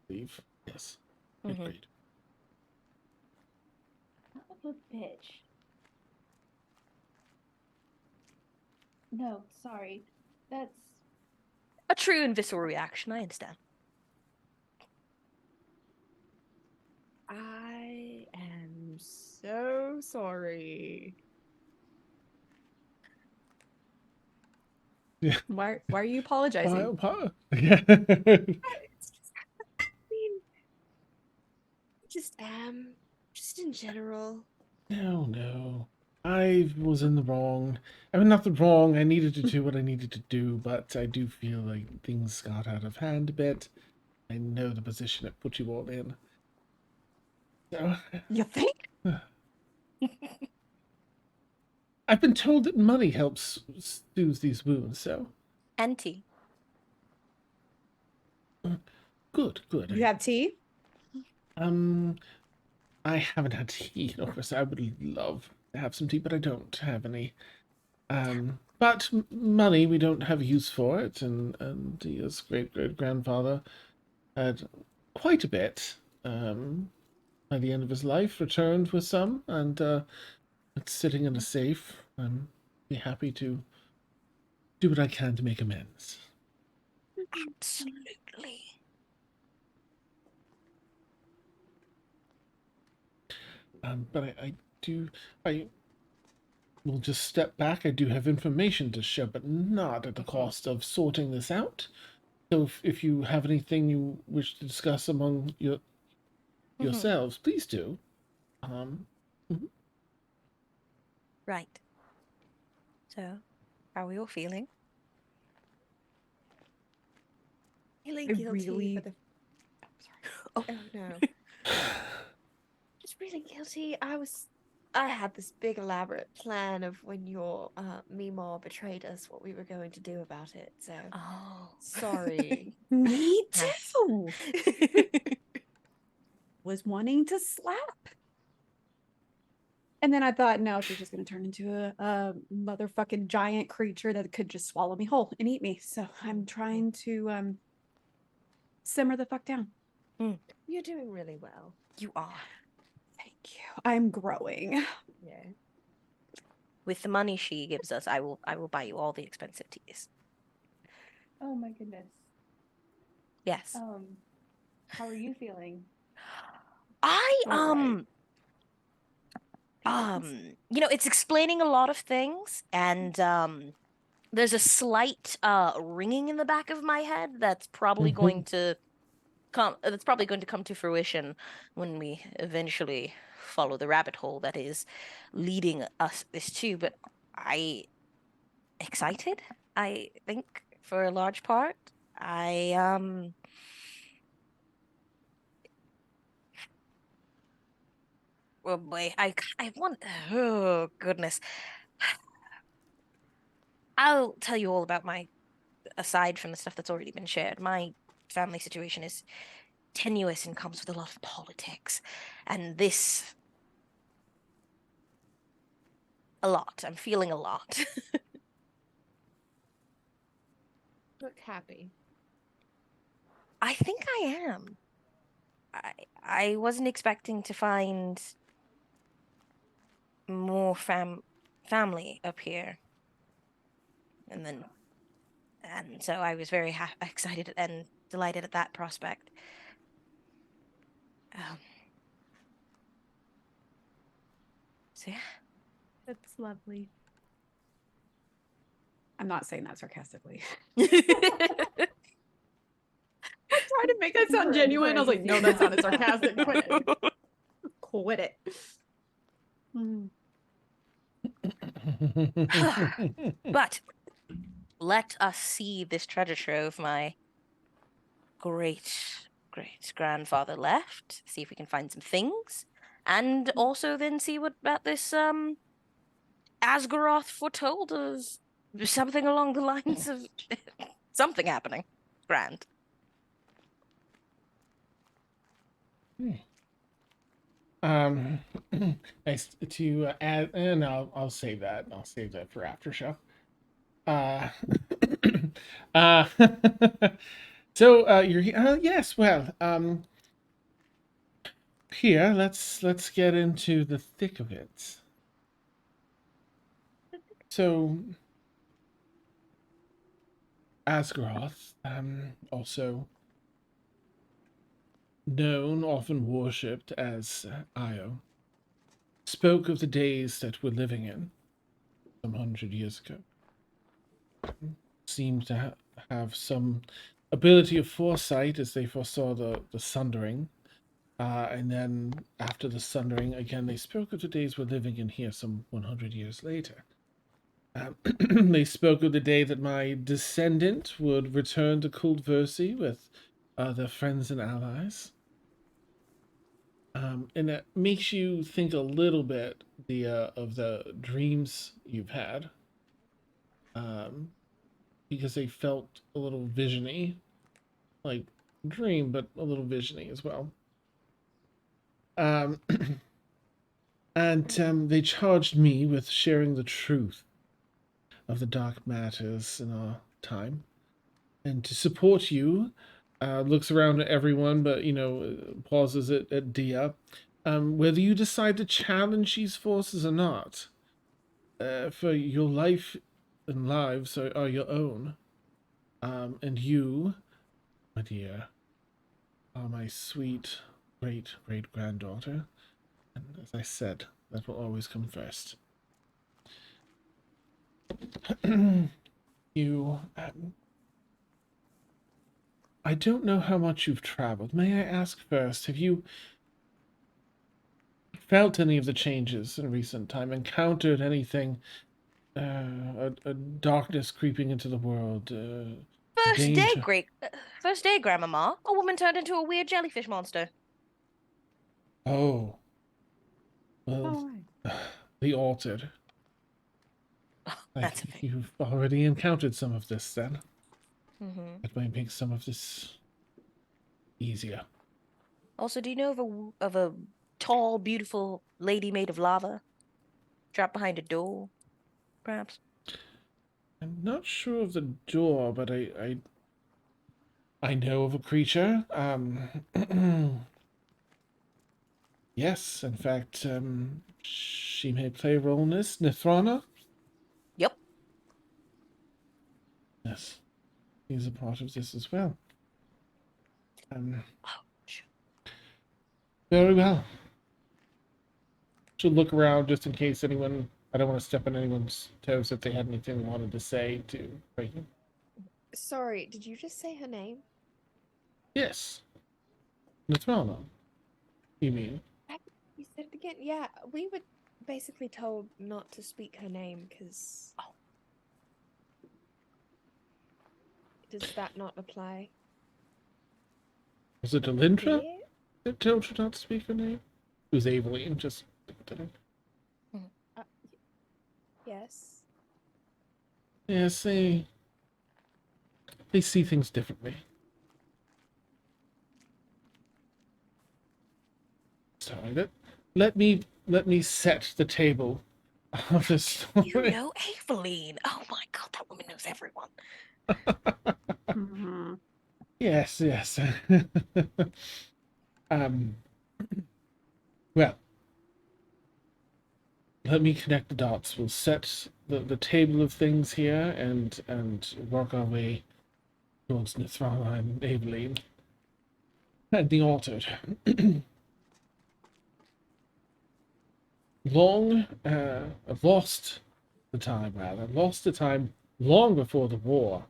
believe. Yes. Great. Son of a bitch. No, sorry. That's A true and visceral reaction, I understand. I am so sorry. Yeah. Why are you apologizing? Yeah. It's just, I mean, just in general. No. I was in the wrong. I mean, not the wrong. I needed to do what I needed to do, but I do feel like things got out of hand a bit. I know the position it put you all in. So, You think? I've been told that money helps soothe these wounds, so. And tea. Good. You have tea? I haven't had tea. Of course, I would love to have some tea, but I don't have any. But money we don't have use for it, and his great-great-grandfather had quite a bit. By the end of his life, returned with some, and it's sitting in a safe. I'm be happy to do what I can to make amends. Absolutely. But I will just step back. I do have information to share, but not at the cost of sorting this out. So if you have anything you wish to discuss among yourselves, please do. Right. So, how are we all feeling? Feeling I guilty really- for the. Oh. Oh no. Just feeling guilty. I had this big elaborate plan of when your Meemaw betrayed us, what we were going to do about it. So Oh. sorry. Me Yes. too. Was wanting to slap. And then I thought, no, she's just going to turn into a motherfucking giant creature that could just swallow me whole and eat me. So I'm trying to simmer the fuck down. You're doing really well. You are. Thank you. I'm growing. Yeah. With the money she gives us, I will buy you all the expensive teas. Oh my goodness. Yes. How are you feeling? I All right. it's explaining a lot of things, and there's a slight ringing in the back of my head that's probably going to come to fruition when we eventually follow the rabbit hole that is leading us this too. But I excited, I think, for a large part. Oh boy, I want. Oh goodness, I'll tell you all about my. Aside from the stuff that's already been shared, my family situation is tenuous and comes with a lot of politics, and this a lot. I'm feeling a lot. Look happy. I think I am. I wasn't expecting to find more family up here, and so I was very excited and delighted at that prospect. So yeah. That's lovely. I'm not saying that sarcastically. Yeah. I tried to make that sound genuine. I was like, no, that sounded sarcastic. Quit it. Quit it. But let us see this treasure trove my great grandfather left. See if we can find some things, and also then see what about this Asgaroth foretold us something along the lines of something happening. Grand. Nice to add, and I'll save that. I'll save that for after show. Uh, you're here. Yes. Well, here. Let's get into the thick of it. So, Asgaroth, also known, often worshipped as Io, spoke of the days that we're living in some 100 years ago. Seemed to have some ability of foresight as they foresaw the Sundering. And then after the Sundering, again, they spoke of the days we're living in here some 100 years later. They spoke of the day that my descendant would return to Kullt Versi with their friends and allies. And that makes you think a little bit of the dreams you've had. Because they felt a little visiony, like dream, but a little visiony as well. And they charged me with sharing the truth of the dark matters in our time, and to support you. Looks around at everyone, but pauses at Dia. Whether you decide to challenge these forces or not, for your life and lives are your own. And you, my dear, are my sweet great granddaughter. And as I said, that will always come first. You, I don't know how much you've traveled. May I ask first, have you felt any of the changes in recent time? Encountered anything, a darkness creeping into the world? Danger. First day, Grandmama. A woman turned into a weird jellyfish monster. Oh. Well, Oh, right. the altered. That's a thing. You've already encountered some of this, then. Mm-hmm. That might make some of this easier. Also, do you know of a tall, beautiful lady made of lava, trapped behind a door, perhaps? I'm not sure of the door, but I know of a creature. Yes, in fact, she may play a role in this. Nithrana? Yep. Yes, he's a part of this as well. Very well. Should look around just in case anyone. I don't want to step on anyone's toes if they had anything they wanted to say to Reagan. Sorry, did you just say her name? Yes. Nithrana. You mean? You said it again. Yeah, we were basically told not to speak her name because. Oh. Does that not apply? Was it Alindra Here? that told you not to speak her name? It was Aveline, just. Yes. Yes, they see things differently. Sorry, let me set the table of the story. You know Aveline. Oh my god, that woman knows everyone. Mhm. Yes. Well, let me connect the dots. We'll set the table of things here and work our way towards Nithrana and Aveline. And the altered. Lost the time long before the war.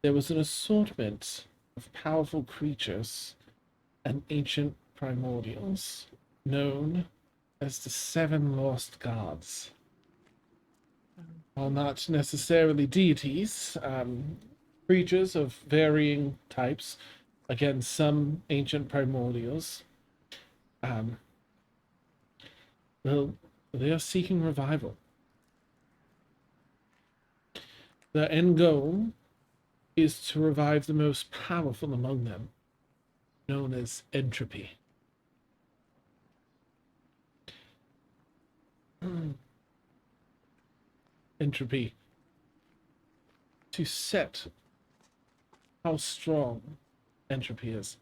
There was an assortment of powerful creatures and ancient primordials known as the Seven Lost Gods. While not necessarily deities, creatures of varying types, again, some ancient primordials, well, they are seeking revival. The end goal is to revive the most powerful among them, known as entropy. Entropy. To set how strong entropy is.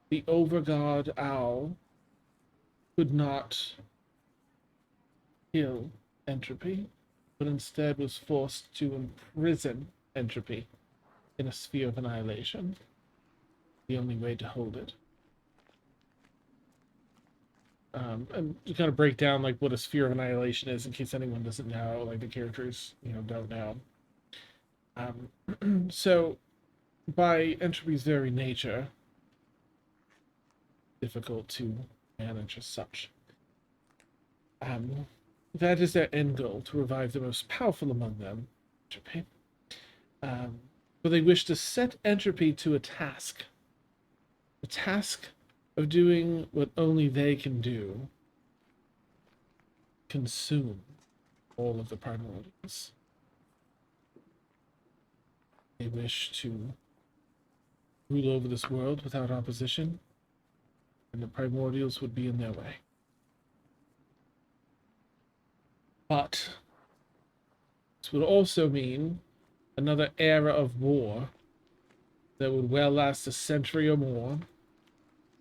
The Overguard Owl could not kill entropy, but instead was forced to imprison entropy in a sphere of annihilation. The only way to hold it. And to kind of break down like what a sphere of annihilation is in case anyone doesn't know, like the characters, don't know. So by entropy's very nature, difficult to manage as such. That is their end goal, to revive the most powerful among them, entropy. But they wish to set entropy to a task. The task of doing what only they can do. Consume all of the primordials. They wish to rule over this world without opposition, and the primordials would be in their way. But this would also mean another era of war that would well last a century or more,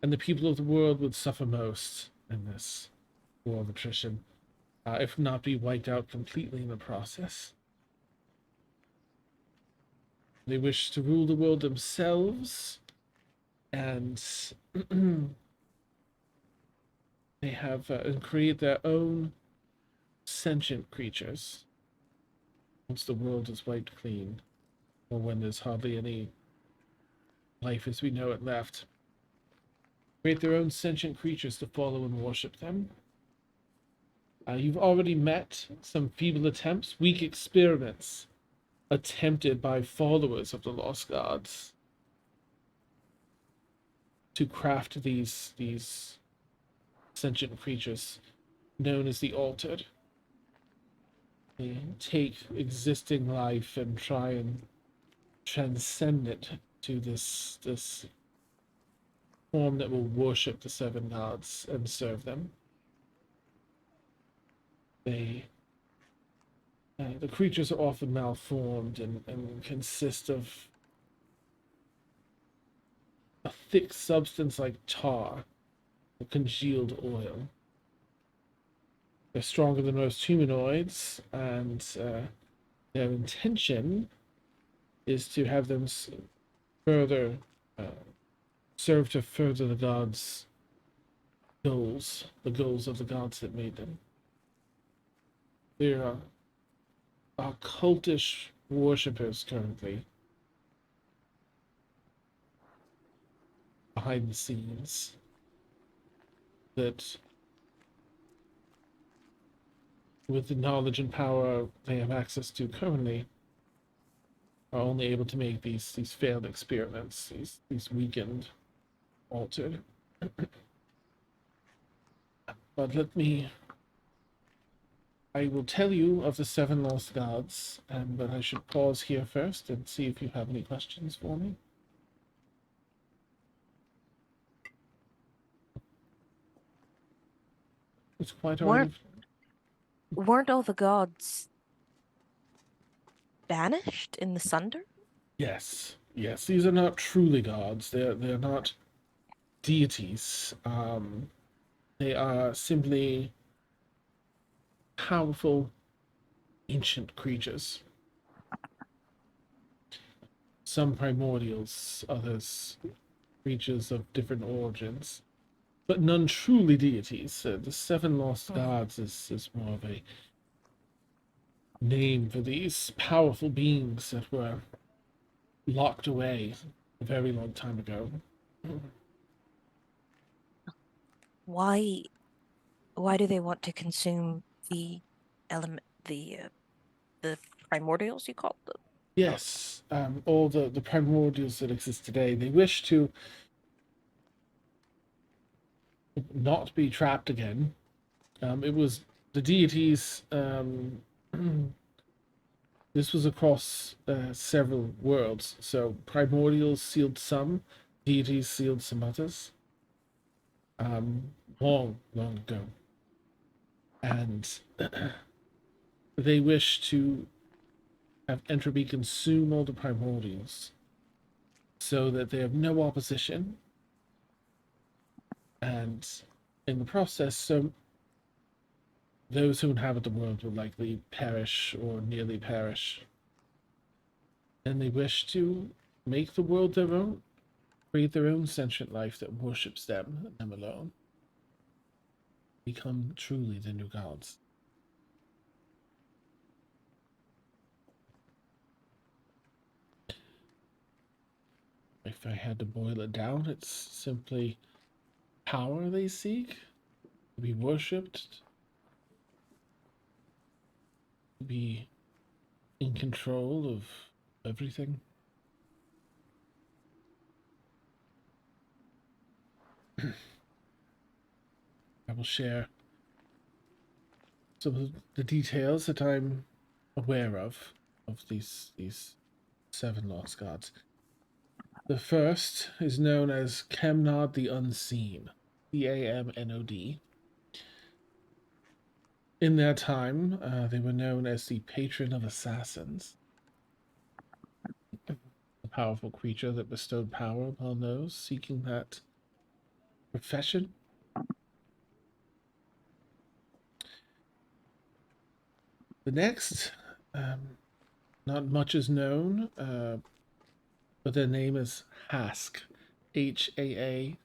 and the people of the world would suffer most in this war of attrition, if not be wiped out completely in the process. They wish to rule the world themselves, and they have and create their own sentient creatures once the world is wiped clean, or when there's hardly any life as we know it left. Create their own sentient creatures to follow and worship them. You've already met some feeble attempts, weak experiments attempted by followers of the lost gods to craft these sentient creatures known as the altered. They take existing life and try and transcend it to this form that will worship the seven gods and serve them. The creatures are often malformed and consist of a thick substance like tar or congealed oil. They're stronger than most humanoids, and their intention is to have them further serve to further the gods' goals, the goals of the gods that made them. There are cultish worshippers currently behind the scenes that, with the knowledge and power they have access to currently, are only able to make these failed experiments, these weakened, altered. But I will tell you of the seven lost gods, but I should pause here first and see if you have any questions for me. It's quite alright. Weren't all the gods banished in the Sundered? Yes, these are not truly gods. They're not deities. They are simply powerful ancient creatures. Some primordials, others creatures of different origins, but none truly deities. The seven lost gods is more of a name for these powerful beings that were locked away a very long time ago. Why do they want to consume the primordials, you called them? Yes, all the primordials that exist today. They wish to not be trapped again. It was the deities. This was across several worlds. So primordials sealed some, deities sealed some others. Long ago, and they wish to have entropy consume all the primordials, so that they have no opposition, and in the process, so those who inhabit the world will likely perish or nearly perish. And they wish to make the world their own, create their own sentient life that worships them and them alone. Become truly the new gods. If I had to boil it down, it's simply power they seek, to be worshipped, to be in control of everything. I will share some of the details that I'm aware of these seven lost gods. The first is known as Camnod the Unseen, Camnod. In their time, they were known as the patron of assassins, a powerful creature that bestowed power upon those seeking that profession. The next, not much is known, but their name is Hask, Haask.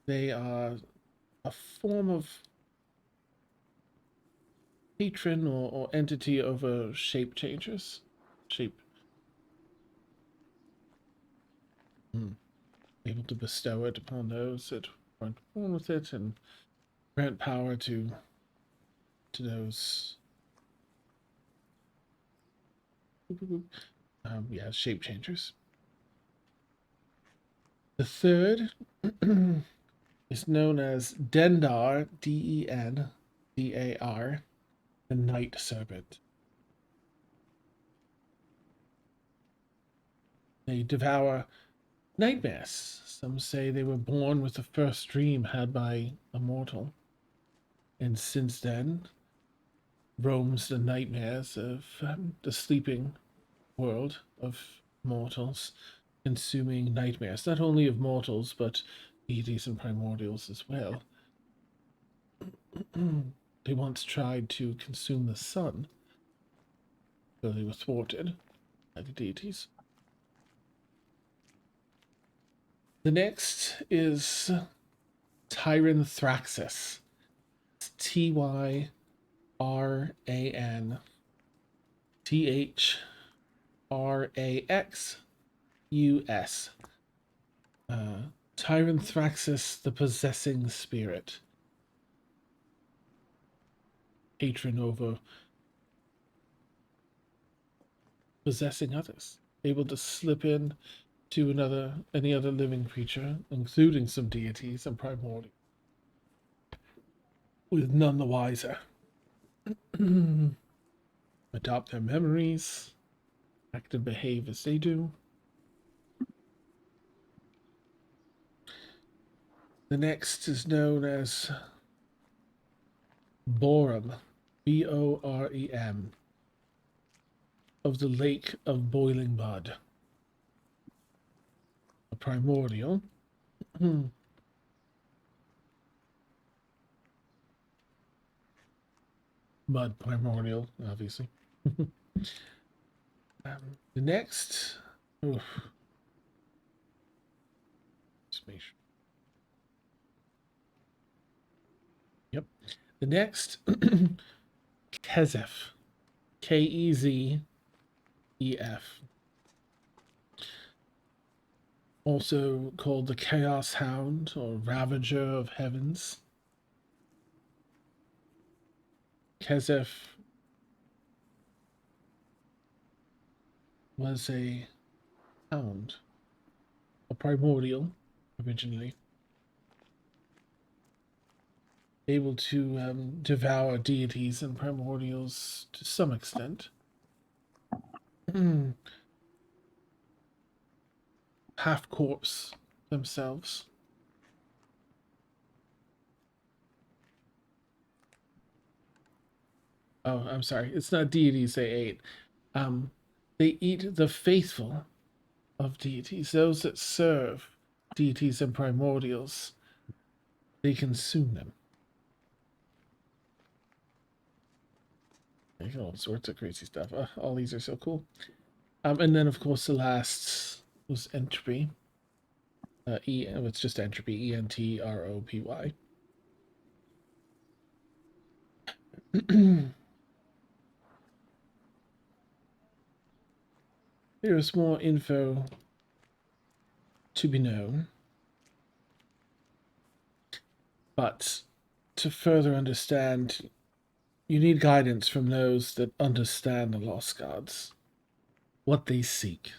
They are a form of patron or entity over shape changers. Able to bestow it upon those that weren't born with it and grant power to those Yeah, shape changers. The third is known as Dendar, Dendar, the Night Serpent. They devour nightmares. Some say they were born with the first dream had by a mortal, and since then roams the nightmares of the sleeping world of mortals, consuming nightmares, not only of mortals, but deities and primordials as well. They once tried to consume the sun, though they were thwarted by the deities. The next is Tyran Thraxus. Tyranthraxus. Tyran Thraxus, the possessing spirit. Patron over possessing others. Able to slip in to any other living creature, including some deities and primordial, with none the wiser. Adopt their memories, act and behave as they do. The next is known as Borem, Borem, of the Lake of Boiling Mud. A primordial. Mud primordial, obviously. The next... Oof. Just make sure. Yep. The next, Kezef. Kezef. Also called the Chaos Hound or Ravager of Heavens. Kezef was a hound, a primordial originally, able to devour deities and primordials to some extent. Half corpse themselves. Oh, I'm sorry. It's not deities they ate. They eat the faithful of deities, those that serve deities and primordials. They consume them. They all sorts of crazy stuff. All these are so cool. And then, of course, the last was entropy. It's just entropy. Entropy. There is more info to be known, but to further understand, you need guidance from those that understand the Lost Gods, what they seek,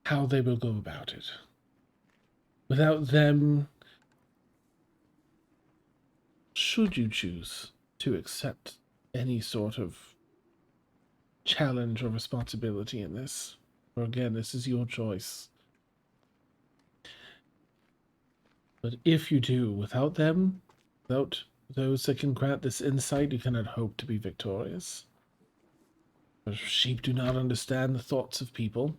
how they will go about it. Without them, should you choose to accept any sort of challenge or responsibility in this, or again, this is your choice. But if you do, without them, without those that can grant this insight, you cannot hope to be victorious. For sheep do not understand the thoughts of people.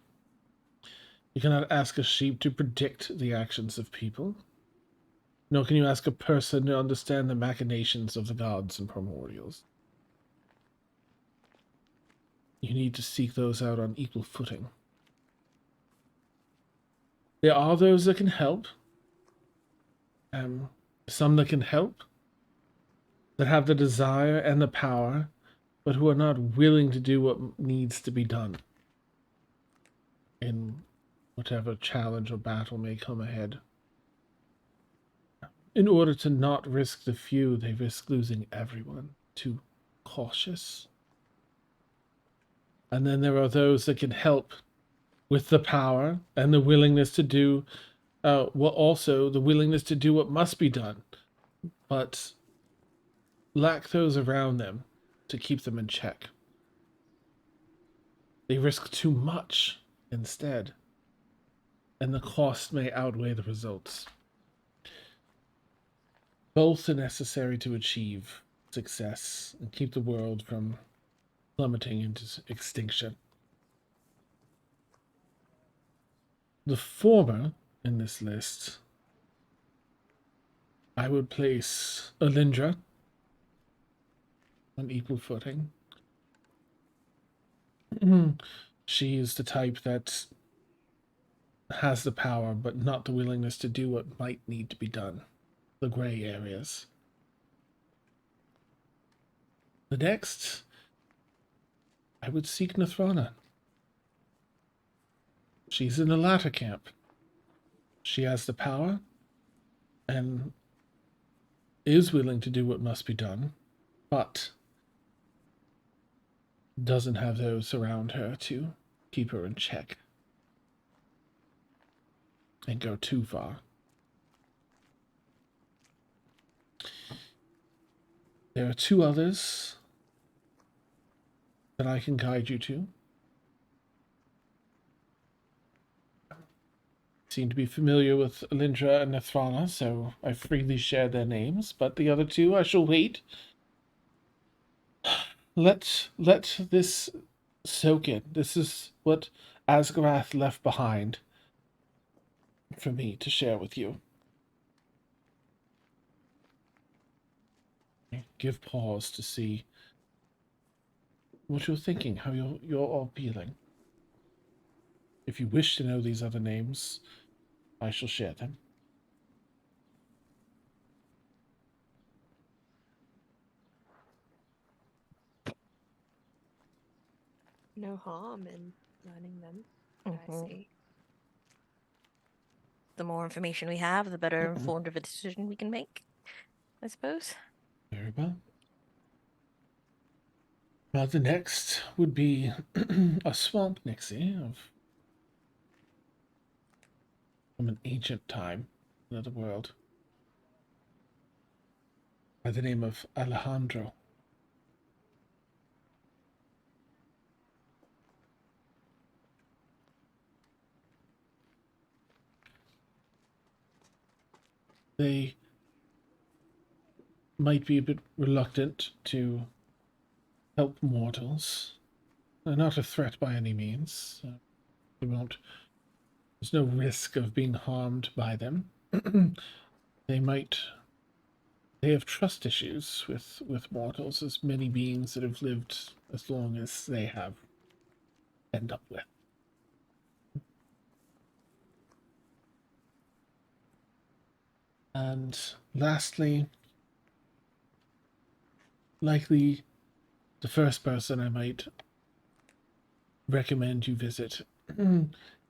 You cannot ask a sheep to predict the actions of people. Nor can you ask a person to understand the machinations of the gods and primordials. You need to seek those out on equal footing. There are those that can help. Some that can help, that have the desire and the power, but who are not willing to do what needs to be done in whatever challenge or battle may come ahead. In order to not risk the few, they risk losing everyone. Too cautious. And then there are those that can help with the power and the willingness to do, also the willingness to do what must be done, but lack those around them to keep them in check. They risk too much instead, and the cost may outweigh the results. Both are necessary to achieve success and keep the world from plummeting into extinction. The former in this list, I would place Alindra on equal footing. She is the type that has the power, but not the willingness to do what might need to be done. The gray areas. The next, I would seek Nathrana. She's in the latter camp. She has the power and is willing to do what must be done, but doesn't have those around her to keep her in check and go too far. There are two others that I can guide you to. Seem to be familiar with Alindra and Nathrana, so I freely share their names, but the other two I shall wait. Let this soak in. This is what Asgarath left behind for me to share with you. Give pause to see what you're thinking, how you're all feeling. If you wish to know these other names, I shall share them. No harm in learning them. I see. The more information we have, the better informed of a decision we can make, I suppose. Very well. Well, the next would be a swamp nixie from an ancient time, another world, by the name of Alejandro. They might be a bit reluctant to help mortals. They're not a threat by any means. There's no risk of being harmed by them. They have trust issues with mortals, as many beings that have lived as long as they have end up with. And lastly, likely the first person I might recommend you visit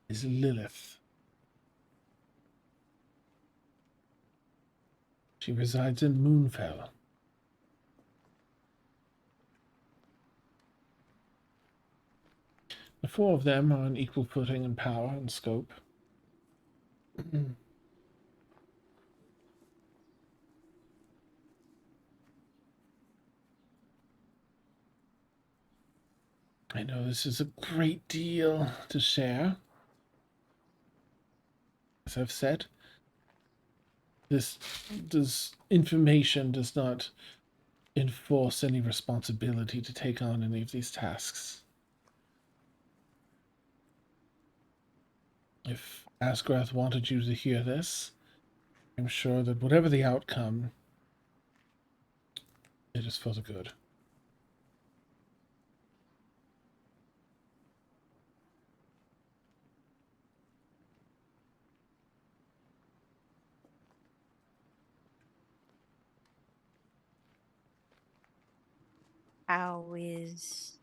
is Lilith. She resides in Moonfell. The four of them are on equal footing in power and scope. I know this is a great deal to share. As I've said, information does not enforce any responsibility to take on any of these tasks. If Asgarath wanted you to hear this, I'm sure that whatever the outcome, it is for the good. How is...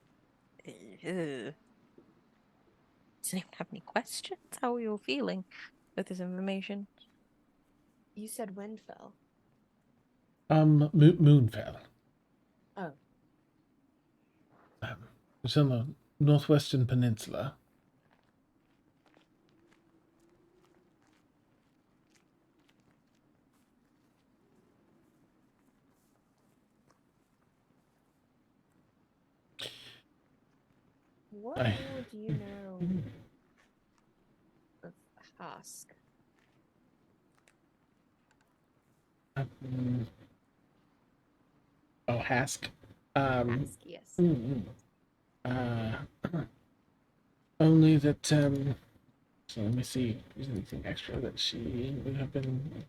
Does anyone have any questions? How are you feeling with this information? You said Windfell. Moonfell. Oh. It's on the northwestern peninsula. What little do you know of Husk? Oh, Hask. Husk, yes. Only that, so let me see if there's anything extra that she would have been.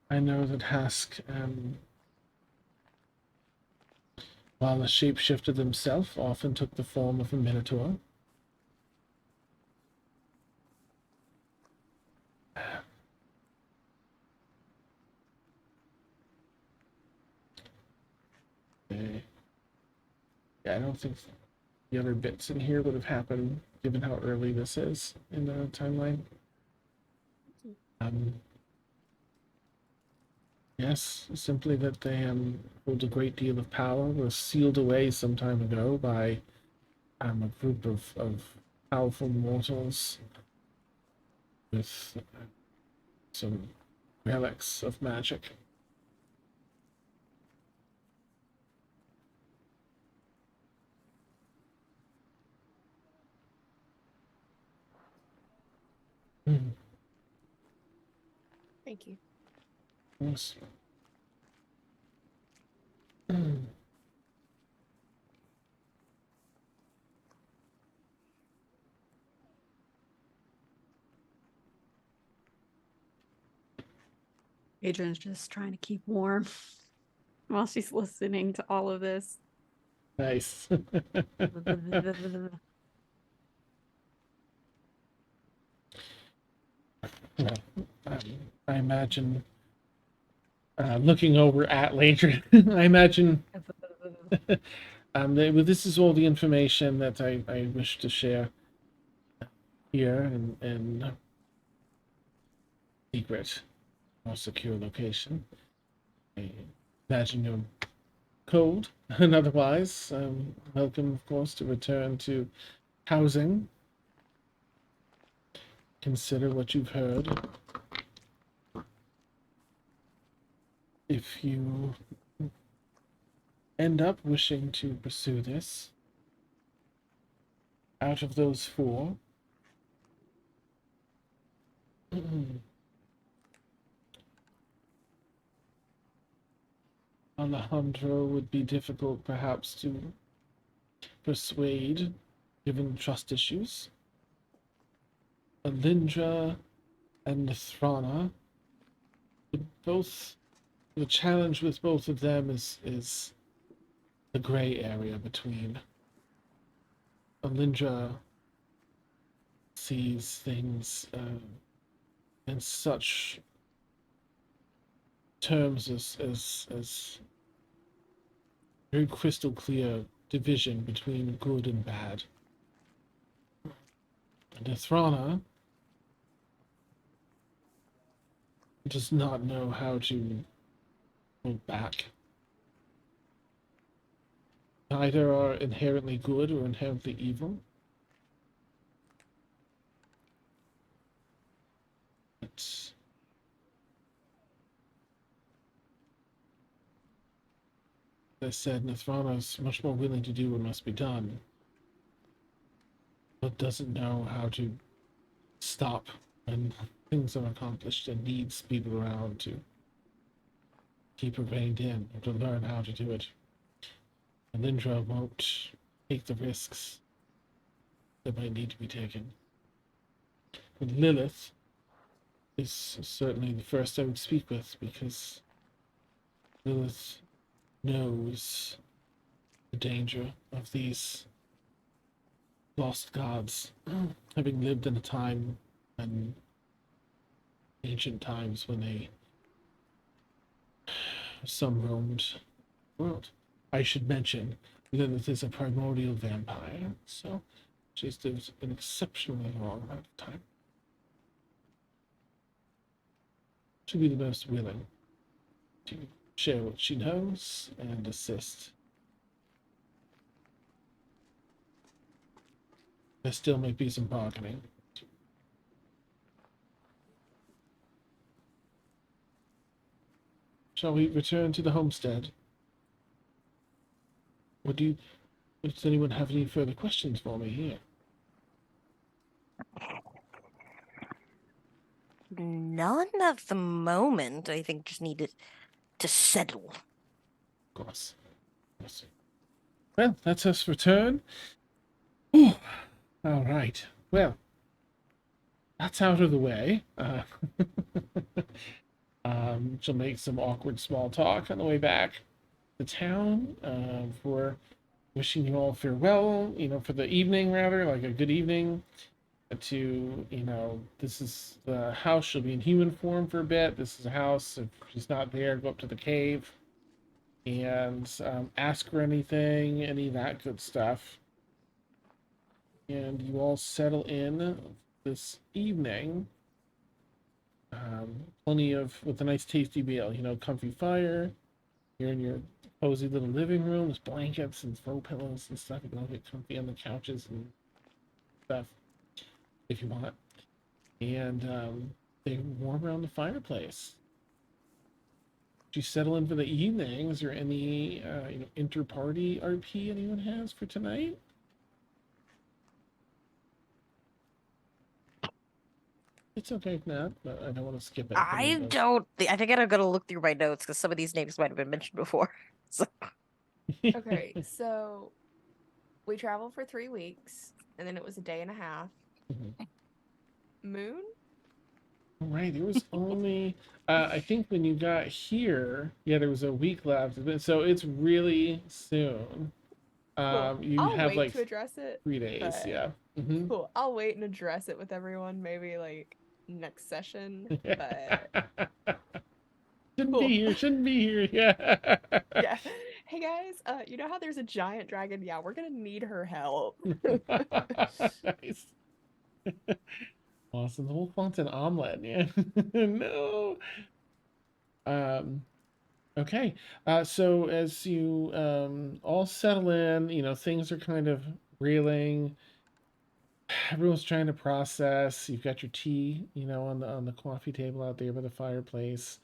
I know that Hask, while a shapeshifter himself, often took the form of a minotaur. Yeah, I don't think the other bits in here would have happened given how early this is in the timeline. Yes, simply that they hold a great deal of power, were sealed away some time ago by a group of powerful mortals with some relics of magic. Thank you. Yes. Adrian's just trying to keep warm while she's listening to all of this. Nice. Well, I imagine, looking over at Leadrin, I imagine this is all the information that I wish to share here in secret or secure location. I imagine you're cold and otherwise welcome, of course, to return to housing. Consider what you've heard. If you end up wishing to pursue this, out of those four, Alejandro would be difficult perhaps to persuade, given trust issues. Alindra and Nathrana, the challenge with both of them is the gray area between. Alindra sees things in such terms as very crystal clear division between good and bad. Nathrana does not know how to hold back. Neither are inherently good or inherently evil. But as I said, Nathrana is much more willing to do what must be done, but doesn't know how to stop when things are accomplished and needs people around to keep her reined in or to learn how to do it. And Lindra won't take the risks that might need to be taken. But Lilith is certainly the first I would speak with, because Lilith knows the danger of these lost gods, having lived in a time and ancient times when some roamed the world. I should mention, Then it is a primordial vampire, so she's lived an exceptionally long amount of time. She'll be the most willing to share what she knows and assist. There still might be some bargaining. Shall we return to the homestead? Does anyone have any further questions for me here? None at the moment. I think just needed to settle. Of course. Yes. Well, let us return. All right. Well, that's out of the way. She'll make some awkward small talk on the way back to town for wishing you all farewell, for the evening, rather, like a good evening. This is the house. She'll be in human form for a bit. This is a house. If she's not there, go up to the cave and ask her anything, any of that good stuff. And you all settle in this evening. Plenty with a nice tasty meal, comfy fire. You're in your cozy little living room. There's blankets and throw pillows and stuff. You can all get comfy on the couches and stuff if you want. And they warm around the fireplace. You settle in for the evening. Is there any inter-party RP anyone has for tonight? It's okay if not, but I don't want to skip it. I think I gotta look through my notes because some of these names might have been mentioned before. So. Okay, so we traveled for 3 weeks, and then it was a day and a half. Moon? All right, there was only I think when you got here, there was a week left, so it's really soon. Cool. You I'll have wait like to address it. 3 days, yeah. Cool. I'll wait and address it with everyone, maybe like next session. But shouldn't be here, yeah. Yeah. Hey guys, you know how there's a giant dragon? Yeah, we're gonna need her help. Nice. Awesome. The whole fountain omelet, yeah. No. Okay. So as you all settle in, things are kind of reeling. Everyone's trying to process. You've got your tea, on the coffee table out there by the fireplace.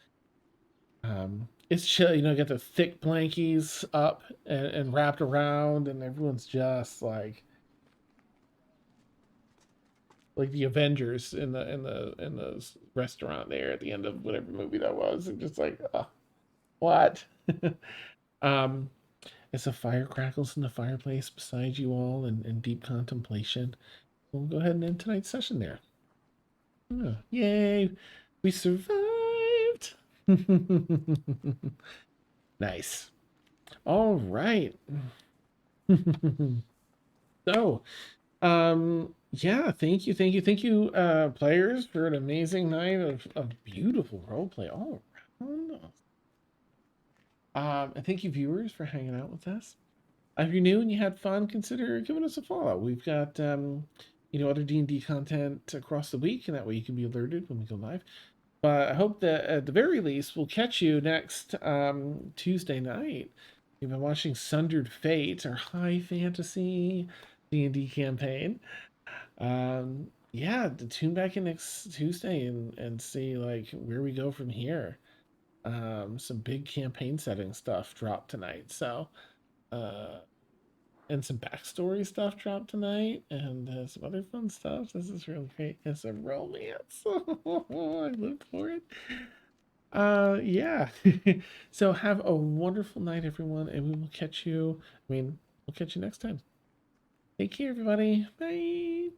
It's chill, get the thick blankies up and wrapped around, and everyone's just like the Avengers in the restaurant there at the end of whatever movie that was, and just like, what? As a fire crackles in the fireplace beside you all in deep contemplation, we'll go ahead and end tonight's session there. Oh, yay! We survived! Nice. All right. So, yeah, thank you, players, for an amazing night of beautiful roleplay all around. And thank you, viewers, for hanging out with us. If you're new and you had fun, consider giving us a follow. We've got other D&D content across the week, and that way you can be alerted when we go live. But I hope that at the very least we'll catch you next Tuesday night. We've been watching Sundered Faete, our high fantasy D&D campaign. Yeah, tune back in next Tuesday and see like where we go from here. Some big campaign setting stuff dropped tonight, so and some backstory stuff dropped tonight, and some other fun stuff. This is really great. And some romance. I live for it. Yeah. So have a wonderful night, everyone, and we will catch you. We'll catch you next time. Take care, everybody. Bye.